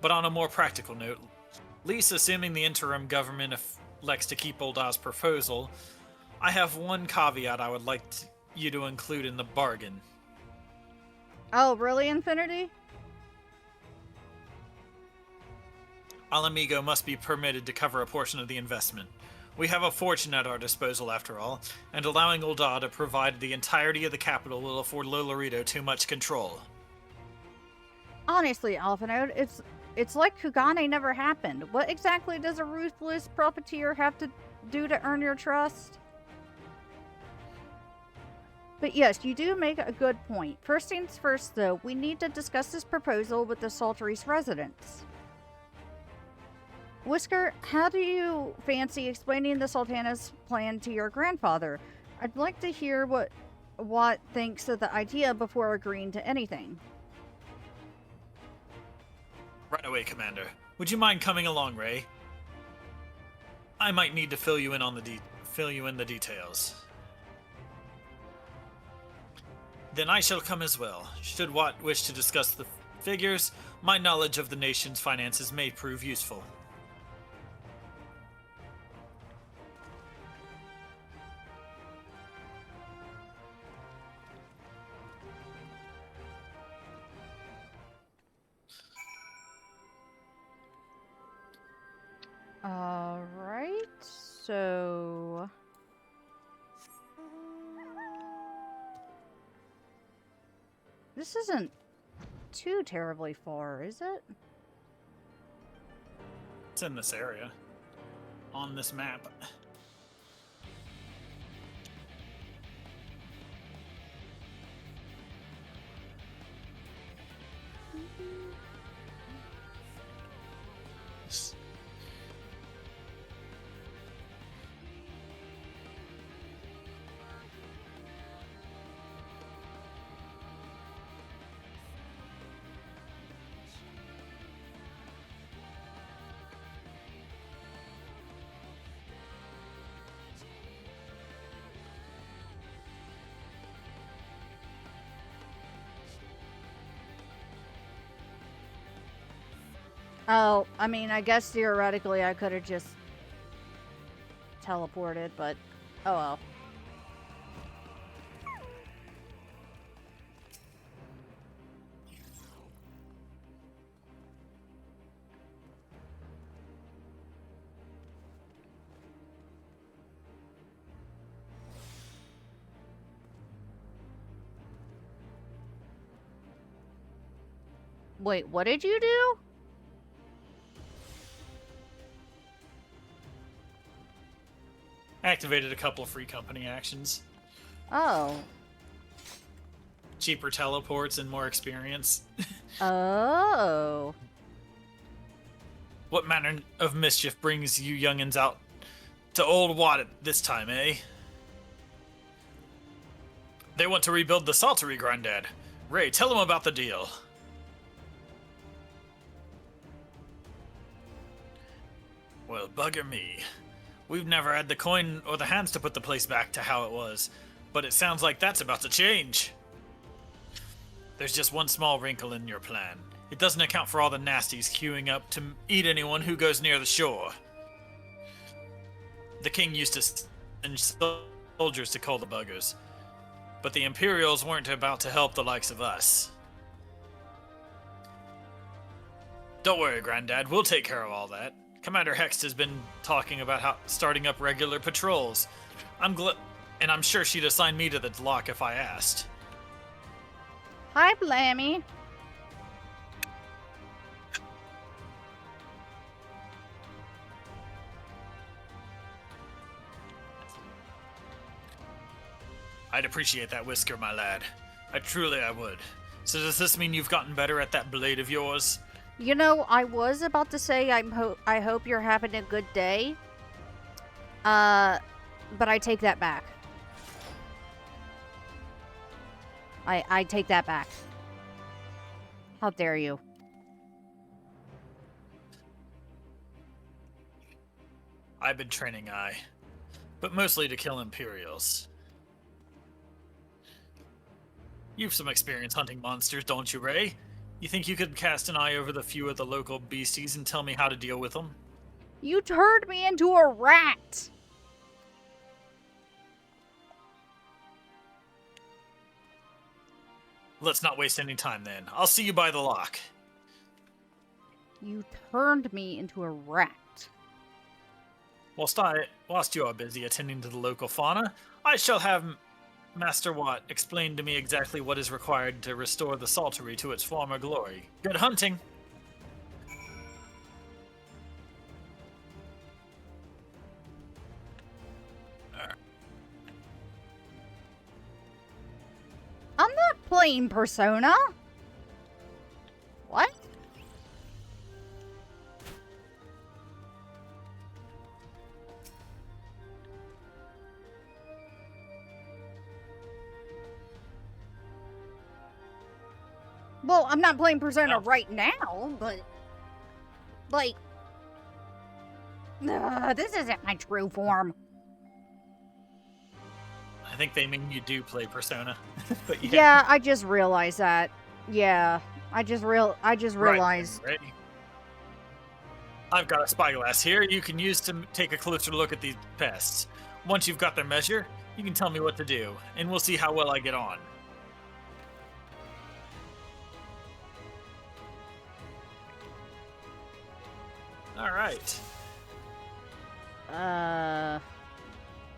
But on a more practical note, at least assuming the interim government elects to keep Uldah's proposal, I have one caveat I would like you to include in the bargain. Oh, really, Infinity? Alamigo must be permitted to cover a portion of the investment. We have a fortune at our disposal, after all, and allowing Ul'dah to provide the entirety of the capital will afford Lolorito too much control. Honestly, Alphanode, it's like Kugane never happened. What exactly does a ruthless profiteer have to do to earn your trust? But yes, you do make a good point. First things first, though, we need to discuss this proposal with the Saltery's residents. Whisker, how do you fancy explaining the Sultana's plan to your grandfather? I'd like to hear what Watt thinks of the idea before agreeing to anything. Right away, Commander. Would you mind coming along, Ray? I might need to fill you in the details. Then I shall come as well. Should Watt wish to discuss the figures, my knowledge of the nation's finances may prove useful. Alright, so... This isn't too terribly far, is it? It's in this area. On this map. Oh, I mean, I guess theoretically I could have just teleported, but oh well. Wait, what did you do? Activated a couple of free company actions. Oh. Cheaper teleports and more experience. Oh. What manner of mischief brings you youngins out to Old Wat at this time, eh? They want to rebuild the Saltery, Grandad. Ray, tell them about the deal. Well, bugger me. We've never had the coin or the hands to put the place back to how it was, but it sounds like that's about to change. There's just one small wrinkle in your plan. It doesn't account for all the nasties queuing up to eat anyone who goes near the shore. The king used to send soldiers to cull the buggers, but the Imperials weren't about to help the likes of us. Don't worry, Grandad, we'll take care of all that. Commander Hext has been talking about how starting up regular patrols. And I'm sure she'd assign me to the lock if I asked. Hi, Blammy. I'd appreciate that whisker, my lad. I would. So does this mean you've gotten better at that blade of yours? You know, I was about to say I hope you're having a good day. But I take that back. I take that back. How dare you? I've been training but mostly to kill Imperials. You've some experience hunting monsters, don't you, Ray? You think you could cast an eye over the few of the local beasties and tell me how to deal with them? You turned me into a rat! Let's not waste any time then. I'll see you by the lock. You turned me into a rat. Whilst you are busy attending to the local fauna, I shall have Master Watt explain to me exactly what is required to restore the Saltery to its former glory. Good hunting! I'm not playing Persona. What? Well, I'm not playing Persona right now, but like, this isn't my true form. I think they mean you do play Persona. But yeah, I just realized that. Yeah, I just realized. Right. I've got a spyglass here you can use to take a closer look at these pests. Once you've got their measure, you can tell me what to do, and we'll see how well I get on. All right.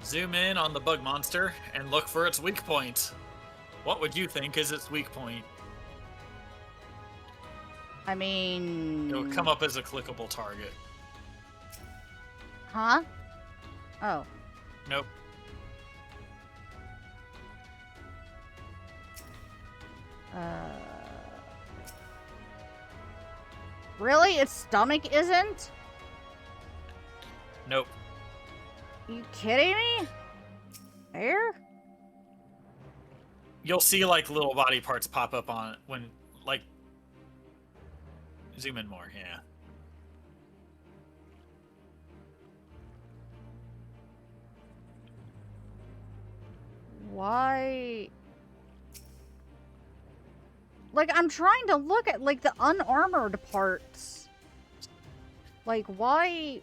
Zoom in on the bug monster and look for its weak point. What would you think is its weak point? I mean... It'll come up as a clickable target. Huh? Oh. Nope. Really? Its stomach isn't? Nope. You kidding me? There? You'll see like little body parts pop up on it when like zoom in more, yeah. Why? Like, I'm trying to look at like the unarmored parts. Like, why?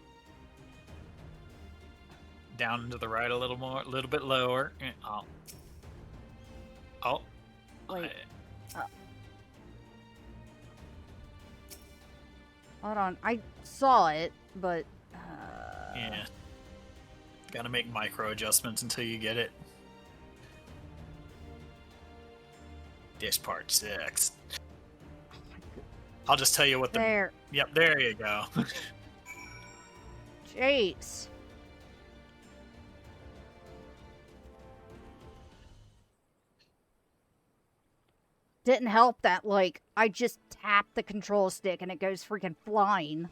Down to the right a little more, a little bit lower. Oh. Oh. Wait. Hold on. I saw it, but... Yeah. Gotta make micro adjustments until you get it. Dish part 6. I'll just tell you what the... There. Yep, there you go. Jeez. Didn't help that, like, I just tap the control stick and it goes freaking flying.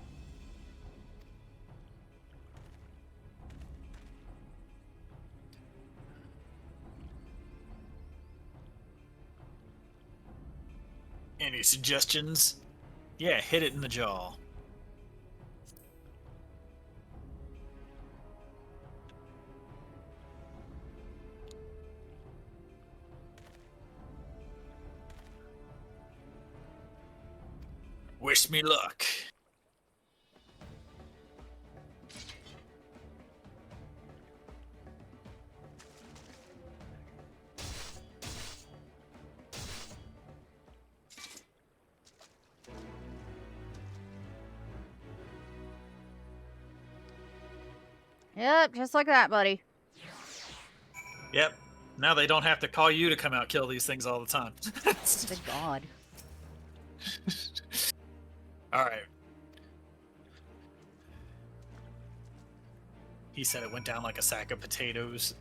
Any suggestions? Yeah, hit it in the jaw. Wish me luck. Yep, just like that, buddy. Yep. Now they don't have to call you to come out kill these things all the time. Good God. Alright. He said it went down like a sack of potatoes.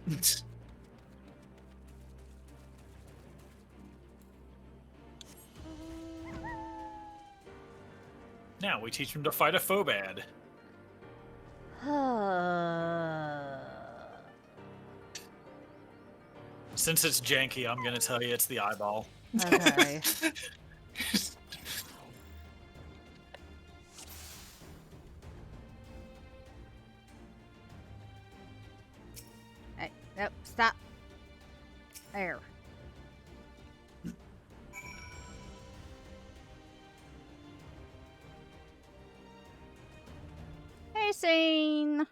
Now we teach him to fight a phobad. Since it's janky, I'm gonna tell you it's the eyeball. Okay. Hey, nope, stop. There. Hey, scene.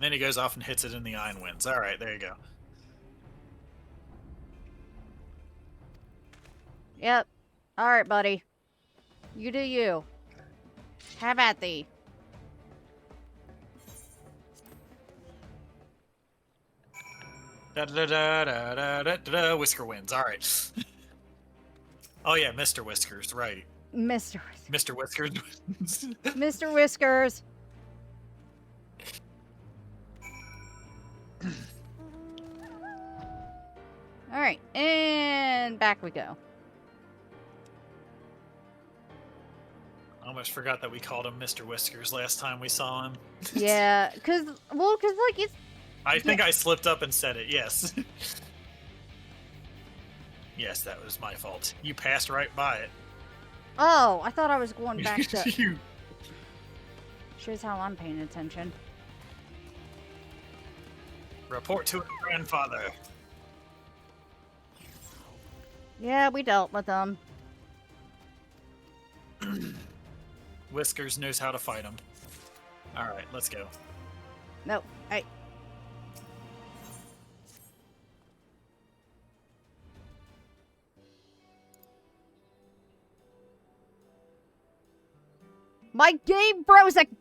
Then he goes off and hits it in the eye and wins. Alright, there you go. Yep. Alright, buddy. You do you. Have at thee. Da da da da da da da. Whisker wins. Alright. Oh yeah, Mr. Whiskers, right. Mr. Mr. Whiskers wins. Mr. Whiskers. Alright, and back we go. I almost forgot that we called him Mr. Whiskers last time we saw him. Yeah, cause like it's... I think I slipped up and said it, yes. Yes, that was my fault. You passed right by it. Oh, I thought I was going back to... You... Shows how I'm paying attention. Report to his grandfather. Yeah, we dealt with them. Whiskers knows how to fight him. Alright, let's go. No, hey. My game froze again!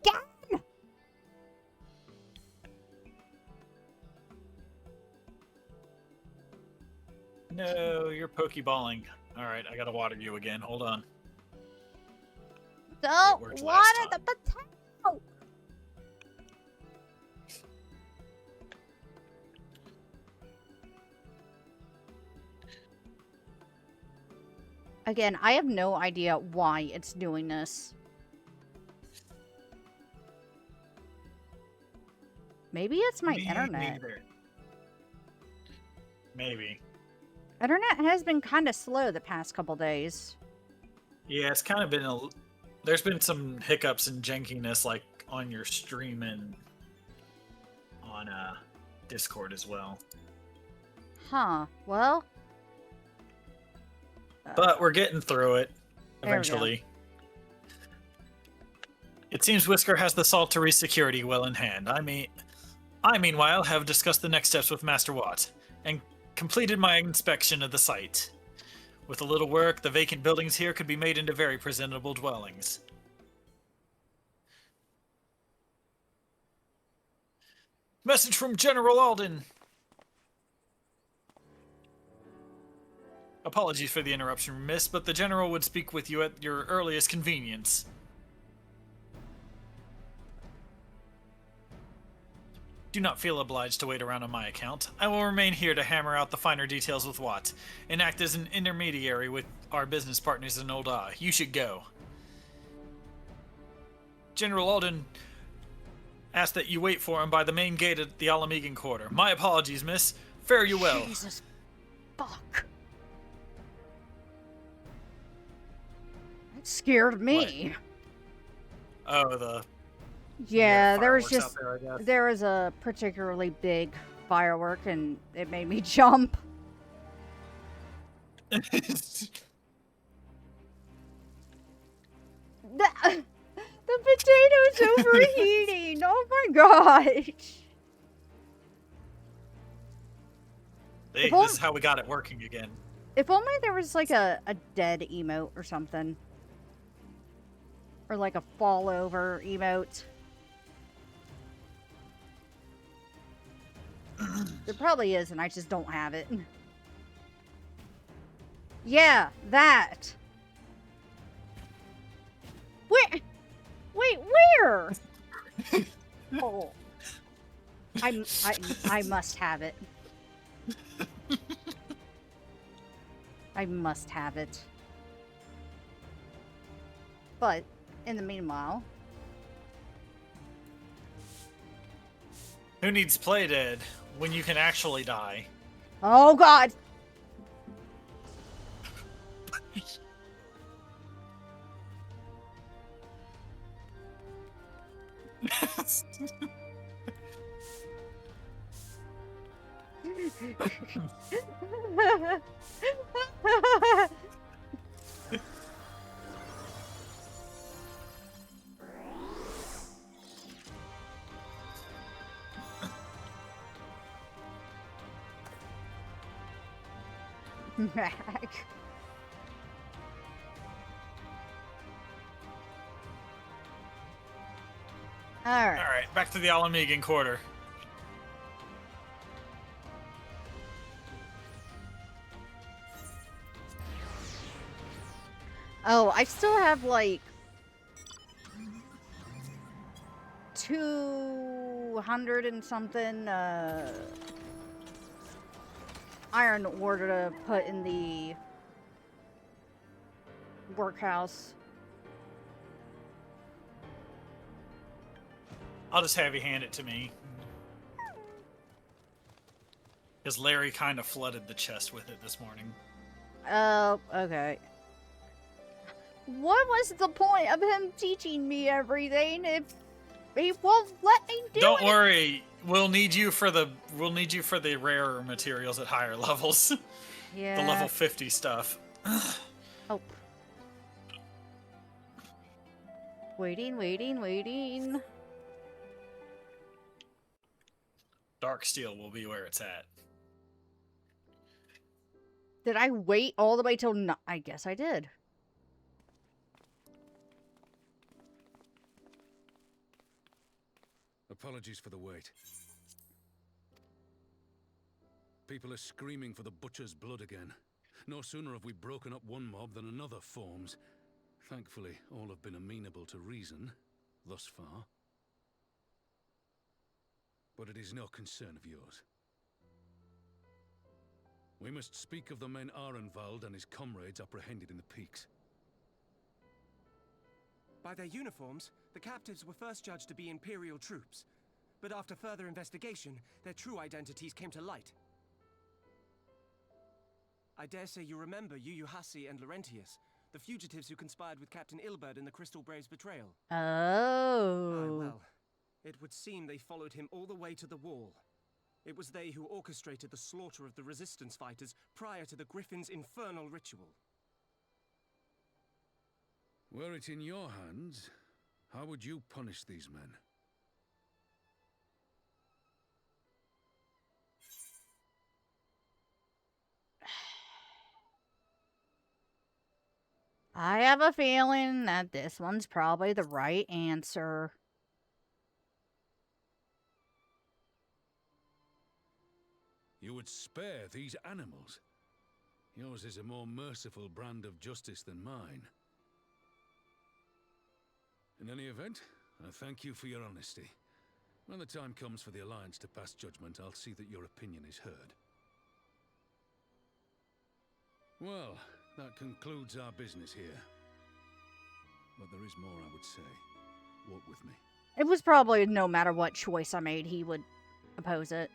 No, you're pokeballing. Alright, I gotta water you again. Hold on. Don't water the potato! Again, I have no idea why it's doing this. Maybe it's my internet. Neither. Maybe. Internet has been kind of slow the past couple days. Yeah, it's kind of been a... There's been some hiccups and jankiness, like, on your stream and on Discord as well. Huh. Well... But we're getting through it, There we go. eventually. It seems Whisker has the Saltery security well in hand. I, meanwhile, have discussed the next steps with Master Watt, and completed my inspection of the site. With a little work, the vacant buildings here could be made into very presentable dwellings. Message from General Alden. Apologies for the interruption, miss, but the General would speak with you at your earliest convenience. Do not feel obliged to wait around on my account. I will remain here to hammer out the finer details with Watt, and act as an intermediary with our business partners in Old Ah. You should go. General Alden asked that you wait for him by the main gate at the Alamegan Quarter. My apologies, miss. Fare you well. Jesus fuck. That scared me. What? Oh, Yeah, there was fireworks just out there, I guess. there was a particularly big firework and it made me jump. The potato's overheating. Oh my gosh. Hey, this is how we got it working again. If only there was like a dead emote or something. Or like a fall over emote. There probably is, and I just don't have it. Yeah, that. Where? Wait, where? Oh. I must have it. I must have it. But, in the meanwhile... Who needs play dead when you can actually die? Oh god! Mag. Alright. Alright, back to the Alamegan Quarter. Oh, I still have like 200 and something iron ore to put in the workhouse. I'll just have you hand it to me. Because Larry kind of flooded the chest with it this morning. Oh, okay. What was the point of him teaching me everything if he won't let me do it? Don't worry, we'll need you for the rarer materials at higher levels. Yeah. The level 50 stuff. Oh. Waiting. Dark steel will be where it's at. Did I wait all the way till no? I guess I did. Apologies for the wait. People are screaming for the butcher's blood again. No sooner have we broken up one mob than another forms. Thankfully, all have been amenable to reason, thus far. But it is no concern of yours. We must speak of the men Arenvald and his comrades apprehended in the peaks. By their uniforms, the captives were first judged to be Imperial troops. But after further investigation, their true identities came to light. I dare say you remember Yuyuhasi and Laurentius, the fugitives who conspired with Captain Ilberd in the Crystal Brave's betrayal. Oh. Well, it would seem they followed him all the way to the wall. It was they who orchestrated the slaughter of the resistance fighters prior to the Griffin's infernal ritual. Were it in your hands, how would you punish these men? I have a feeling that this one's probably the right answer. you would spare these animals. Yours is a more merciful brand of justice than mine. In any event, I thank you for your honesty. When the time comes for the Alliance to pass judgment, I'll see that your opinion is heard. Well, that concludes our business here. But there is more I would say. Walk with me. It was probably no matter what choice I made, he would oppose it.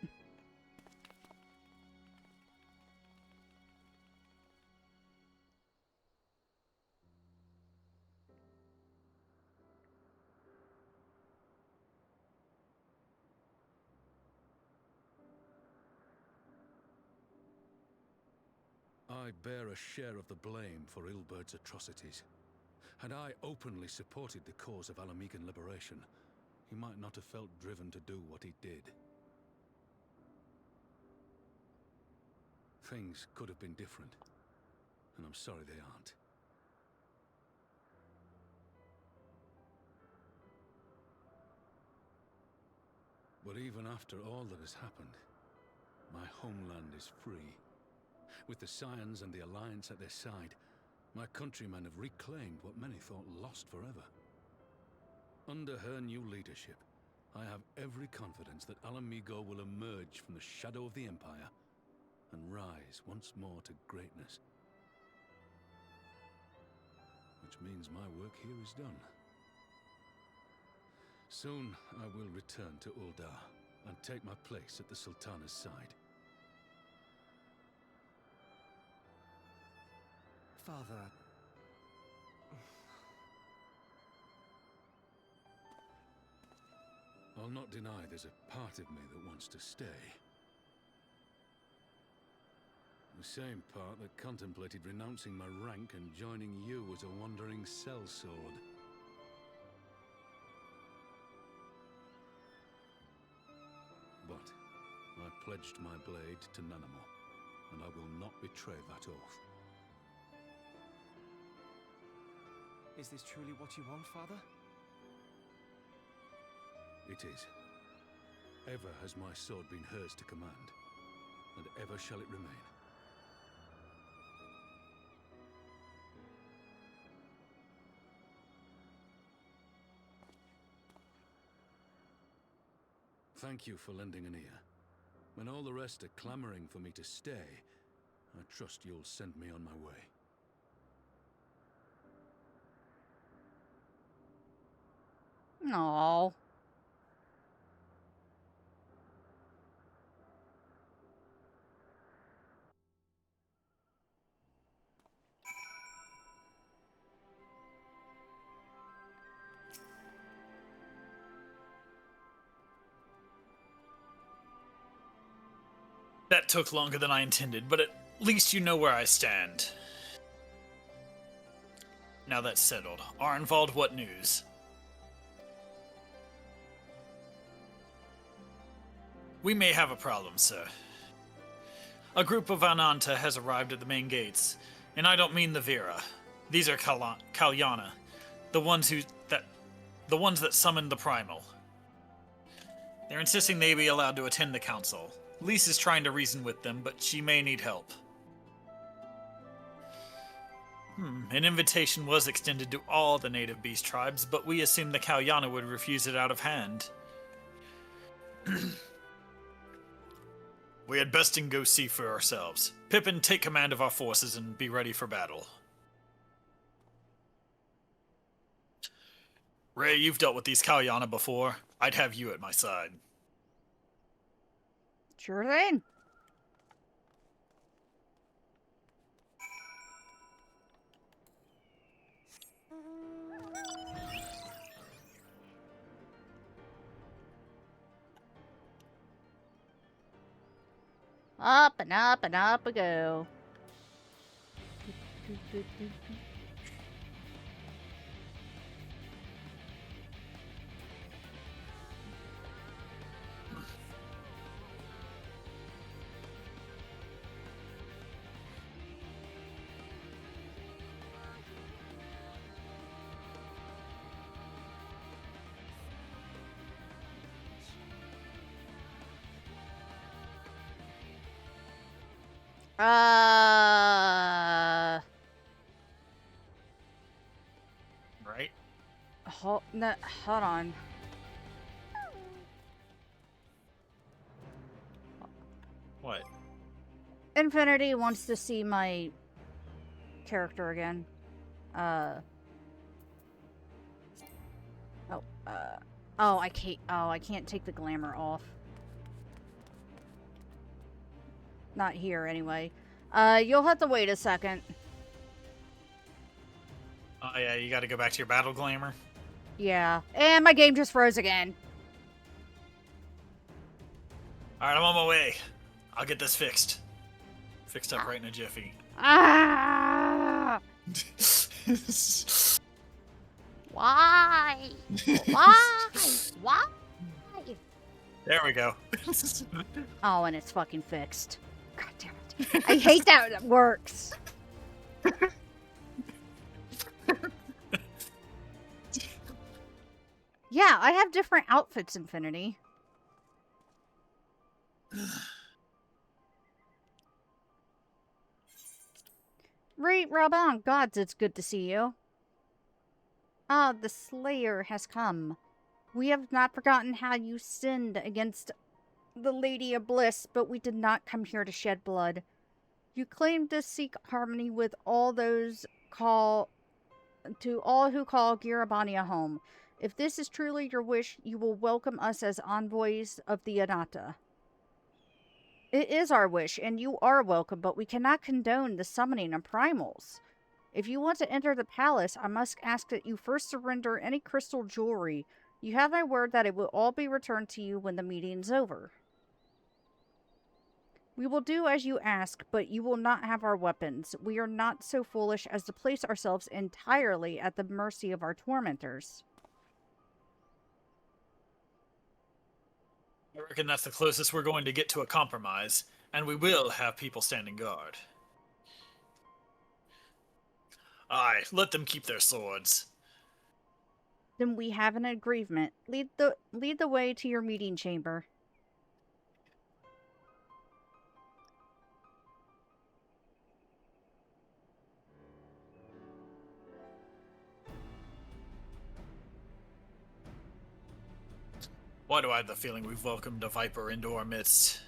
I bear a share of the blame for Ilbert's atrocities. Had I openly supported the cause of Alamegan liberation, he might not have felt driven to do what he did. Things could have been different, and I'm sorry they aren't. But even after all that has happened, my homeland is free. With the Scions and the Alliance at their side, my countrymen have reclaimed what many thought lost forever. Under her new leadership, I have every confidence that Alamigo will emerge from the shadow of the Empire and rise once more to greatness. Which means my work here is done. Soon I will return to Uldar and take my place at the Sultana's side. Father... I'll not deny there's a part of me that wants to stay. The same part that contemplated renouncing my rank and joining you as a wandering sellsword. But I pledged my blade to Nanamo, and I will not betray that oath. Is this truly what you want, Father? It is. Ever has my sword been hers to command, and ever shall it remain. Thank you for lending an ear. When all the rest are clamoring for me to stay, I trust you'll send me on my way. Aww. That took longer than I intended, but at least you know where I stand. Now that's settled. Arnvald, what news? We may have a problem, sir. A group of Ananta has arrived at the main gates, and I don't mean the Vera. These are Kalyana, the ones that summoned the Primal. They're insisting they be allowed to attend the council. Lise is trying to reason with them, but she may need help. An invitation was extended to all the native beast tribes, but we assumed the Kalyana would refuse it out of hand. We had best go see for ourselves. Pippin, take command of our forces and be ready for battle. Ray, you've dealt with these Kalyana before. I'd have you at my side. Sure thing. Up and up and up we go. Right? Hold on. What? Infinity wants to see my character again. I can't take the glamour off. Not here, anyway. You'll have to wait a second. Oh, yeah, you gotta go back to your battle glamour. Yeah. And my game just froze again. Alright, I'm on my way. I'll get this fixed. Fixed up right in a jiffy. Ah! Why? Why? Why? There we go. Oh, and it's fucking fixed. God damn it. I hate that it works. Yeah, I have different outfits, Infinity. Right, Raban, gods, it's good to see you. Ah, the Slayer has come. We have not forgotten how you sinned against the Lady of Bliss, but we did not come here to shed blood. You claimed to seek harmony with all who call Girabania home. If this is truly your wish, you will welcome us as envoys of the Anata. It is our wish, and you are welcome, but we cannot condone the summoning of primals. If you want to enter the palace, I must ask that you first surrender any crystal jewelry. You have my word that it will all be returned to you when the meeting's over. We will do as you ask, but you will not have our weapons. We are not so foolish as to place ourselves entirely at the mercy of our tormentors. I reckon that's the closest we're going to get to a compromise, and we will have people standing guard. Aye, let them keep their swords. Then we have an agreement. Lead the way to your meeting chamber. Why do I have the feeling we've welcomed a viper into our midst?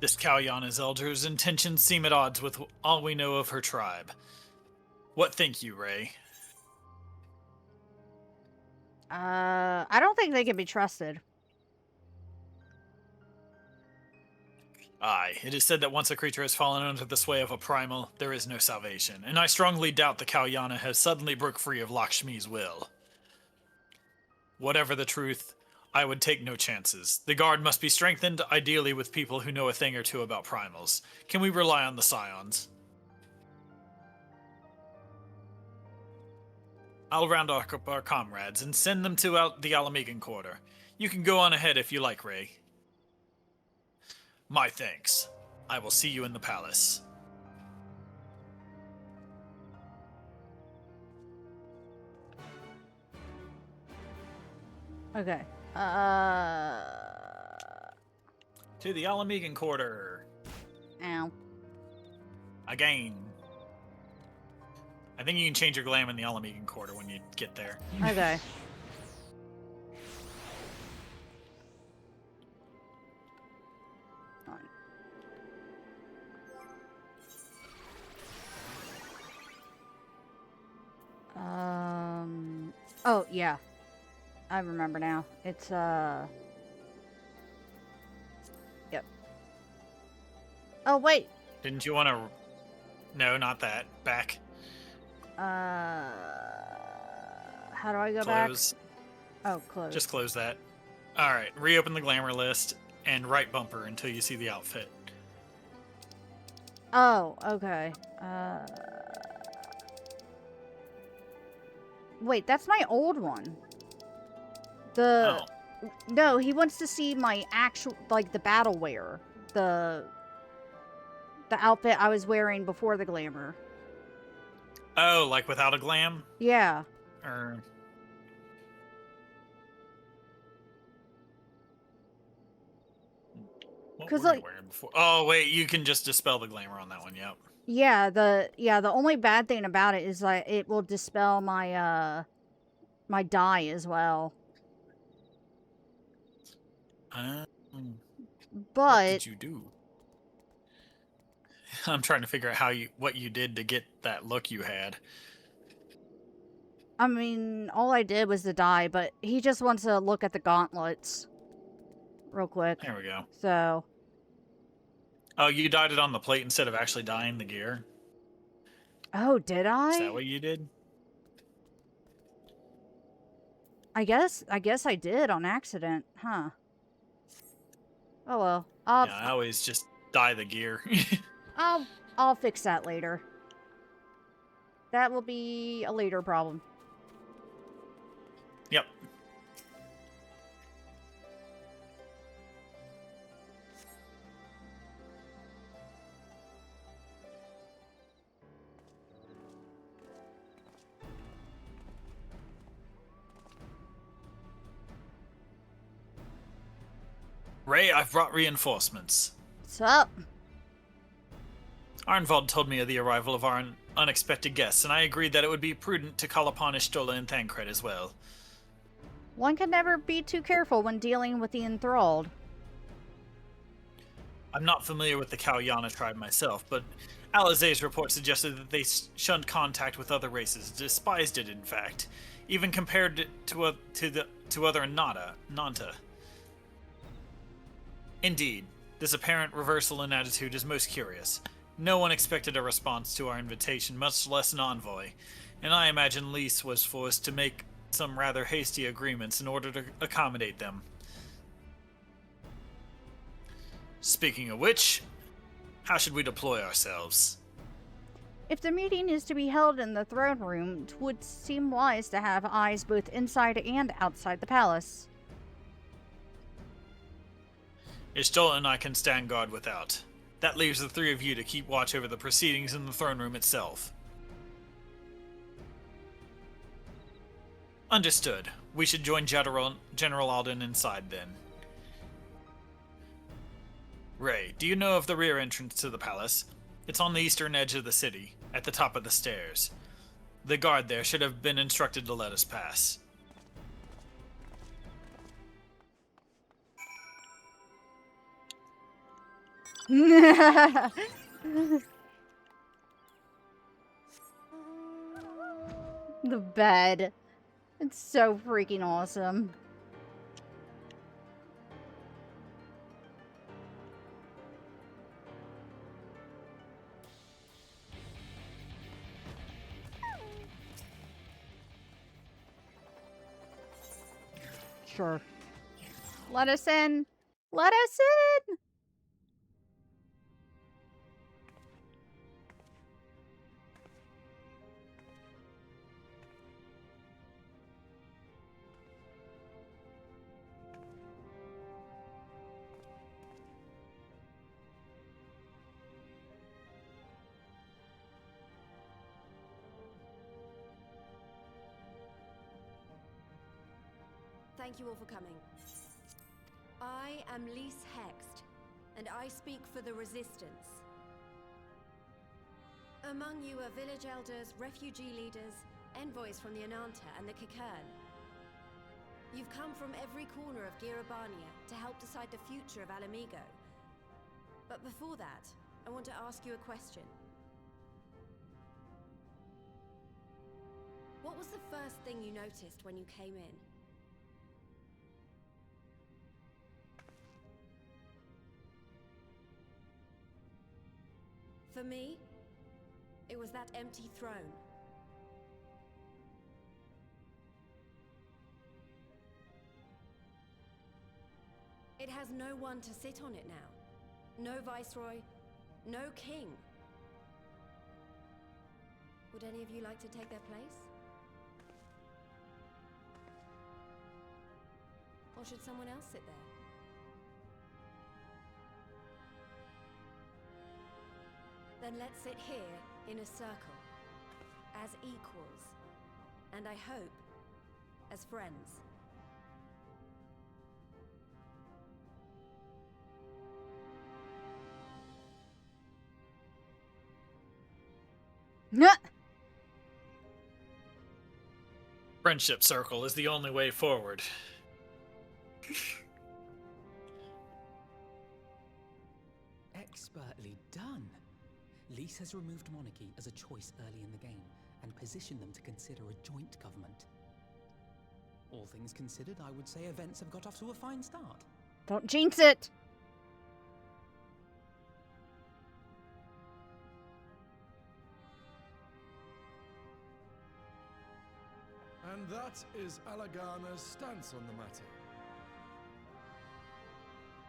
This Kalyana's elder's intentions seem at odds with all we know of her tribe. What think you, Ray? I don't think they can be trusted. Aye, it is said that once a creature has fallen under the sway of a primal, there is no salvation, and I strongly doubt the Kalyana has suddenly broke free of Lakshmi's will. Whatever the truth, I would take no chances. The guard must be strengthened, ideally with people who know a thing or two about primals. Can we rely on the Scions? I'll round up our comrades and send them to the Alamegan quarter. You can go on ahead if you like, Ray. My thanks. I will see you in the palace. Okay. To the Alamegan quarter. Ow. Again. I think you can change your glam in the Alamegan quarter when you get there. Okay. Oh, yeah. I remember now. It's, Yep. Oh, wait. Didn't you want to... No, not that. Back. How do I go Close. back? Oh, close. Just close that. Alright, reopen the glamour list and right bumper until you see the outfit. Oh, okay. Wait, that's my old one. No, he wants to see my actual, like, the battle wear. The outfit I was wearing before the glamour. Oh, like without a glam? Yeah. Or... What were you wearing before? Oh, wait, you can just dispel the glamour on that one, yep. Yeah, the only bad thing about it is that it will dispel my, my dye as well. What But did you do? I'm trying to figure out what you did to get that look you had. I mean, all I did was the dye, but he just wants to look at the gauntlets real quick. There we go. So. Oh, you dyed it on the plate instead of actually dyeing the gear? Oh, did I? Is that what you did? I guess I did on accident, huh? Oh well. Yeah, I always just dye the gear. I'll fix that later. That will be a later problem. Yep. Ray, I've brought reinforcements. What's up? Arnvald told me of the arrival of our unexpected guests, and I agreed that it would be prudent to call upon Ishtola and Thancred as well. One can never be too careful when dealing with the enthralled. I'm not familiar with the Kalyana tribe myself, but Alizé's report suggested that they shunned contact with other races, despised it in fact, even compared it to other Nanta. Indeed, this apparent reversal in attitude is most curious. No one expected a response to our invitation, much less an envoy, and I imagine Lys was forced to make some rather hasty agreements in order to accommodate them. Speaking of which, how should we deploy ourselves? If the meeting is to be held in the throne room, it would seem wise to have eyes both inside and outside the palace. Ishtola and I can stand guard without. That leaves the three of you to keep watch over the proceedings in the throne room itself. Understood. We should join General Alden inside then. Ray, do you know of the rear entrance to the palace? It's on the eastern edge of the city, at the top of the stairs. The guard there should have been instructed to let us pass. The bed. It's so freaking awesome. Sure. Let us in. Let us in. Thank you all for coming. I am Lys Hext, and I speak for the Resistance. Among you are village elders, refugee leaders, envoys from the Ananta and the Kikern. You've come from every corner of Girabania to help decide the future of Alamigo. But before that, I want to ask you a question. What was the first thing you noticed when you came in? For me, it was that empty throne. It has no one to sit on it now. No viceroy, no king. Would any of you like to take their place? Or Or should someone else sit there? Then let's sit here in a circle, as equals, and I hope, as friends. Friendship circle is the only way forward. Expertly done. Lys has removed monarchy as a choice early in the game, and positioned them to consider a joint government. All things considered, I would say events have got off to a fine start. Don't jinx it! And that is Alagana's stance on the matter.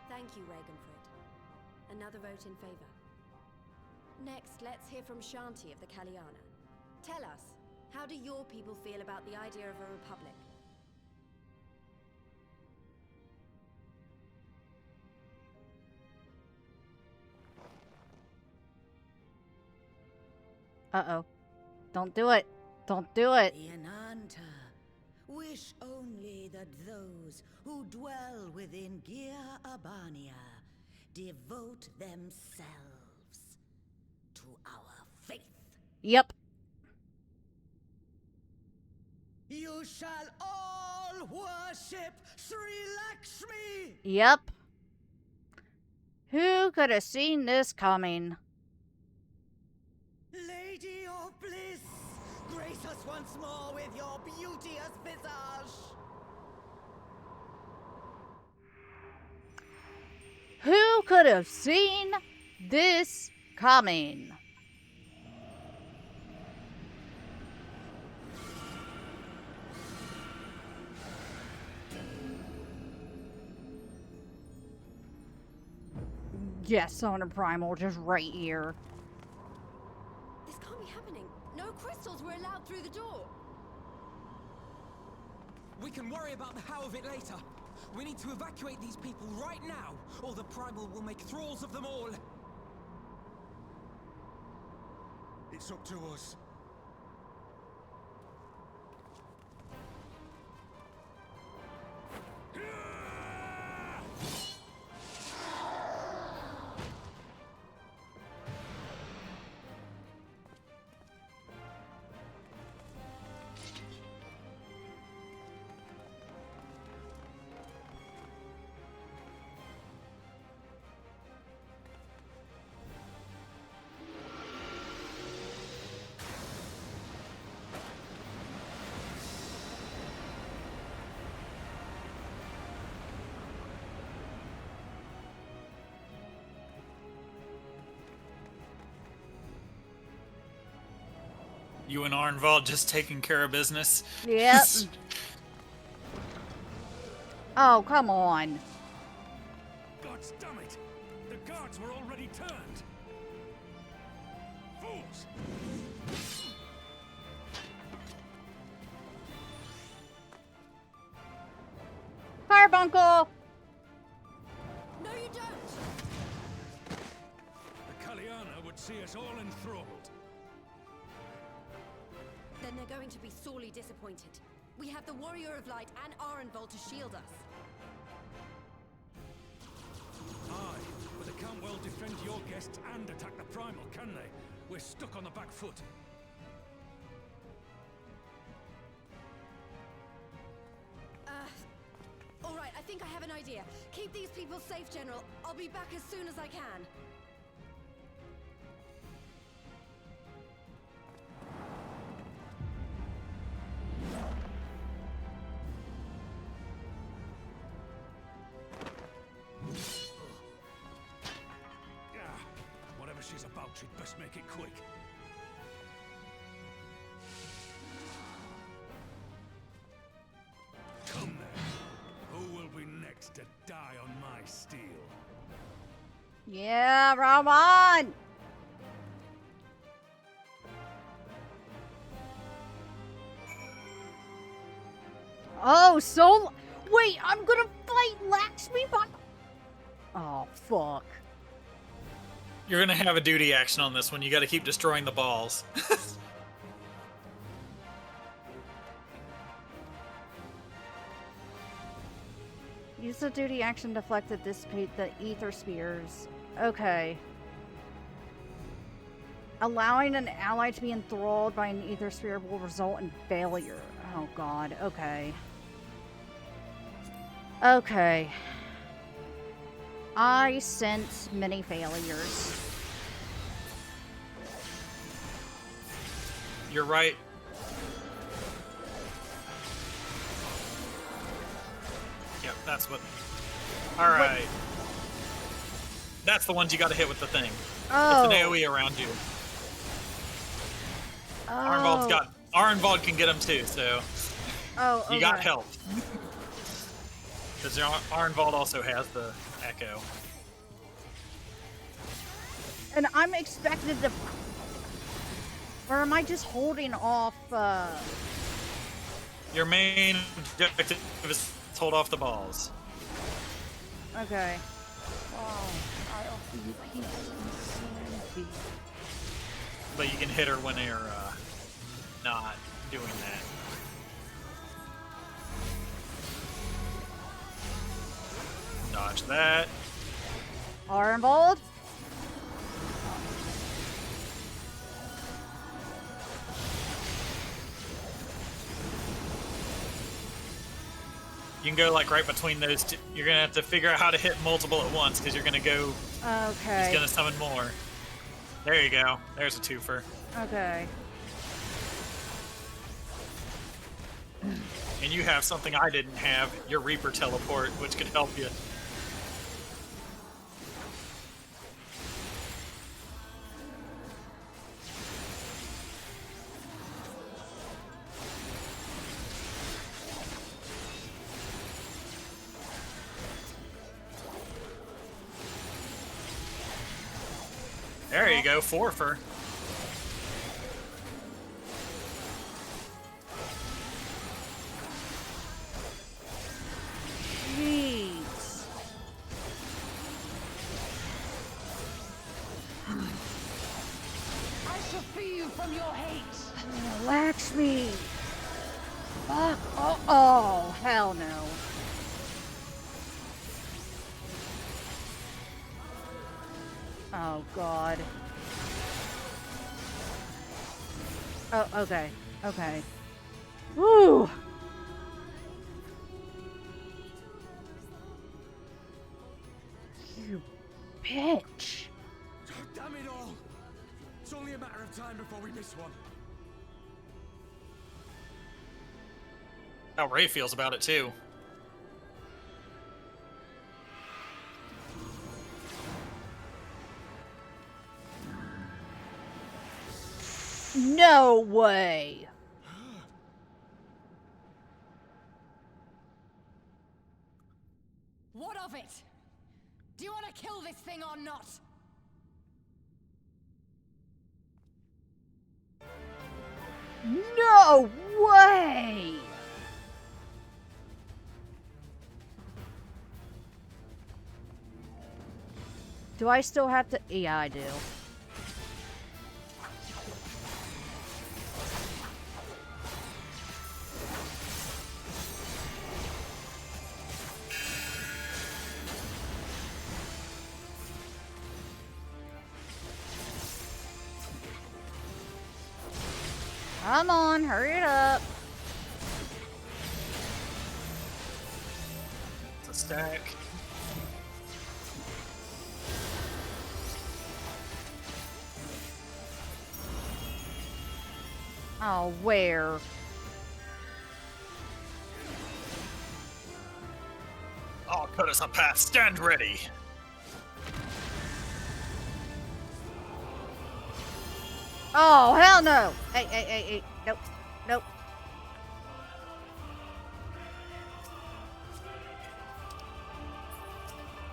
Thank you, Ragenfrid. Another vote in favor. Next, let's hear from Shanti of the Kaliana. Tell us, how do your people feel about the idea of a republic? Uh-oh. Don't do it. Don't do it. Yananta, wish only that those who dwell within Gia Abania devote themselves to our faith. Yep. You shall all worship Sri Lakshmi! Yep. Who could have seen this coming? Lady of Bliss, grace us once more with your beauteous visage. Who could have seen this coming? Yes, Sonar Primal, just right here. This can't be happening. No crystals were allowed through the door. We can worry about the how of it later. We need to evacuate these people right now, or the Primal will make thralls of them all. It's up to us. You and Arnvald just taking care of business? Yep. Oh, come on. God damn it! The guards were already turned! Fools! Carbuncle! No, you don't! The Kaliana would see us all enthralled. Then they're going to be sorely disappointed. We have the Warrior of Light and Arenvald to shield us. Aye, but they can't well defend your guests and attack the Primal, can they? We're stuck on the back foot. Alright, I think I have an idea. Keep these people safe, General. I'll be back as soon as I can. Whatever she's about, she'd best make it quick. Come then. Who will be next to die on my steel? Yeah, Roman! Oh, so... Wait, I'm gonna fight Lakshmi. Oh, fuck. You're gonna have a duty action on this one. You gotta keep destroying the balls. Use the duty action deflect to dissipate the ether spheres. Okay. Allowing an ally to be enthralled by an ether sphere will result in failure. Oh god, okay. Okay. I sense many failures. You're right. Yep, that's what... Alright. That's the ones you gotta hit with the thing. Oh. With an AoE around you. Oh. Arenvald can get them too, so... Oh, okay. You got help. Because Arenvald also has the echo. And I'm expected to... Or am I just holding off, Your main objective is to hold off the balls. Okay. But you can hit her when they're not doing that. Dodge that. Armbold? You can go like right between those two. You're gonna have to figure out how to hit multiple at once because you're gonna go. Okay. He's gonna summon more. There you go. There's a twofer. Okay. And you have something I didn't have, your Reaper teleport, which could help you. There you go, forfer. Jeez. I shall free you from your hate. Lakshmi. Fuck. Oh, hell no. Oh, God. Oh, okay. Okay. Woo! You bitch. Damn it all! It's only a matter of time before we miss one. How Ray feels about it, too. No way. What of it? Do you want to kill this thing or not? No way. Do I still have to? Yeah, I do. Come on, hurry it up. It's a stack. Oh, where? I'll cut us a path. Stand ready. Oh, hell no. Hey. Nope. Nope.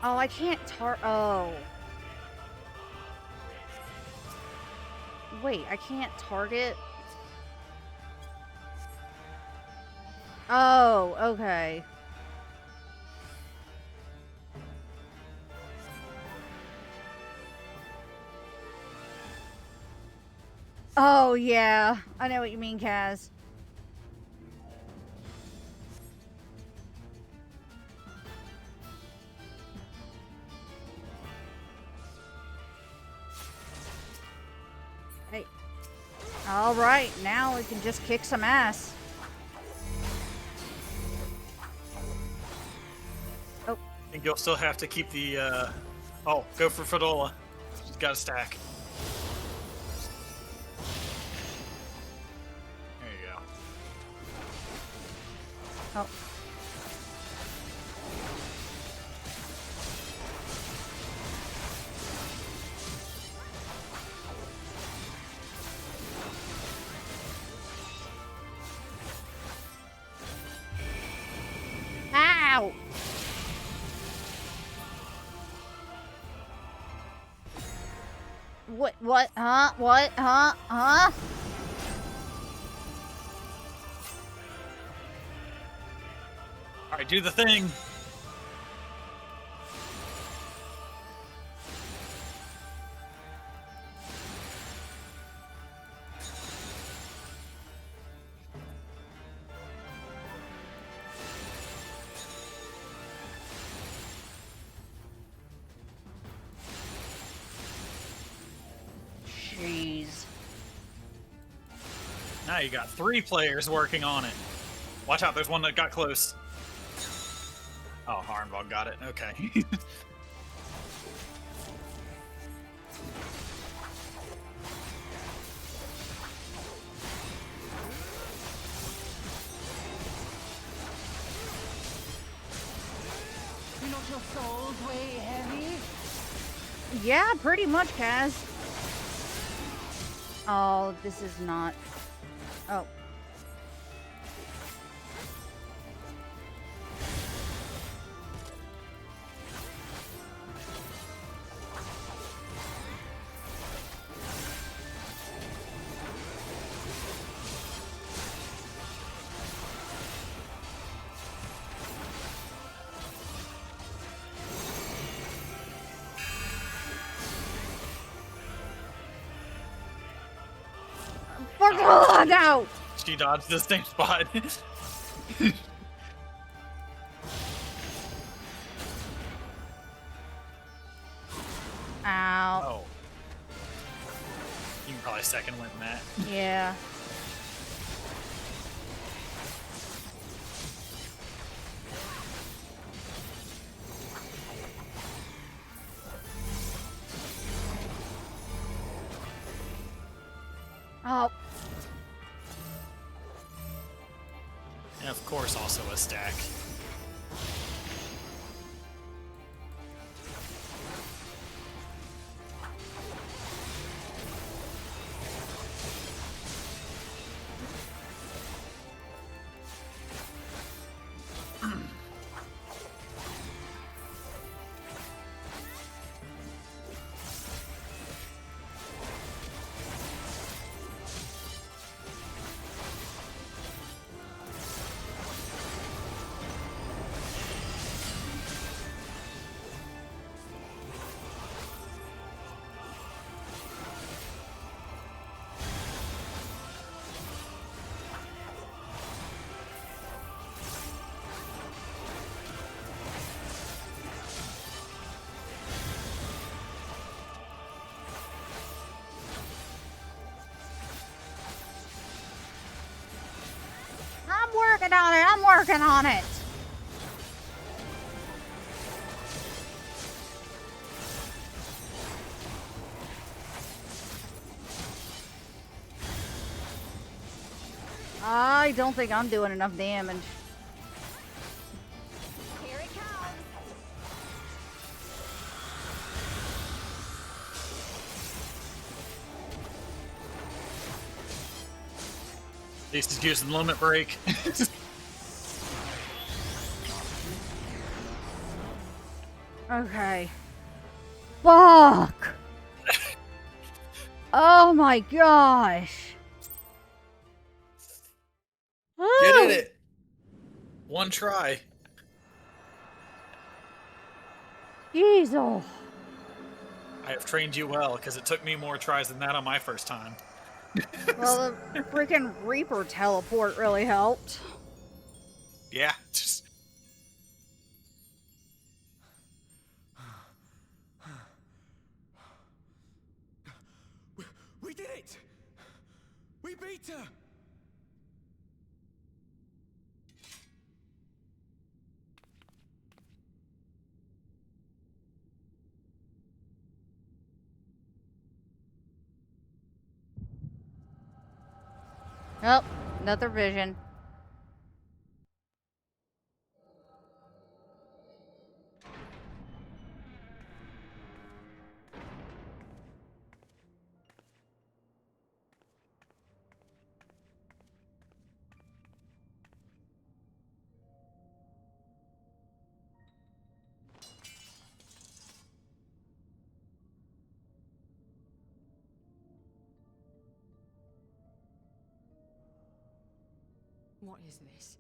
Oh, I can't oh. Wait, I can't target? Oh, okay. Oh, yeah. I know what you mean, Kaz. Hey. All right, now we can just kick some ass. Oh. I think you'll still have to keep the, oh, go for Fidola. She's got a stack. There you go. Oh. Ow! What, huh? What, huh? Huh? Alright, do the thing. Jeez. Now you got 3 players working on it. Watch out, there's one that got close. Oh, Harnbog got it. Okay. Not your souls weigh heavy? Yeah, pretty much, Kaz. Oh, this is not... Oh. Oh, no! She dodged the same spot. Ow. Oh. You can probably second win that. Yeah. Oh. And of course, also a stack. I'm working on it. I'm working on it. I don't think I'm doing enough damage. Here it comes. At least he's using limit break. Okay. Fuck! Oh my gosh! Get in it! One try. Jeez, oh. I have trained you well, because it took me more tries than that on my first time. Well, the freaking Reaper teleport really helped. Yeah, just... We did it! We beat her! Oh, another vision. What is this?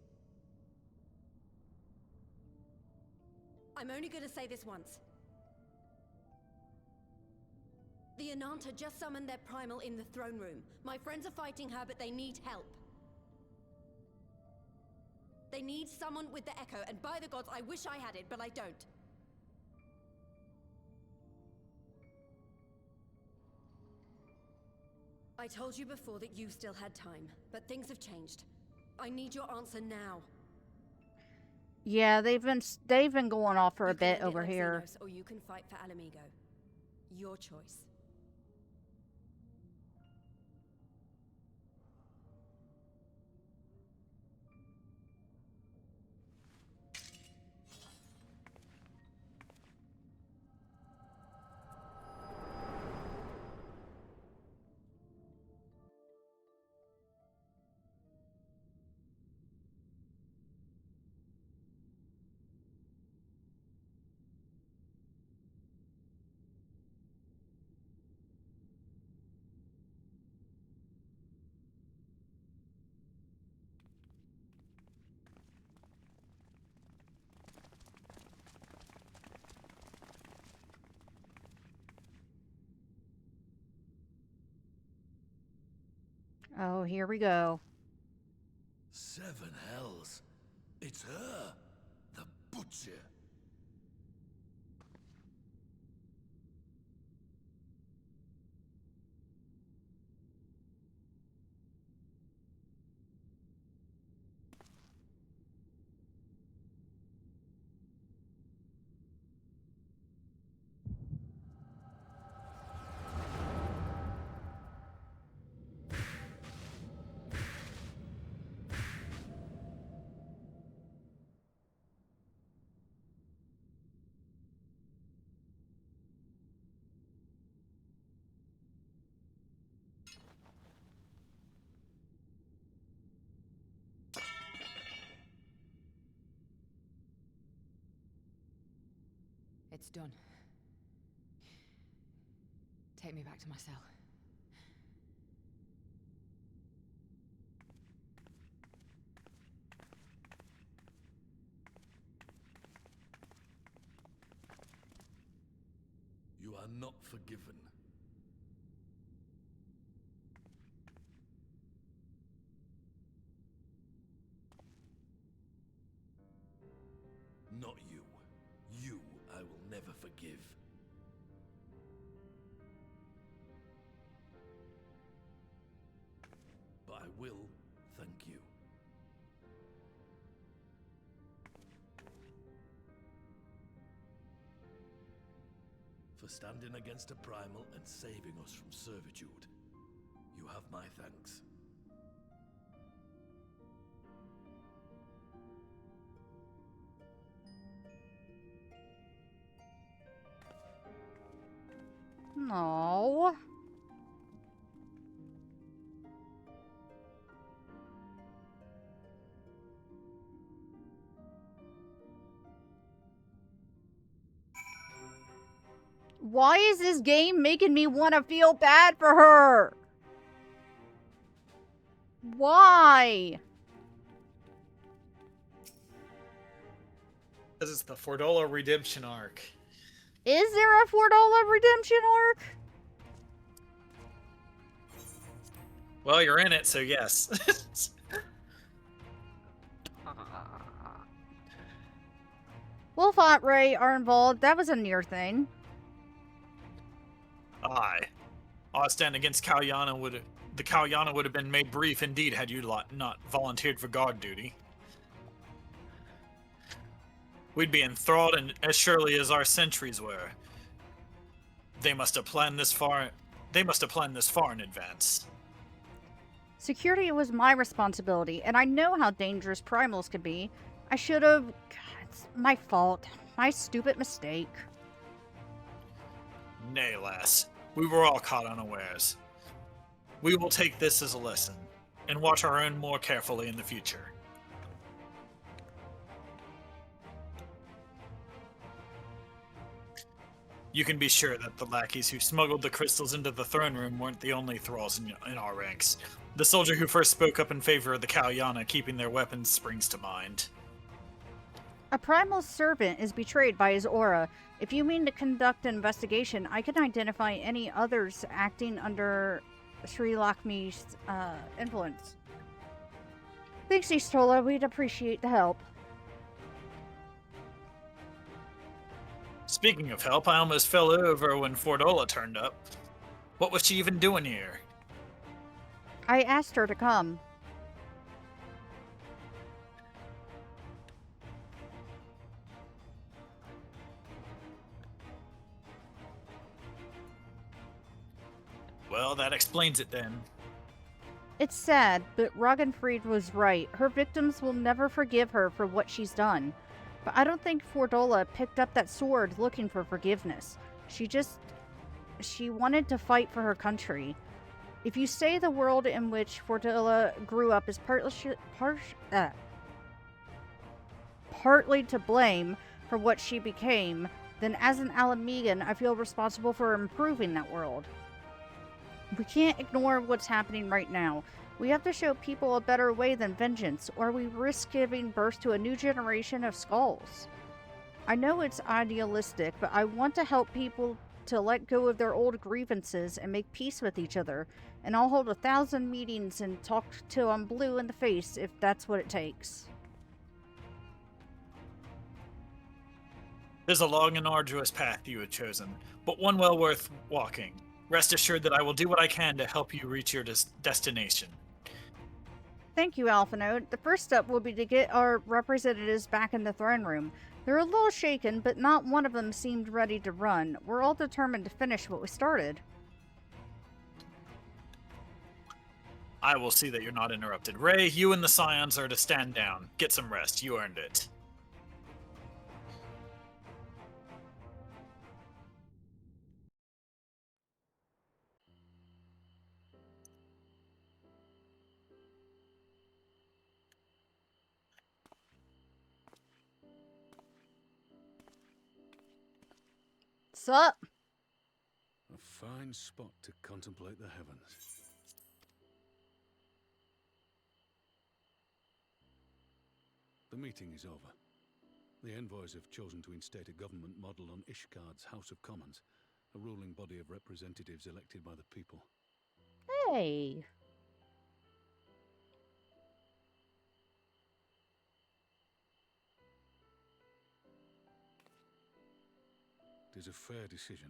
I'm only gonna say this once. The Ananta just summoned their primal in the throne room. My friends are fighting her, but they need help. They need someone with the Echo, and by the gods, I wish I had it, but I don't. I told you before that you still had time, but things have changed. I need your answer now. Yeah, they've been going off for a bit over here. Or you can fight for Alamigo. Your choice. Oh, here we go. 7 hells. It's her, the Butcher. It's done. Take me back to my cell. You are not forgiven. Not you. You I will never forgive. But I will thank you. For standing against a primal and saving us from servitude. You have my thanks. No. Why is this game making me want to feel bad for her? Why? Because it's the Fordola redemption arc. Is there a $4 redemption arc? Well, you're in it, so yes. Wolfot Ray are involved. That was a near thing. Aye. Our stand against the Kalyana would have been made brief indeed had you not volunteered for guard duty. We'd be enthralled and as surely as our sentries were. They must have planned this far in advance. Security was my responsibility, and I know how dangerous primals could be. I should have... God, it's my fault. My stupid mistake. Nay, lass. We were all caught unawares. We will take this as a lesson, and watch our own more carefully in the future. You can be sure that the lackeys who smuggled the crystals into the throne room weren't the only thralls in our ranks. The soldier who first spoke up in favor of the Kalyana keeping their weapons springs to mind. A primal servant is betrayed by his aura. If you mean to conduct an investigation, I can identify any others acting under Sri Lakshmi's influence. Thanks, Eastola. We'd appreciate the help. Speaking of help, I almost fell over when Fordola turned up. What was she even doing here? I asked her to come. Well, that explains it then. It's sad, but Ragnfried was right. Her victims will never forgive her for what she's done. But I don't think Fordola picked up that sword looking for forgiveness. She wanted to fight for her country. If you say the world in which Fordola grew up is partly to blame for what she became, then as an Alamegan, I feel responsible for improving that world. We can't ignore what's happening right now. We have to show people a better way than vengeance, or we risk giving birth to a new generation of skulls. I know it's idealistic, but I want to help people to let go of their old grievances and make peace with each other, and I'll hold 1,000 meetings and talk till I'm blue in the face if that's what it takes. There's a long and arduous path you have chosen, but one well worth walking. Rest assured that I will do what I can to help you reach your destination. Thank you, Alphinaud. The first step will be to get our representatives back in the throne room. They're a little shaken, but not one of them seemed ready to run. We're all determined to finish what we started. I will see that you're not interrupted. Ray, you and the Scions are to stand down. Get some rest. You earned it. Sup? A fine spot to contemplate the heavens. The meeting is over. The envoys have chosen to instate a government model on Ishgard's House of Commons, a ruling body of representatives elected by the people. Hey. It is a fair decision,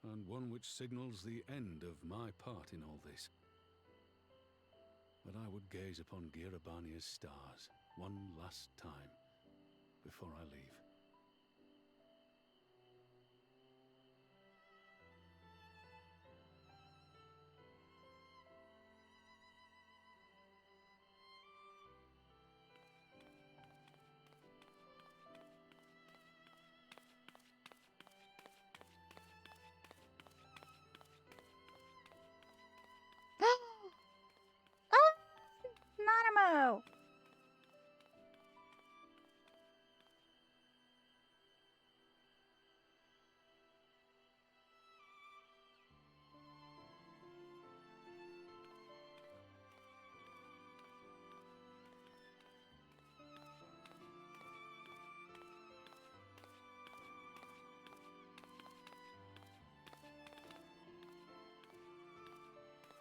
and one which signals the end of my part in all this. But I would gaze upon Girabania's stars one last time before I leave. Nanamo!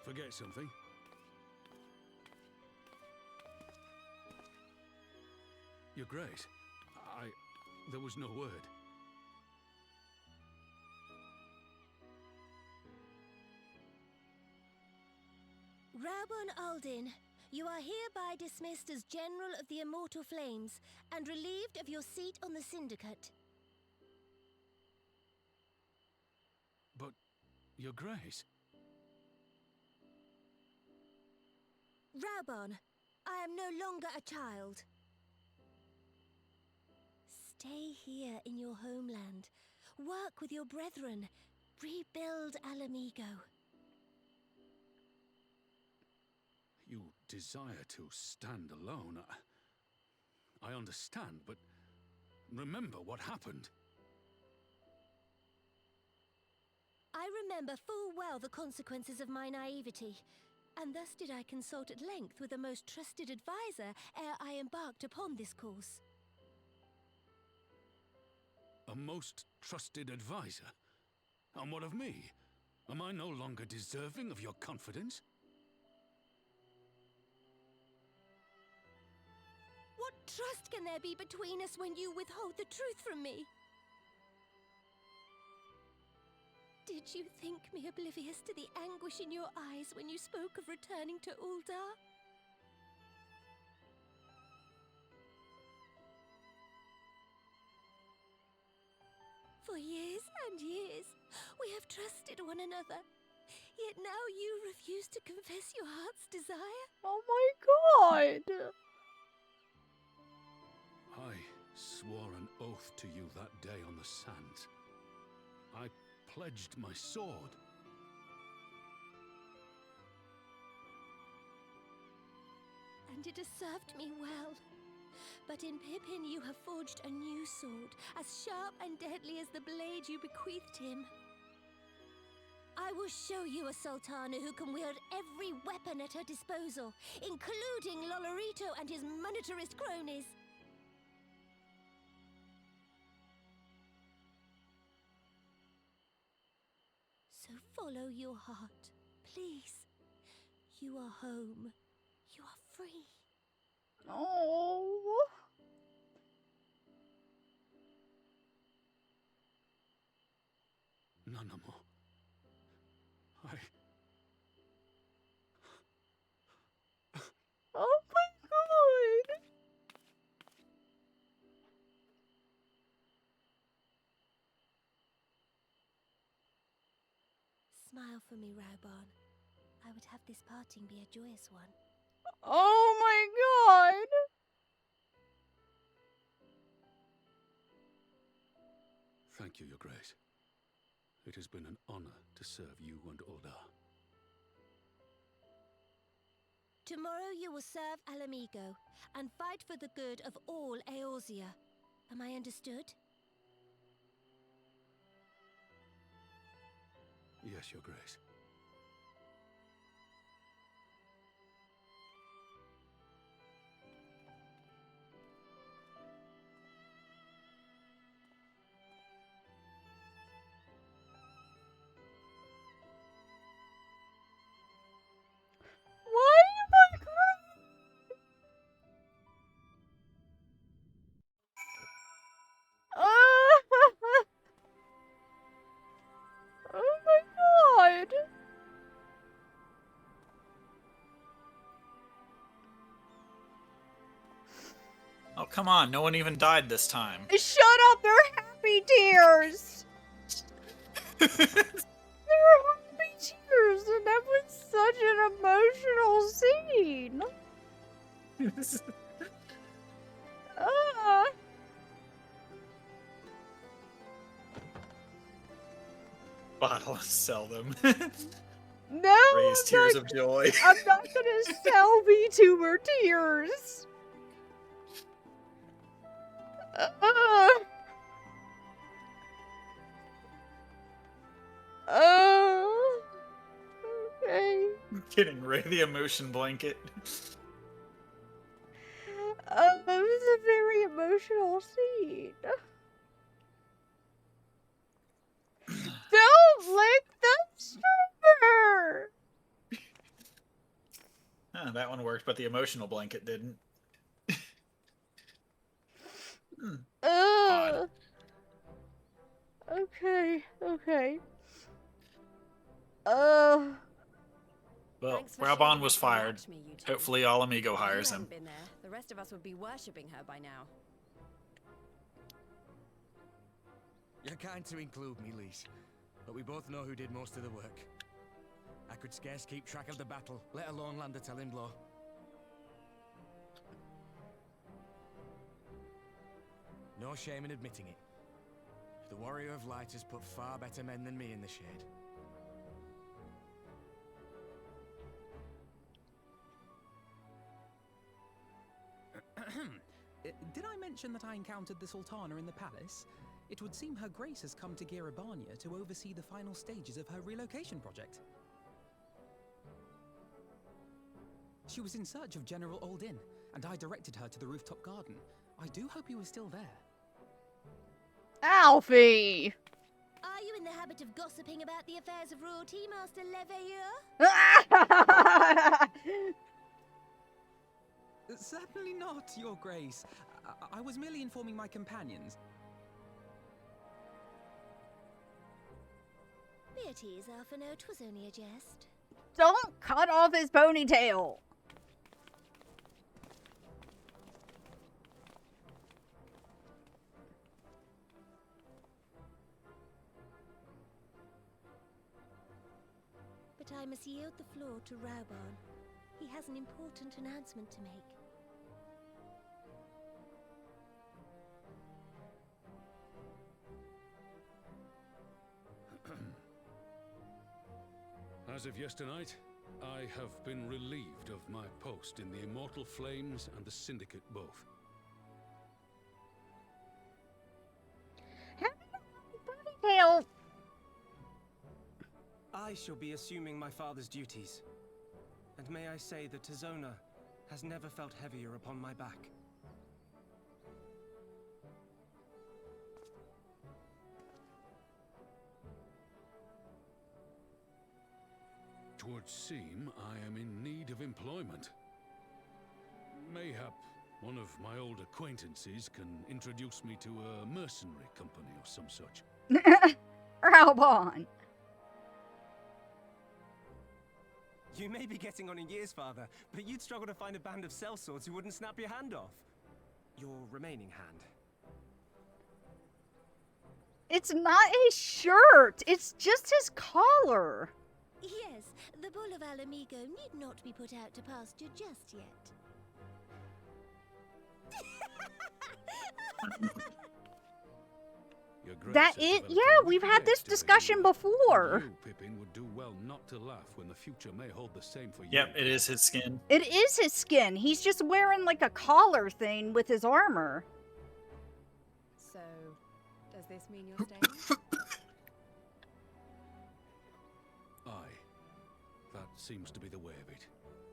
Forget something? Your Grace, there was no word. Rabon Aldin, you are hereby dismissed as General of the Immortal Flames and relieved of your seat on the Syndicate. But, Your Grace... Rabon, I am no longer a child. Stay here in your homeland. Work with your brethren. Rebuild Alamigo. You desire to stand alone. I understand, but remember what happened. I remember full well the consequences of my naivety, and thus did I consult at length with a most trusted advisor ere I embarked upon this course. A most trusted advisor? And what of me? Am I no longer deserving of your confidence? What trust can there be between us when you withhold the truth from me? Did you think me oblivious to the anguish in your eyes when you spoke of returning to Uldar? For years and years, we have trusted one another. Yet now you refuse to confess your heart's desire? Oh my god! I swore an oath to you that day on the sands. I pledged my sword. And it has served me well. But in Pippin you have forged a new sword, as sharp and deadly as the blade you bequeathed him. I will show you a Sultana who can wield every weapon at her disposal, including Lolorito and his monetarist cronies. So follow your heart, please. You are home. You are free. Oh. Nanamo. Oh my god! Smile for me, Raubon. I would have this parting be a joyous one. Oh my god! Thank you, Your Grace. It has been an honor to serve you and Uldar. Tomorrow you will serve Alamigo and fight for the good of all Eorzea. Am I understood? Yes, Your Grace. Why am I crying? Oh my god! Oh, come on. No one even died this time. Shut up! They're happy tears! They're happy tears, and that was such an emotional scene! Bottle, sell them. No! Raise tears of joy. I'm not gonna sell VTuber tears! Okay. Getting rid of the emotion blanket. It was a very emotional scene. Don't lick the stripper! That one worked, but the emotional blanket didn't. Ugh. Okay. Well, Thanks for Raubon showing was up to fired. watch me, you two. Hopefully Alamigo If hires you him. hadn't been there, the rest of us would be worshipping her by now. You're kind to include me, Lise, but we both know who did most of the work. I could scarce keep track of the battle, let alone land a telling blow. No shame in admitting it. The Warrior of Light has put far better men than me in the shade. Did I mention that I encountered the Sultana in the palace? It would seem Her Grace has come to Girabania to oversee the final stages of her relocation project. She was in search of General Oldin, and I directed her to the rooftop garden. I do hope you were still there. Alfie! Are you in the habit of gossiping about the affairs of royalty, Master Leveilleur? Certainly not, Your Grace. I was merely informing my companions. Be at ease, Alphino. 'Twas only a jest. Don't cut off his ponytail! But I must yield the floor to Raubon. He has an important announcement to make. As of yesternight, I have been relieved of my post in the Immortal Flames and the Syndicate both. Ponytail! I shall be assuming my father's duties. And may I say that Tizona has never felt heavier upon my back. Twould seem I am in need of employment. Mayhap one of my old acquaintances can introduce me to a mercenary company or some such. Raubon! You may be getting on in years, father, but you'd struggle to find a band of sellswords who wouldn't snap your hand off. Your remaining hand. It's not his shirt! It's just his collar! Yes, the Bull of Alamigo need not be put out to pasture just yet. That is, yeah, we've had this discussion before. You, Pippin, would do well not to laugh when the future may hold the same for you. Yep, it is his skin. It is his skin. He's just wearing like a collar thing with his armor. So, does this mean you're staying? Aye, that seems to be the way of it.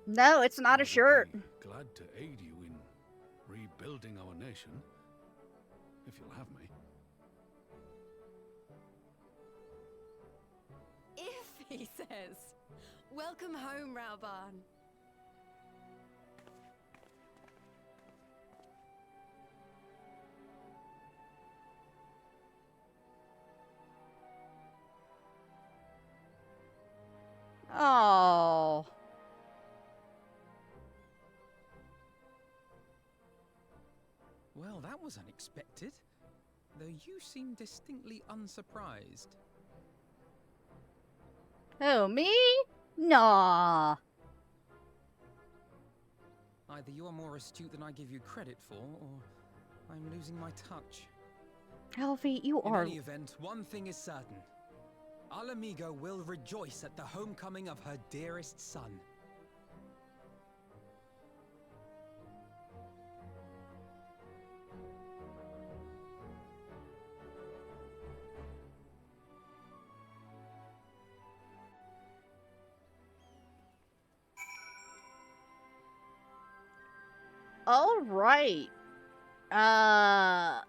No, it's not a shirt. Glad to aid you in rebuilding our nation, if you'll have me. If, he says. Welcome home, Raubon. Oh. Well, that was unexpected. Though you seem distinctly unsurprised. Oh, me? Nah. Either you are more astute than I give you credit for, or I'm losing my touch. Alfie, you are... In any event, one thing is certain. Alamigo will rejoice at the homecoming of her dearest son. All right. Are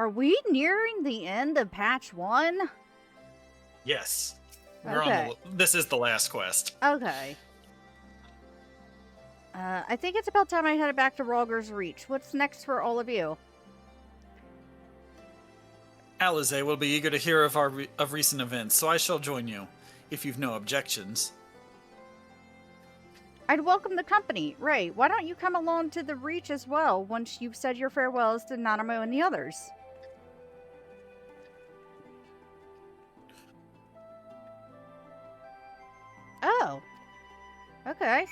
we nearing the end of patch 1? Yes. We're Okay. on this is the last quest. Okay. I think it's about time I headed back to Rogger's Reach. What's next for all of you? Alize will be eager to hear of recent events, so I shall join you, if you've no objections. I'd welcome the company. Ray, why don't you come along to the Reach as well once you've said your farewells to Nanamo and the others? Oh. Okay.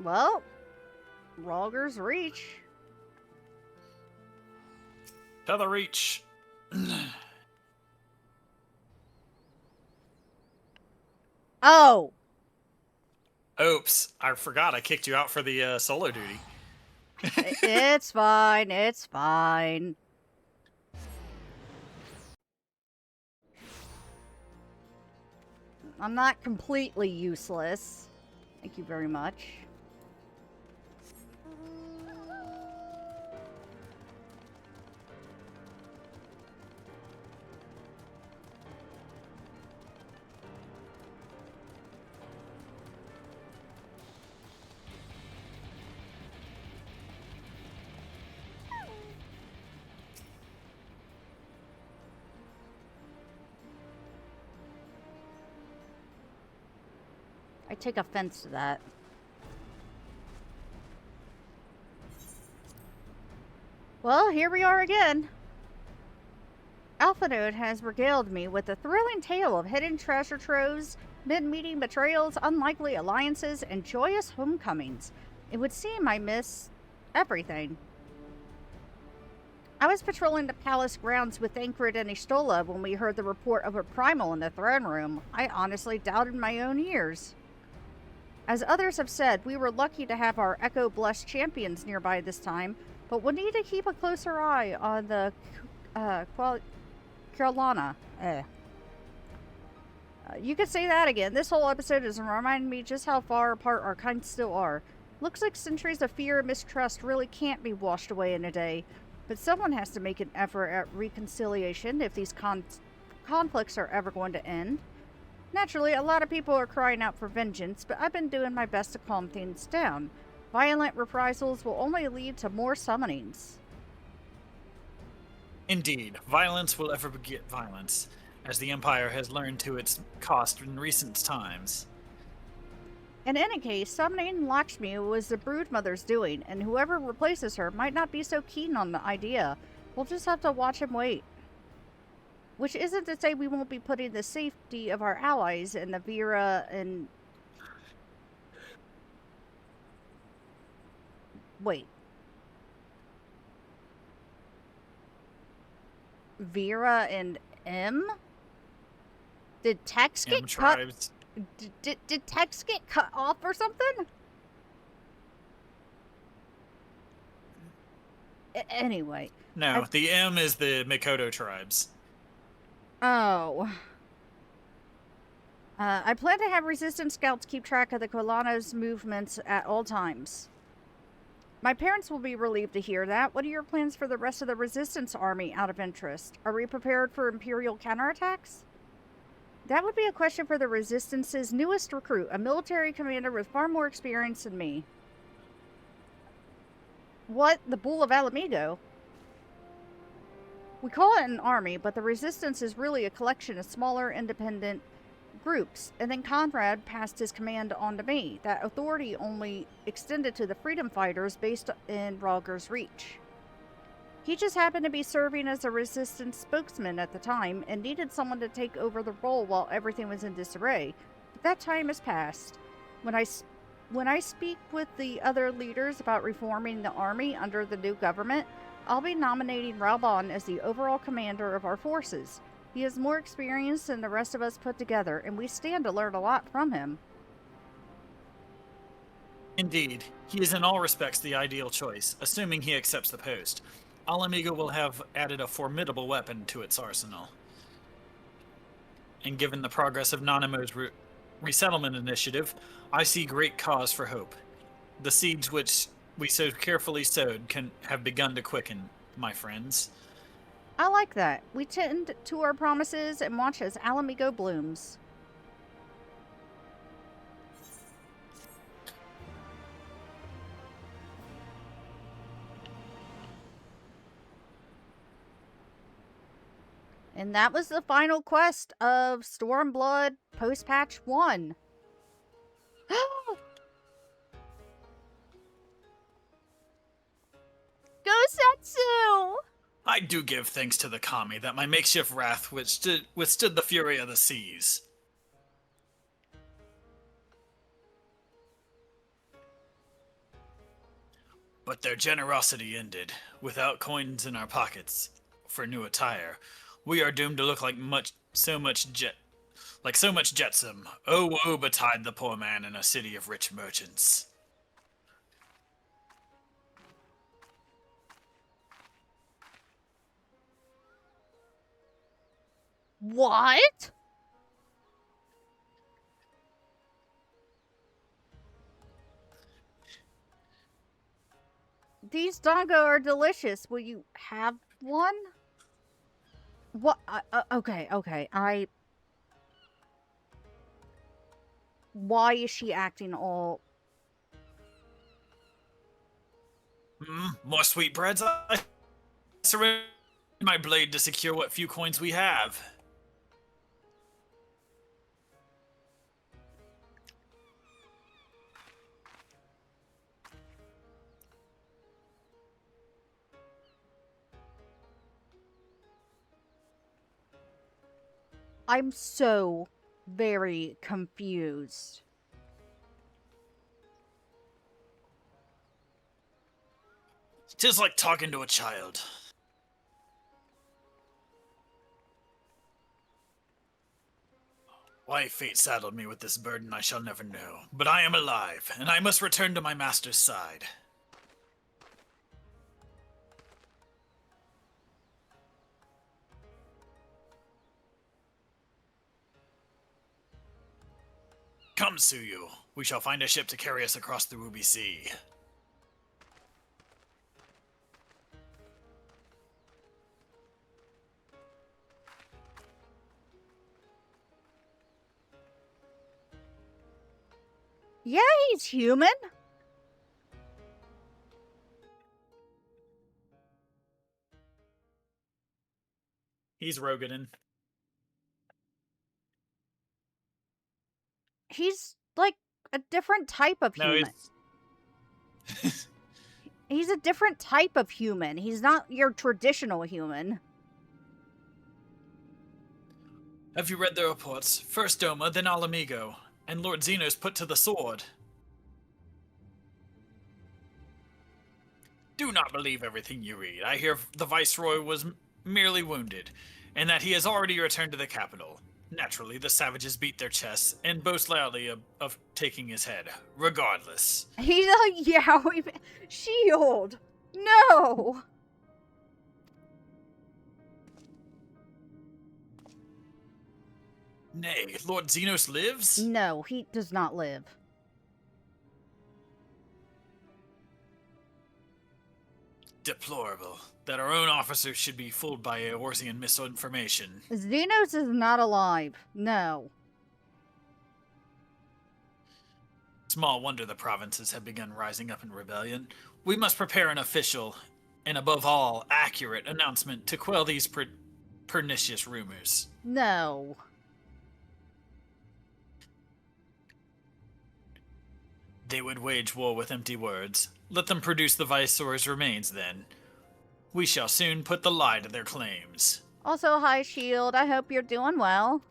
Well, Rogger's Reach. To the Reach. Oh! Oops, I forgot I kicked you out for the solo duty. It's fine, it's fine. I'm not completely useless. Thank you very much. I take offense to that. Well, here we are again. Alphanode has regaled me with a thrilling tale of hidden treasure troves, mid-meeting betrayals, unlikely alliances, and joyous homecomings. It would seem I miss everything. I was patrolling the palace grounds with Thancred and Ishtola when we heard the report of a primal in the throne room. I honestly doubted my own ears. As others have said, we were lucky to have our Echo-blessed champions nearby this time, but we'll need to keep a closer eye on the Carolina. You could say that again. This whole episode is reminding me just how far apart our kinds still are. Looks like centuries of fear and mistrust really can't be washed away in a day, but someone has to make an effort at reconciliation if these conflicts are ever going to end. Naturally, a lot of people are crying out for vengeance, but I've been doing my best to calm things down. Violent reprisals will only lead to more summonings. Indeed, violence will ever beget violence, as the Empire has learned to its cost in recent times. In any case, summoning Lakshmi was the Broodmother's doing, and whoever replaces her might not be so keen on the idea. We'll just have to watch and wait. Which isn't to say we won't be putting the safety of our allies in the Vera and... Wait. Vera and M? Did text get cut? Did text get cut off or something? Anyway. No, the M is the Mikoto tribes. Oh. I plan to have resistance scouts keep track of the Kolana's movements at all times. My parents will be relieved to hear that. What are your plans for the rest of the resistance army out of interest? Are we prepared for Imperial counterattacks? That would be a question for the Resistance's newest recruit, a military commander with far more experience than me. What? The Bull of Alamigo? We call it an army, but the Resistance is really a collection of smaller, independent groups. And then Conrad passed his command on to me. That authority only extended to the freedom fighters based in Rogger's Reach. He just happened to be serving as a Resistance spokesman at the time and needed someone to take over the role while everything was in disarray. But that time has passed. When I speak with the other leaders about reforming the army under the new government, I'll be nominating Raubon as the overall commander of our forces. He has more experience than the rest of us put together, and we stand to learn a lot from him. Indeed, he is in all respects the ideal choice, assuming he accepts the post. Alamigo will have added a formidable weapon to its arsenal. And given the progress of Nanamo's resettlement initiative, I see great cause for hope. The seeds which we so carefully sowed have begun to quicken, my friends. I like that. We tend to our promises and watch as Alamigo blooms. And that was the final quest of Stormblood post-patch 1. Go Setsu! I do give thanks to the kami that my makeshift wrath withstood the fury of the seas. But their generosity ended. Without coins in our pockets for new attire, we are doomed to look like so much jetsam. Oh, woe betide the poor man in a city of rich merchants. What? These dango are delicious. Will you have one? What? Okay. Why is she acting all... More sweetbreads? I surrender my blade to secure what few coins we have. I'm so very confused. Tis like talking to a child. Why fate saddled me with this burden I shall never know, but I am alive, and I must return to my master's side. Come, Suyu. We shall find a ship to carry us across the Ruby Sea. Yeah, he's human. He's Roganin. He's like a different type of human. He's a different type of human. He's not your traditional human. Have you read the reports? First Doma, then Alamigo, and Lord Xenos put to the sword. Do not believe everything you read. I hear the Viceroy was merely wounded, and that he has already returned to the capital. Naturally, the savages beat their chests and boast loudly of taking his head, regardless. He's a yaoi shield. No. Nay, Lord Xenos lives? No, he does not live. Deplorable that our own officers should be fooled by Eorzean misinformation. Xenos is not alive. No. Small wonder the provinces have begun rising up in rebellion. We must prepare an official, and above all, accurate announcement to quell these pernicious rumors. No. They would wage war with empty words. Let them produce the Viceroy's remains, then. We shall soon put the lie to their claims. Also, hi, Shield. I hope you're doing well.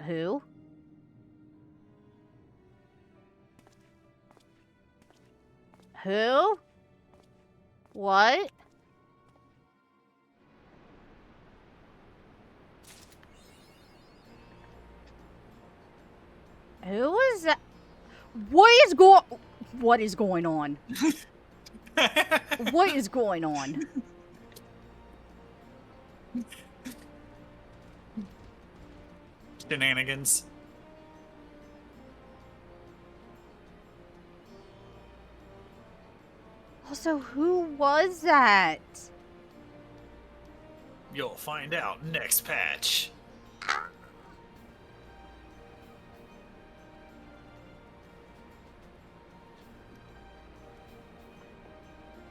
Who? Who? What? Who is that? What is going on? What is going on? Shenanigans. Also, who was that? You'll find out next patch.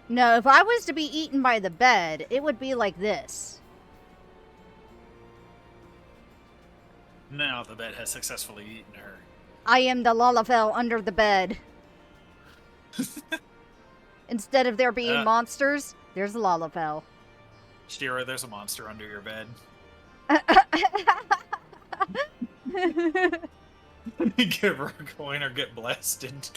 No, if I was to be eaten by the bed, it would be like this. Now the bed has successfully eaten her. I am the Lalafell under the bed. Instead of there being monsters, there's a Lalafell. Shira, there's a monster under your bed. Give her a coin or get blasted.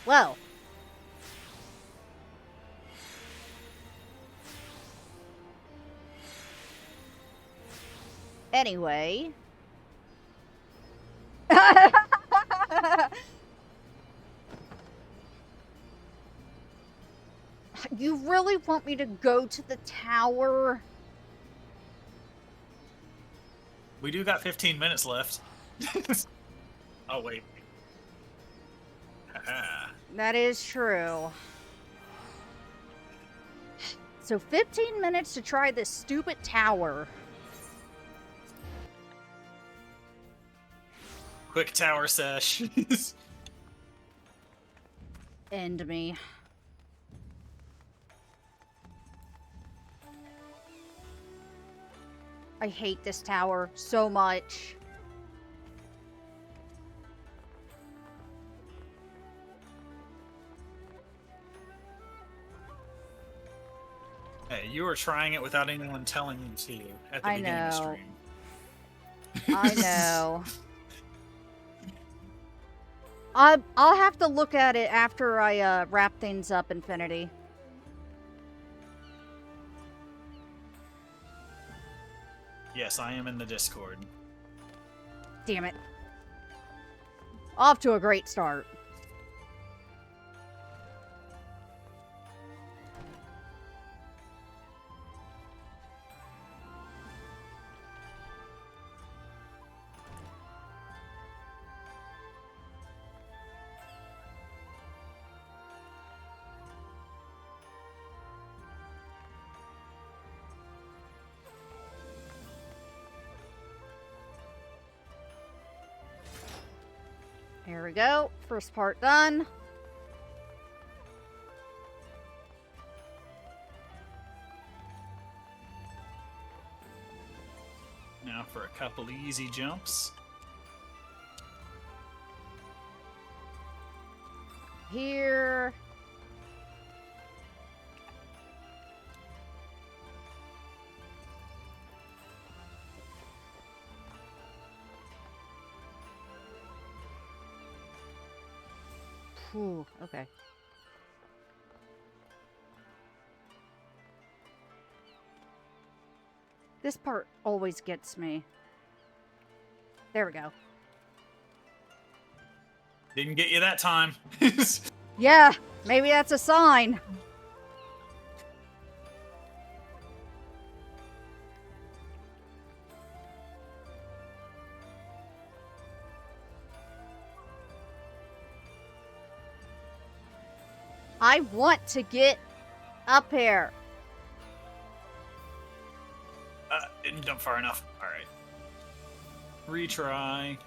Well. Anyway. You really want me to go to the tower? We do got 15 minutes left. Oh, wait. That is true. So 15 minutes to try this stupid tower. Quick tower sesh. End me. I hate this tower so much. Hey, you were trying it without anyone telling you to at the beginning of the stream. I know. I'll have to look at it after I wrap things up, Infinity. Yes, I am in the Discord. Damn it. Off to a great start. Here we go. First part done. Now for a couple easy jumps. Here. Whew, okay. This part always gets me. There we go. Didn't get you that time. Yeah, maybe that's a sign. I want to get up here. Didn't jump far enough. Alright. Retry.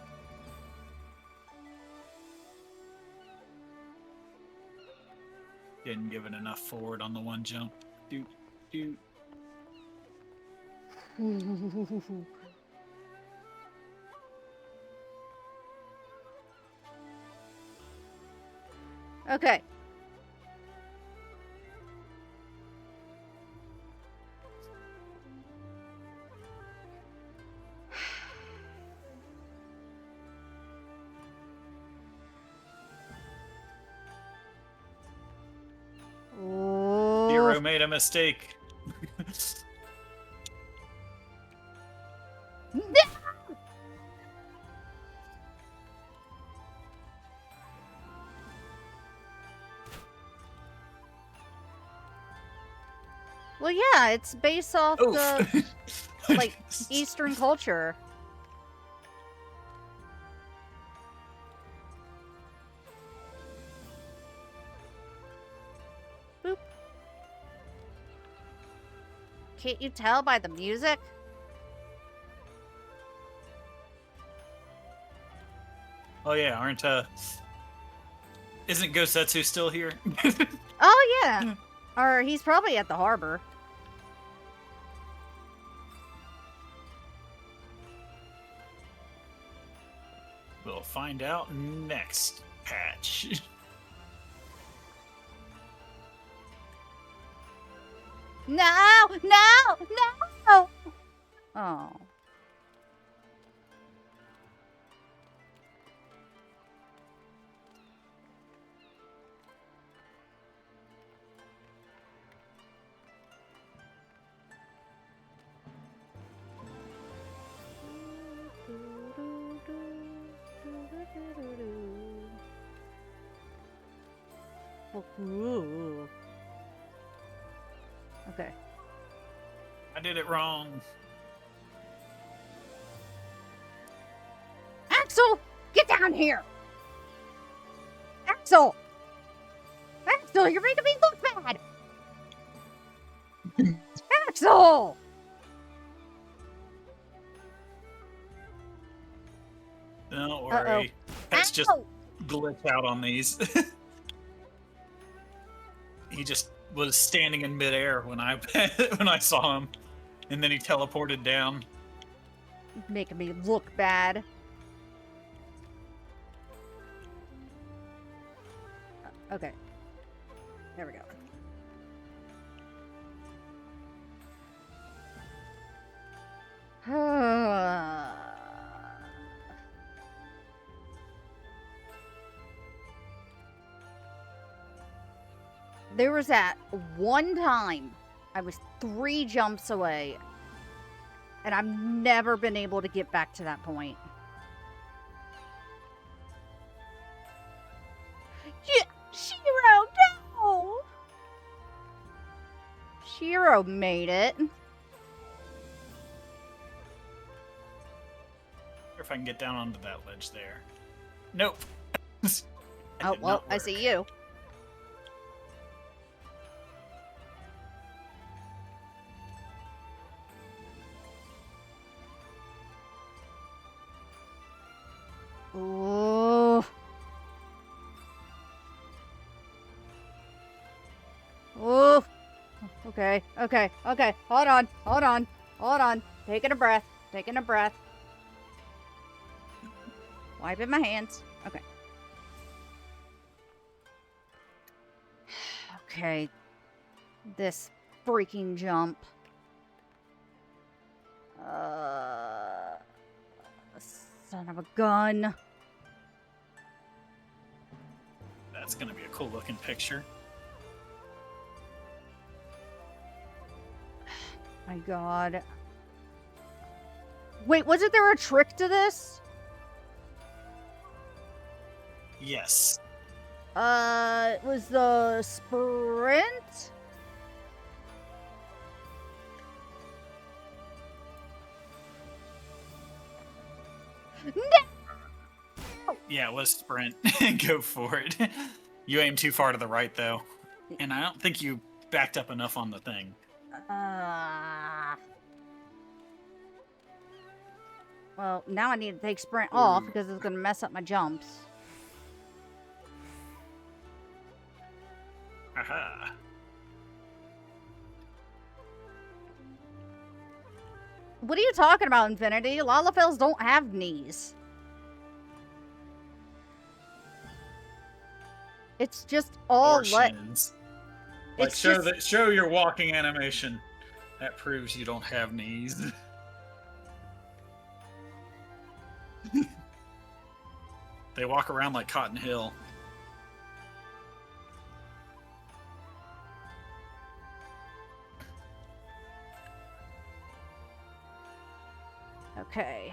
Didn't give it enough forward on the one jump. Doot, doot. Okay. Hero made a mistake. Well, yeah, it's based off the, like, Eastern culture. Boop. Can't you tell by the music? Oh yeah, isn't Gosetsu still here? Oh yeah. Or he's probably at the harbor. We'll find out next patch. No! No! No! Oh. Ooh. Okay. I did it wrong. Axel! Get down here! Axel! Axel, you're making me look bad! Axel! Don't worry. That's just glitch out on these. He just was standing in midair when I when I saw him, and then he teleported down. Making me look bad. Okay. There we go. There was that one time I was 3 jumps away, and I've never been able to get back to that point. Shiro, no! Shiro made it. If I can get down onto that ledge there. Nope. Oh, well, I see you. Oh. Oh. Okay, okay, okay. Hold on, hold on, hold on. Taking a breath, taking a breath. Wiping my hands. Okay. Okay. This freaking jump. Son of a gun. That's gonna be a cool looking picture. My God. Wait, wasn't there a trick to this? Yes. It was the sprint? No! Yeah, it was sprint. Go for it. You aimed too far to the right, though. And I don't think you backed up enough on the thing. Well, now I need to take sprint off because it's going to mess up my jumps. Aha. What are you talking about, Infinity? Lalafels don't have knees. It's just all shins. Like it's show your walking animation. That proves you don't have knees. They walk around like Cotton Hill. Okay.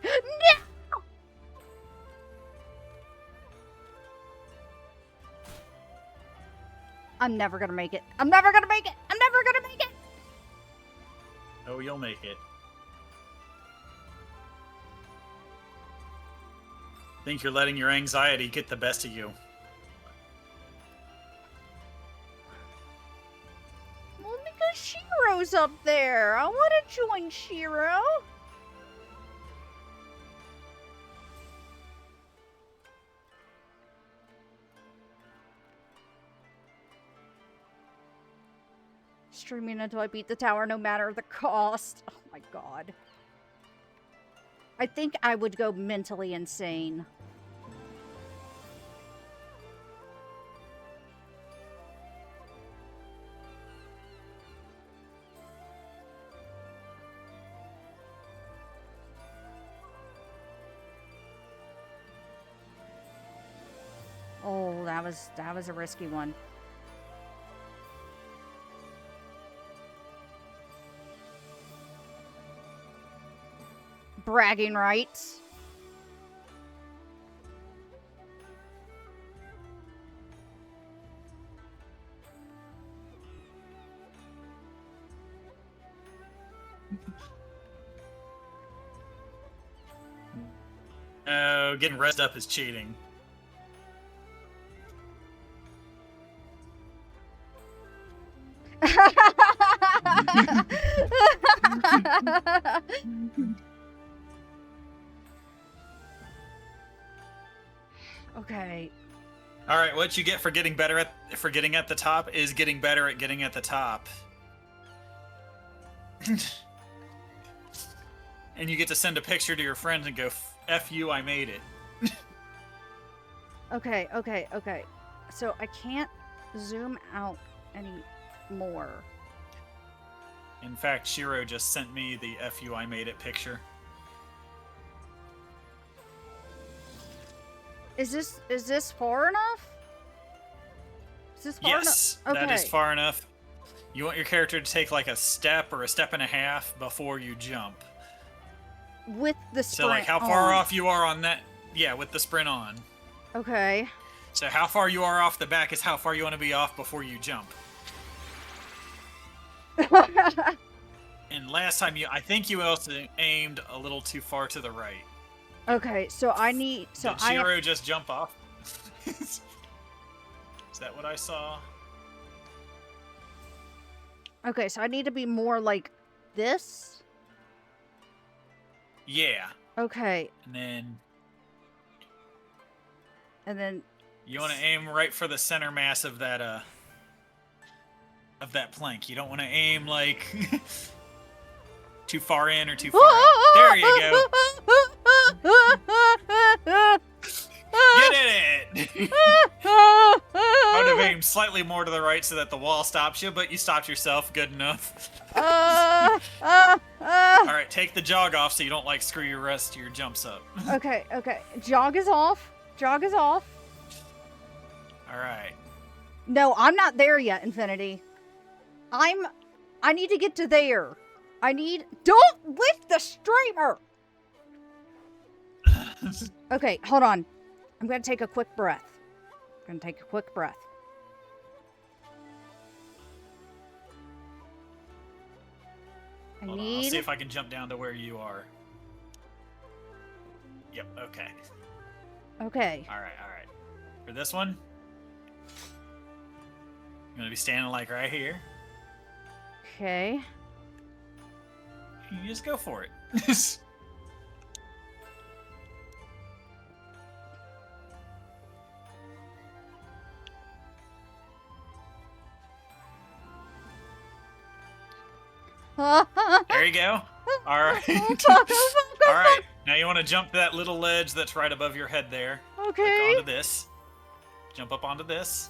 No! I'm never gonna make it. I'm never gonna make it. I'm never gonna make it. Oh, you'll make it. Think you're letting your anxiety get the best of you. Well, because Shiro's up there. I want to join Shiro. Streaming until I beat the tower, no matter the cost. Oh my god. I think I would go mentally insane. Oh, that was a risky one. Bragging rights. Oh, getting rest up is cheating. Okay. All right, what you get for getting better at getting at the top is getting better at getting at the top. And you get to send a picture to your friends and go, "F you, I made it." Okay. So I can't zoom out any more. In fact, Shiro just sent me the "F you, I made it" picture. Is this far enough? Is this far Yes, enough? Okay. that is far enough. You want your character to take like a step or a step and a half before you jump. With the sprint So like how far on. off you are on that, yeah, with the sprint on. Okay. So how far you are off the back is how far you want to be off before you jump. And last time I think you also aimed a little too far to the right. Okay, so I need Did Shiro just jump off? Is that what I saw? Okay, so I need to be more like this. Yeah. Okay. And then you want to aim right for the center mass of that plank. You don't want to aim like too far in or too far out. There you go. You did it! I would have aimed slightly more to the right so that the wall stops you, but you stopped yourself. Good enough. Alright, take the jog off so you don't like screw your rest of your jumps up. Okay. Jog is off. Alright. No, I'm not there yet, Infinity. I need to get to there. Don't lift the streamer! Okay, hold on. I'm gonna take a quick breath. Hold on, I'll see if I can jump down to where you are. Yep, okay. Okay. Alright. For this one, I'm gonna be standing like right here. Okay. You just go for it. There you go. Alright. Alright, now you want to jump that little ledge that's right above your head there. Okay. Click onto this. Jump up onto this.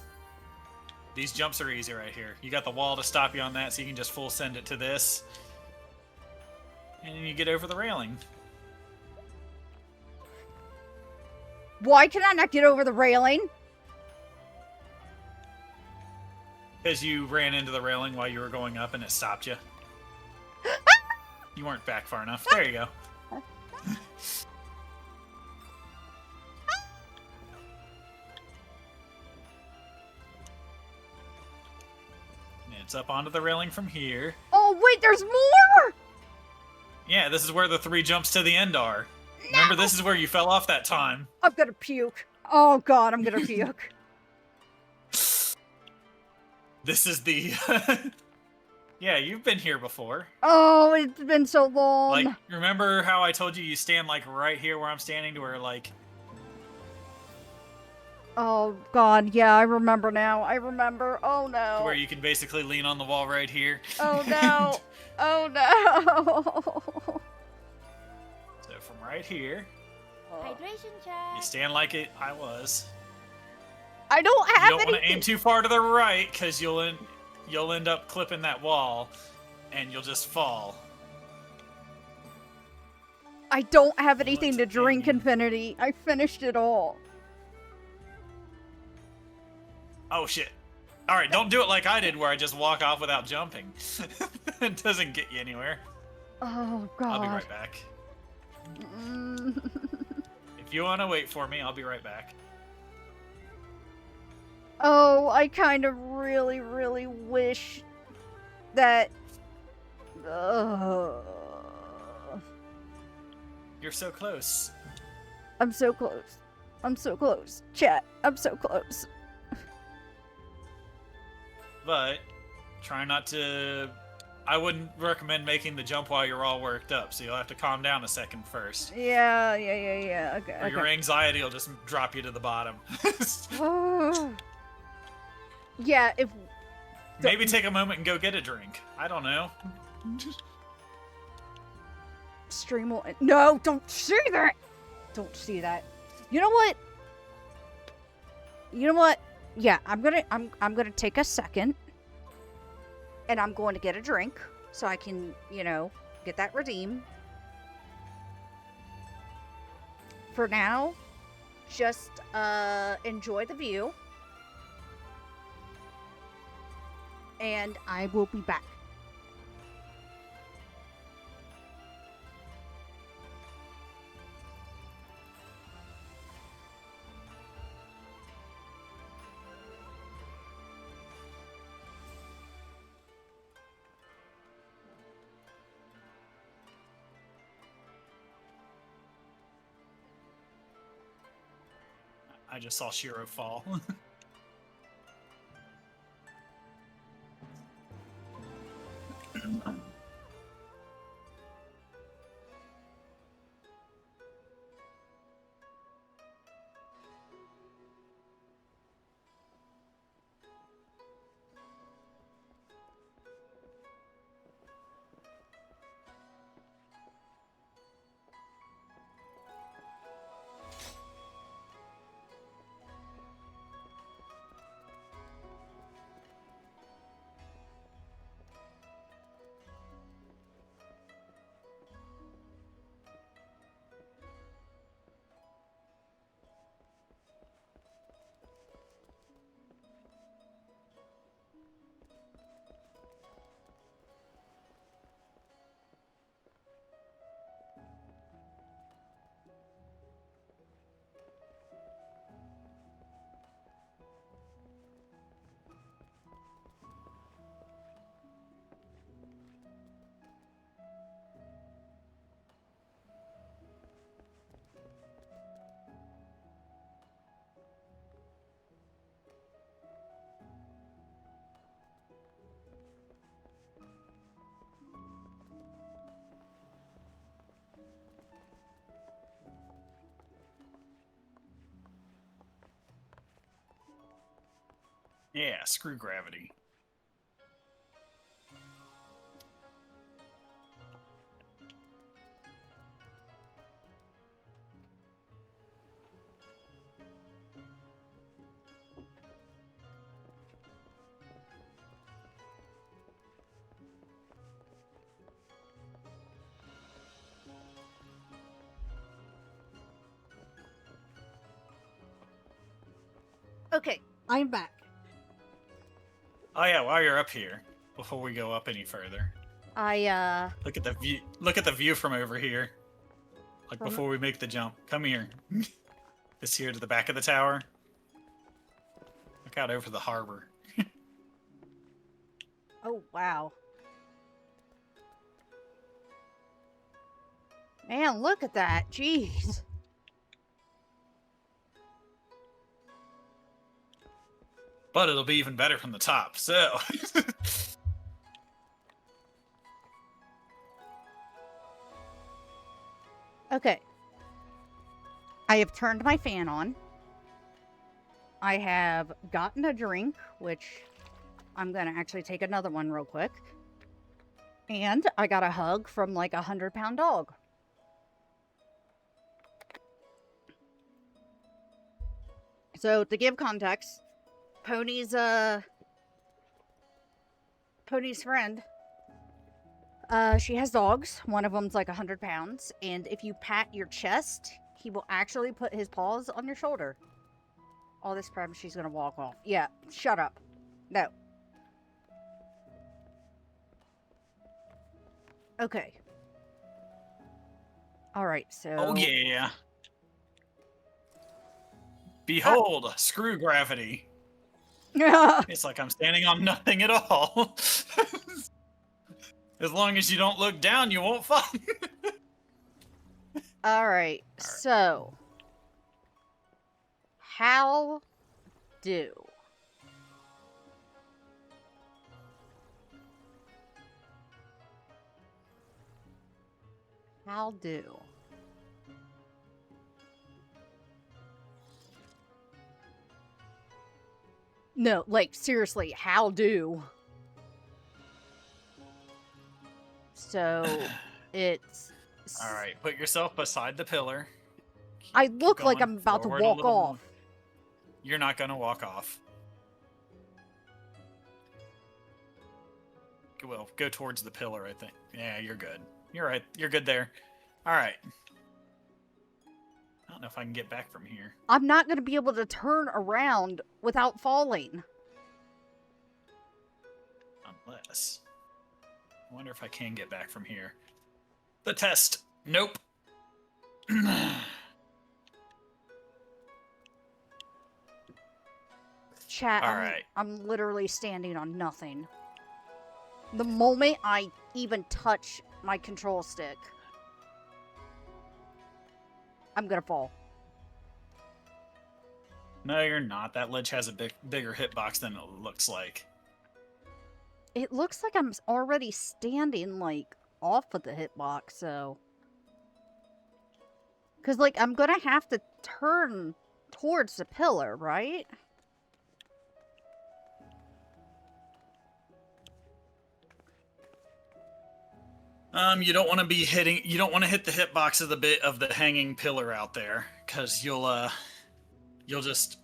These jumps are easy right here. You got the wall to stop you on that, so you can just full send it to this. And then you get over the railing. Why can I not get over the railing? Because you ran into the railing while you were going up and it stopped you. You weren't back far enough. There you go. And it's up onto the railing from here. Oh, wait, there's more! Yeah, this is where the 3 jumps to the end are. Remember, this is where you fell off that time. I'm gonna puke. Oh god, I'm gonna puke. This is the... Yeah, you've been here before. Oh, it's been so long. Like, remember how I told you stand, like, right here where I'm standing to where, like... Oh god, yeah, I remember now. I remember. Oh no. To where you can basically lean on the wall right here. Oh no. Oh no. So from right here, Hydration check. you stand like I was. I don't have You don't want to aim too far to the right, because you'll end up clipping that wall, and you'll just fall. I don't have anything to drink, Infinity. I finished it all. Oh shit. Alright, don't do it like I did where I just walk off without jumping. It doesn't get you anywhere. Oh god. I'll be right back. If you want to wait for me, I'll be right back. Oh, I kind of really, really wish that... You're so close. I'm so close. I'm so close. Chat, I'm so close. But try not to... I wouldn't recommend making the jump while you're all worked up, so you'll have to calm down a second first. Yeah. Okay. Or your anxiety will just drop you to the bottom. Yeah, if... Maybe take a moment and go get a drink. I don't know. Stream will... No, don't see that! Don't see that. You know what? Yeah, I'm gonna take a second. And I'm going to get a drink. So I can, get that redeemed. For now, just enjoy the view. And I will be back. I just saw Shiro fall. Yeah, screw gravity. Okay, I'm back. Oh yeah, while you're up here, before we go up any further, look at the view. Look at the view from over here. Like before we make the jump. Come here. This here to the back of the tower. Look out over the harbor. Oh wow. Man, look at that. Jeez. But it'll be even better from the top, so... Okay. I have turned my fan on. I have gotten a drink, which I'm going to actually take another one real quick. And I got a hug from like a 100-pound dog. So to give context, Pony's friend, she has dogs. One of them's like 100 pounds. And if you pat your chest, he will actually put his paws on your shoulder. All this time she's going to walk off. Yeah, shut up. No. Okay. Alright, so... Oh, yeah. Behold, screw gravity. It's like I'm standing on nothing at all. As long as you don't look down, you won't fall. Alright, so... How do... How do... No, like, seriously, how do... So, it's... Alright, put yourself beside the pillar. I look like going I'm about to forward a walk little off. more. You're not gonna walk off. Well, go towards the pillar, I think. Yeah, you're good. You're right. You're good there. Alright. I don't know if I can get back from here. I'm not going to be able to turn around without falling. Unless... I wonder if I can get back from here. The test. Nope. Chat, All right. I'm literally standing on nothing. The moment I even touch my control stick, I'm gonna fall. No, you're not. That ledge has a bigger hitbox than it looks like. It looks like I'm already standing, like, off of the hitbox, so... Because, like, I'm gonna have to turn towards the pillar, right? You don't want to be hitting. You don't want to hit the hitbox of the hanging pillar out there, because you'll just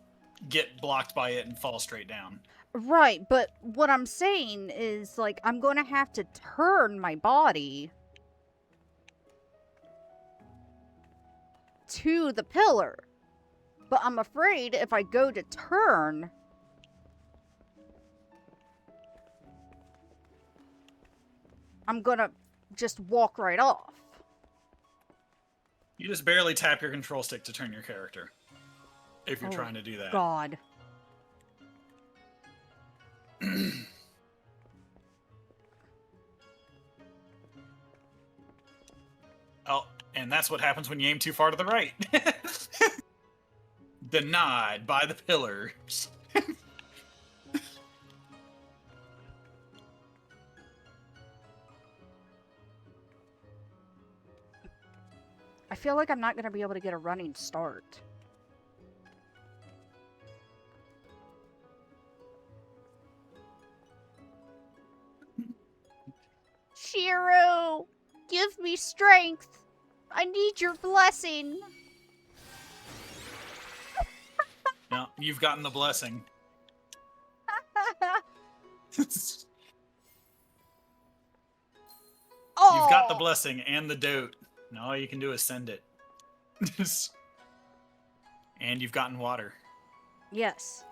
get blocked by it and fall straight down. Right, but what I'm saying is, like, I'm gonna have to turn my body to the pillar. But I'm afraid if I go to turn, I'm gonna just walk right off. You just barely tap your control stick to turn your character. If you're trying to do that. God. Oh, and that's what happens when you aim too far to the right. Denied by the pillars. I feel like I'm not going to be able to get a running start. Shiro! Give me strength! I need your blessing! No, you've gotten the blessing. Oh! You've got the blessing and the dote. And all you can do is send it. And you've gotten water. Yes.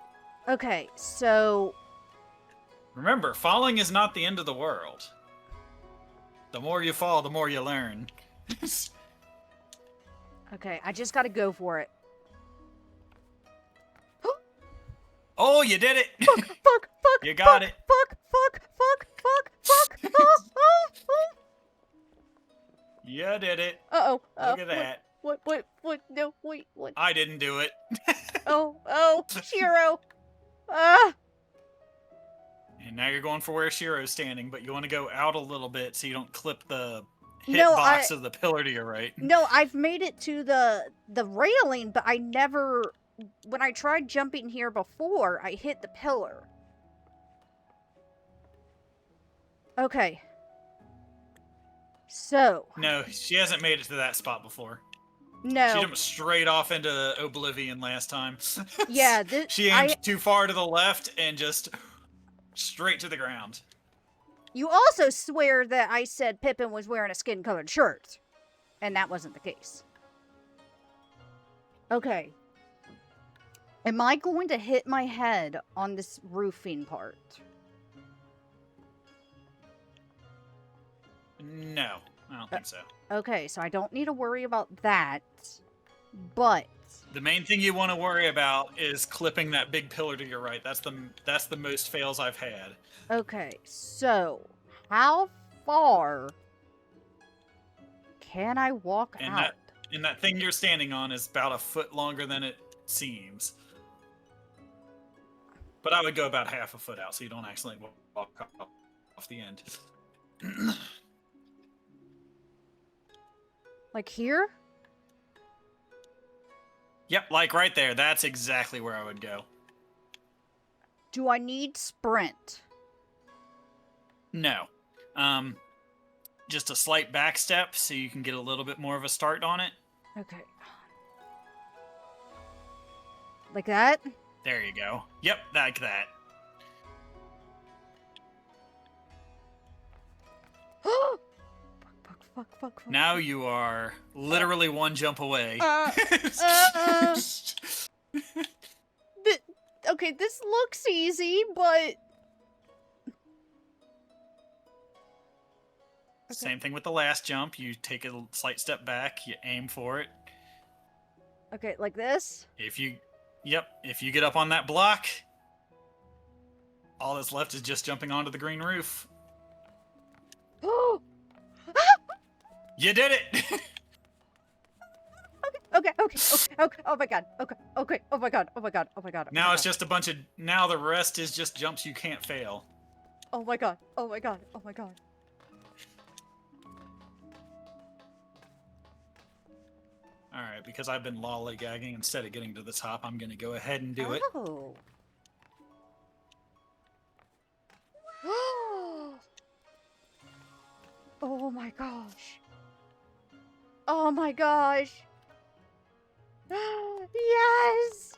Okay, so... Remember, falling is not the end of the world. The more you fall, the more you learn. Okay, I just gotta go for it. Oh, you did it! Fuck, fuck, fuck, You got it. Fuck, fuck, fuck, fuck, fuck, oh, oh, oh. You did it. Uh-oh. Look at that. What, no, wait, what? I didn't do it. Oh, Shiro. Ah! And now you're going for where Shiro's standing, but you want to go out a little bit so you don't clip the No, hitbox of the pillar to your right. No, I've made it to the railing, but I never... When I tried jumping here before, I hit the pillar. Okay. So... No, she hasn't made it to that spot before. No. She jumped straight off into Oblivion last time. Yeah, she aimed too far to the left and just straight to the ground. You also swear that I said Pippin was wearing a skin-colored shirt. And that wasn't the case. Okay. Am I going to hit my head on this roofing part? No, I don't think so. Okay, so I don't need to worry about that. But the main thing you want to worry about is clipping that big pillar to your right. That's the most fails I've had. okay, so how far can I walk out? And that thing you're standing on is about a foot longer than it seems. But I would go about half a foot out so you don't accidentally walk off the end. Like here? Yep, like right there. That's exactly where I would go. Do I need sprint? No. Just a slight back step so you can get a little bit more of a start on it. Okay. Like that? There you go. Yep, like that. Fuck. Now you are literally one jump away. Okay, this looks easy, but... Same thing with the last jump. You take a slight step back, you aim for it. Okay, like this? If you get up on that block, all that's left is just jumping onto the green roof. You did it! Okay. Oh my god. Okay. Oh my god. Now it's just a bunch of... Now the rest is just jumps you can't fail. Oh my god. Alright, because I've been lollygagging instead of getting to the top, I'm gonna go ahead and do it. Oh. Oh my gosh. Oh my gosh. Yes!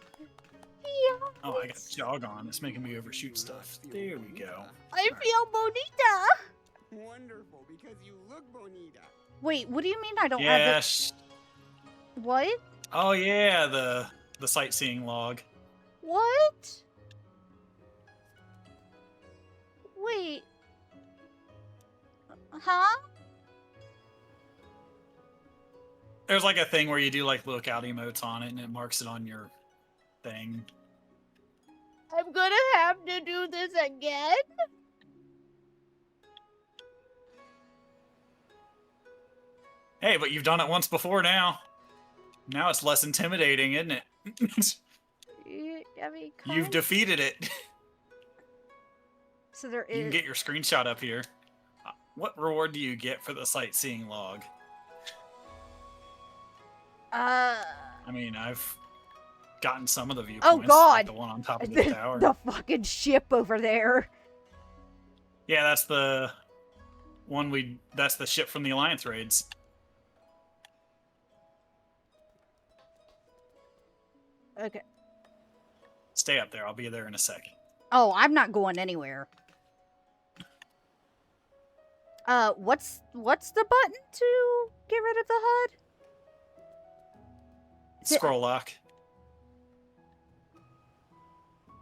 Yes! Oh, I got jog on. It's making me overshoot stuff. There we go. I feel bonita! Wonderful, because you look bonita. Wait, what do you mean I don't have Yes. What? Oh yeah, the sightseeing log. What? Wait. Huh? There's like a thing where you do like lookout emotes on it and it marks it on your thing. I'm gonna have to do this again? Hey, but you've done it once before now. Now it's less intimidating, isn't it? I mean, You've defeated it. So there is... You can get your screenshot up here. What reward do you get for the sightseeing log? I mean, I've gotten some of the viewpoints. Oh god! Like the one on top of the tower. The fucking ship over there. Yeah, that's the one that's the ship from the Alliance raids. Okay. Stay up there. I'll be there in a second. Oh, I'm not going anywhere. What's the button to get rid of the HUD? Scroll lock.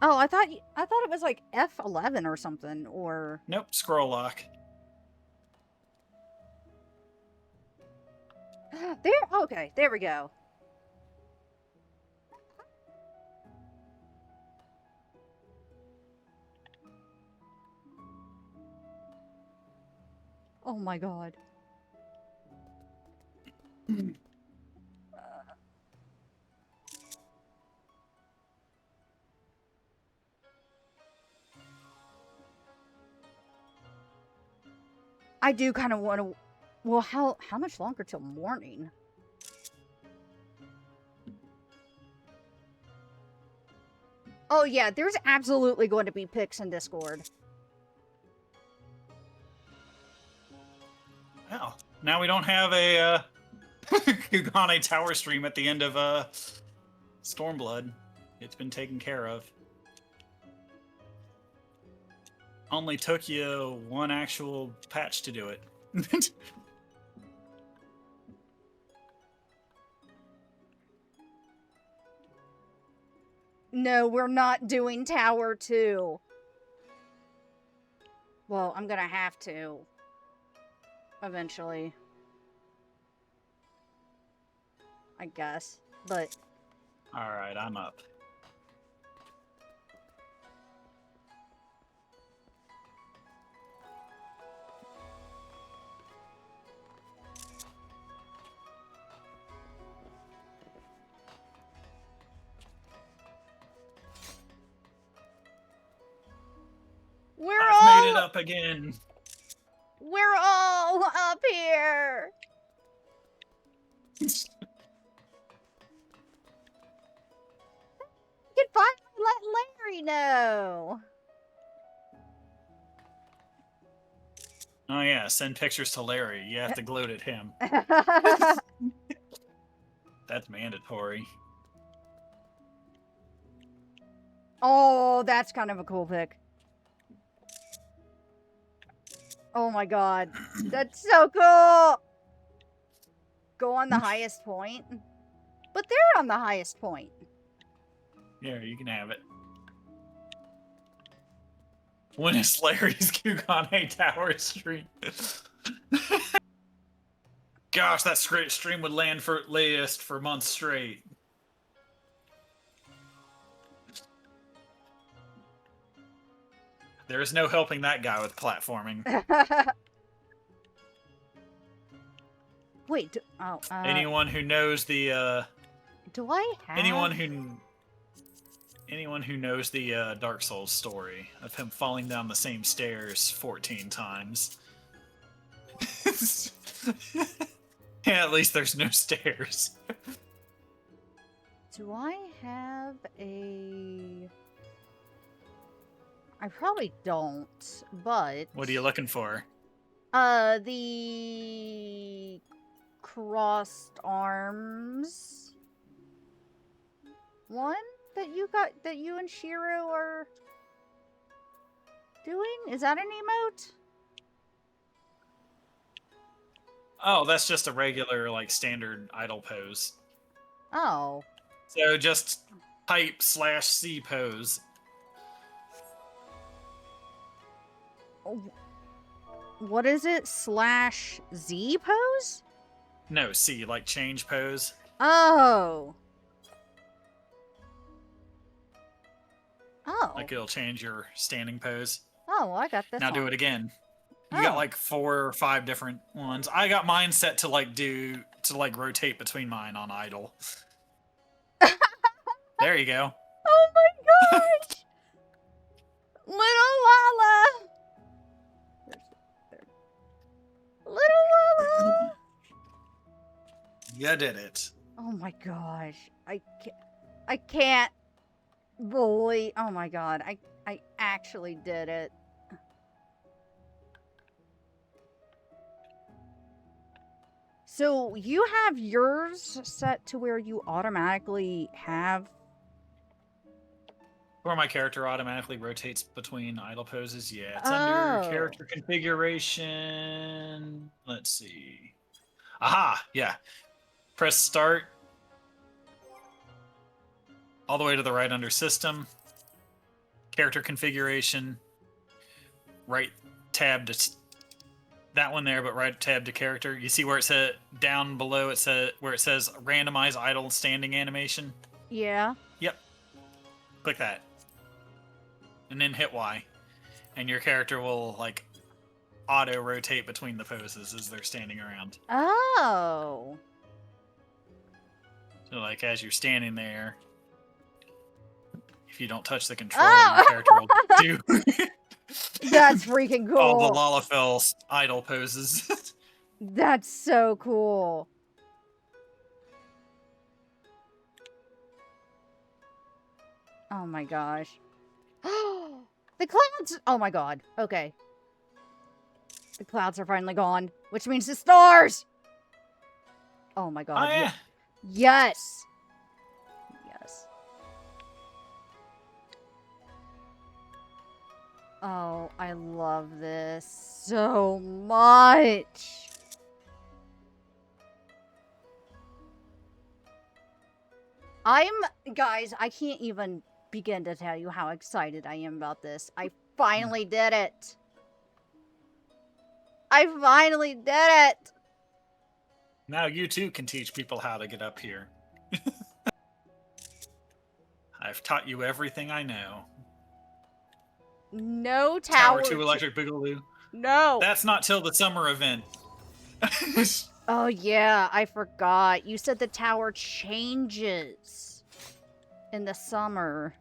Oh, I thought it was like F11 or something, or... Nope, scroll lock. There, okay, there we go. Oh my god. I do kind of want to. Well, how much longer till morning? Oh yeah, there's absolutely going to be pics in Discord. Well, now we don't have a Kugane Tower stream at the end of Stormblood. It's been taken care of. Only took you one actual patch to do it. No, we're not doing Tower 2. Well, I'm gonna have to. Eventually. I guess. But... Alright, I'm up. I've made it up again. We're all up here. You can finally let Larry know. Oh yeah, send pictures to Larry. You have to gloat at him. That's mandatory. Oh, that's kind of a cool pic. Oh my god. That's so cool! Go on the highest point. But they're on the highest point. Here, you can have it. When is Larry's Kugane Tower stream? Gosh, that stream would last for months straight. There is no helping that guy with platforming. Wait, anyone who knows the do I have anyone who knows the Dark Souls story of him falling down the same stairs 14 times. Yeah, at least there's no stairs. Do I have a... I probably don't, but... What are you looking for? The... crossed arms... one that you and Shiro are... doing? Is that an emote? Oh, that's just a regular, like, standard idle pose. Oh. So just type /C pose. What is it? /Z pose? No, C, like change pose. Oh. Oh. Like it'll change your standing pose. Oh, well, I got this Now one. do it again. You got like 4 or 5 different ones. I got mine set to rotate between mine on idle. There you go. Oh my gosh! Little Lala! Little Lala! You did it. Oh my gosh. I can't believe... Oh my god. I actually did it. So you have yours set to where you automatically have... Where my character automatically rotates between idle poses? Yeah, it's under character configuration. Let's see. Aha! Yeah. Press start. All the way to the right under system. Character configuration. Right tab to... that one there, but right tab to character. You see where it said down below? It said where it says randomize idle standing animation. Yeah. Yep. Click that, and then hit Y, and your character will like auto rotate between the poses as they're standing around. Oh. So, like, as you're standing there, if you don't touch the controller, your character will do That's freaking cool. all the Lalafell idol poses. That's so cool. Oh my gosh. The clouds! Oh my god. Okay. The clouds are finally gone, which means the stars! Oh my god. Oh, yeah. Yes! Yes. Oh, I love this so much. Guys, I can't even begin to tell you how excited I am about this. I finally did it. I finally did it. Now you too can teach people how to get up here. I've taught you everything I know. No tower. Tower 2 Electric Boogaloo. No. That's not till the summer event. Oh yeah, I forgot. You said the tower changes in the summer.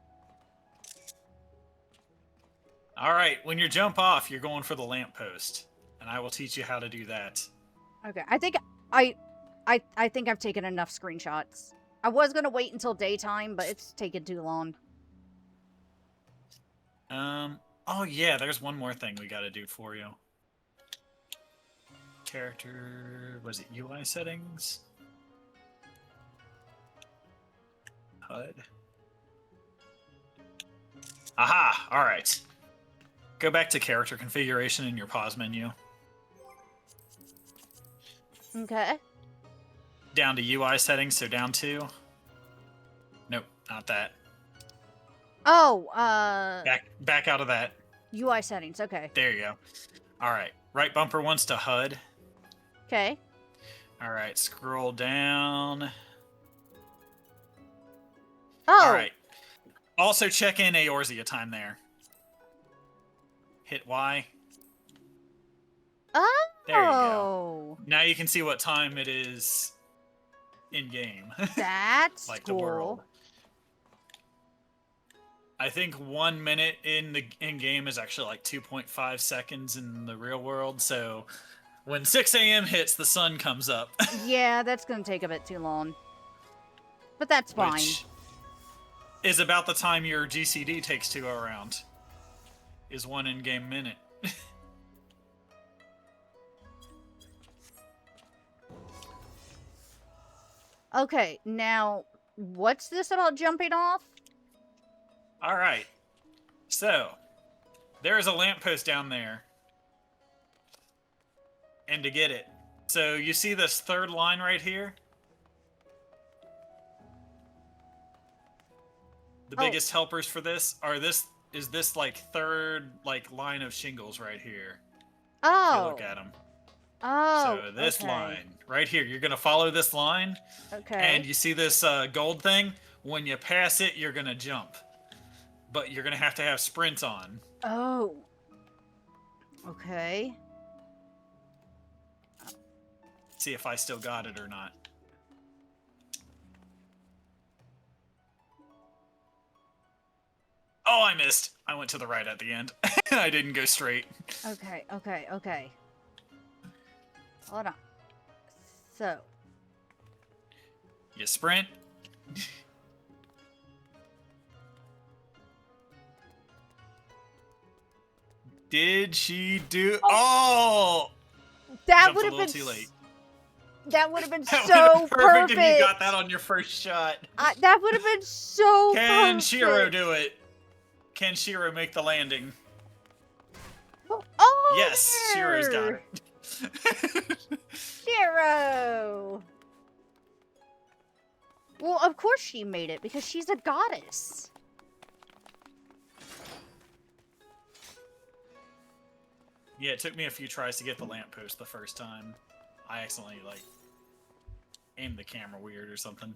Alright, when you jump off, you're going for the lamppost. And I will teach you how to do that. Okay, I think I've taken enough screenshots. I was gonna wait until daytime, but it's taken too long. Oh yeah, there's one more thing we gotta do for you. Character, was it UI settings? HUD. Aha! Alright. Go back to character configuration in your pause menu. Okay. Down to UI settings, so down 2. Nope, not that. Oh, Back out of that. UI settings, okay. There you go. Alright, right bumper wants to HUD. Okay. Alright, scroll down. Oh! Alright. Also check in Eorzea time there. Hit Y. Oh! There you go. Now you can see what time it is in-game. That's like cool. the world. I think 1 minute in-game is actually like 2.5 seconds in the real world, so when 6 a.m. hits, the sun comes up. Yeah, that's gonna take a bit too long. But that's fine. Which is about the time your GCD takes to go around. Is 1 in-game minute. Okay, now, what's this about jumping off? Alright. So, there is a lamppost down there. And to get it. So, you see this third line right here? The biggest helpers for this are this like third line of shingles right here. Oh. If you look at them. Oh. So this line right here, you're gonna follow this line. Okay. And you see this gold thing? When you pass it, you're gonna jump, but you're gonna have to have sprint on. Oh. Okay. See if I still got it or not. Oh, I missed. I went to the right at the end. I didn't go straight. Okay, okay, okay. Hold on. So. You sprint. Did she do? Oh! That would have been too late. That would have been That so would've been perfect perfect. if you got that on your first shot. That would have been so Can perfect. Shiro do it? Can Shiro make the landing? Oh, Yes, there. Shiro's got it. Shiro. Well, of course she made it because she's a goddess. Yeah, it took me a few tries to get the lamppost the first time. I accidentally, like, aimed the camera weird or something.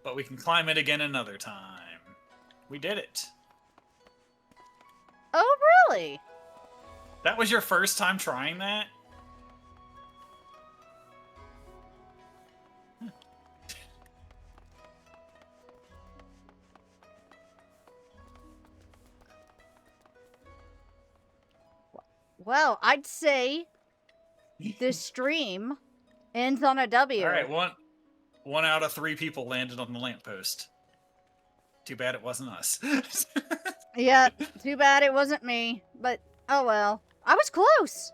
But we can climb it again another time. We did it. Oh, really? That was your first time trying that? Well, I'd say this stream ends on a W. All right, one out of 3 people landed on the lamppost. Too bad it wasn't us. Yeah, too bad it wasn't me. But, oh well. I was close.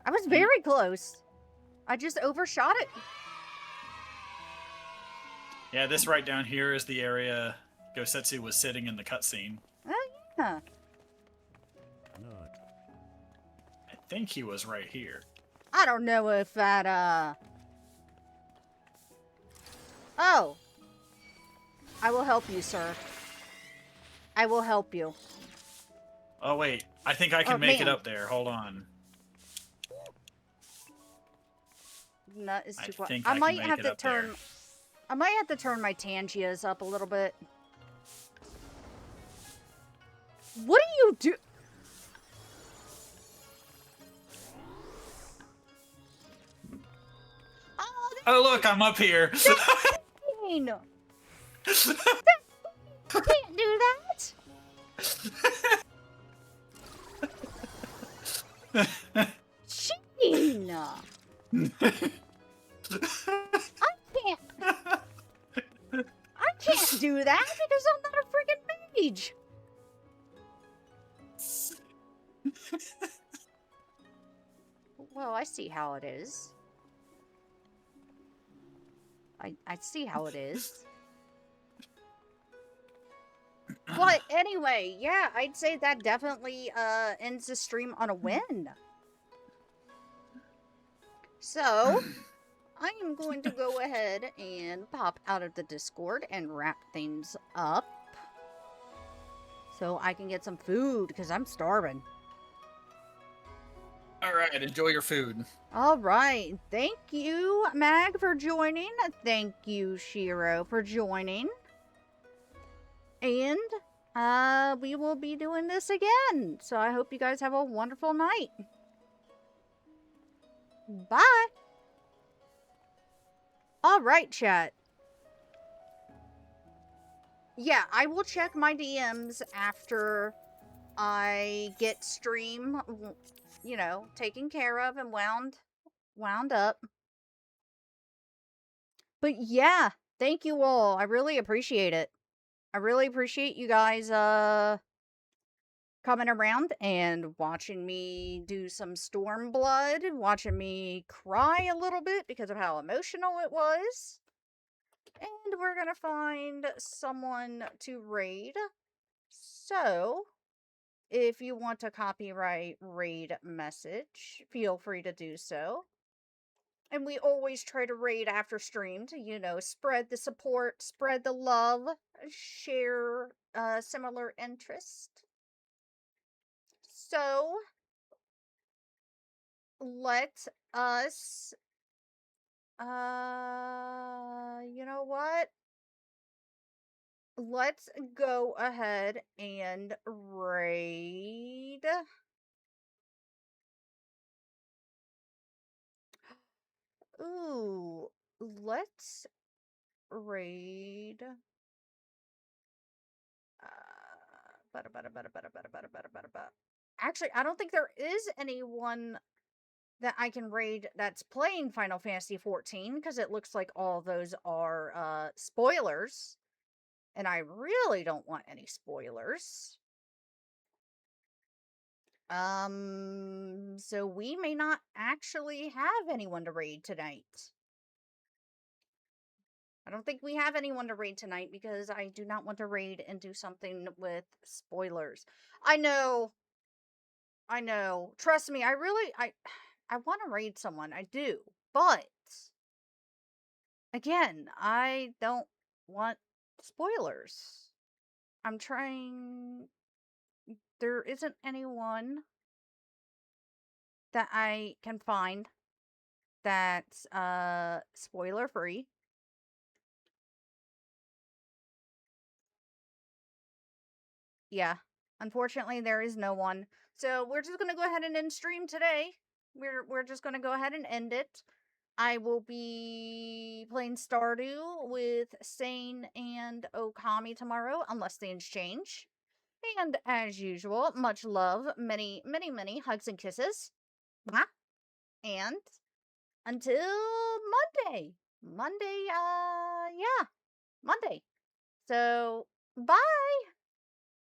I was very close. I just overshot it. Yeah, this right down here is the area Gosetsu was sitting in the cutscene. Oh, yeah. I think he was right here. I don't know if that, Oh. I will help you, sir. I will help you. Oh, wait. I think I can make it man. up there. Hold on. No, it's too quiet. think I I can might make have it to up there. turn... I might have to turn my Tangias up a little bit. What do you do? Oh, look, I'm up here. No. Can't do that. Sheen. I can't do that because I'm not a freaking mage. Well, I see how it is. I see how it is. But anyway, yeah, I'd say that definitely ends the stream on a win. So, I am going to go ahead and pop out of the Discord and wrap things up. So I can get some food, because I'm starving. Alright, enjoy your food. Alright, thank you, Mag, for joining. Thank you, Shiro, for joining. And, we will be doing this again. So I hope you guys have a wonderful night. Bye! Alright, chat. Yeah, I will check my DMs after I get stream, you know, taken care of and wound up. But yeah, thank you all. I really appreciate it. I really appreciate you guys, coming around and watching me do some Stormblood, watching me cry a little bit because of how emotional it was. And we're gonna find someone to raid. So, if you want a copyright raid message, feel free to do so. And we always try to raid after stream to, you know, spread the support, spread the love, share similar interest. So, let us, you know what? Let's go ahead and raid. Ooh, let's raid. Actually, I don't think there is anyone that I can raid that's playing Final Fantasy XIV, because it looks like all those are spoilers. And I really don't want any spoilers. So we may not actually have anyone to raid tonight. I don't think we have anyone to raid tonight because I do not want to raid and do something with spoilers. I know. Trust me, I want to raid someone. I do. But again, I don't want spoilers. I'm trying. There isn't anyone that I can find that's spoiler free. Yeah, unfortunately there is no one. So we're just gonna go ahead and end stream today. We're just gonna go ahead and end it. I will be playing Stardew with Sane and Okami tomorrow, unless things change. And as usual, much love, many, many, many hugs and kisses. Mwah. And until Monday. Monday, yeah, Monday. So, bye.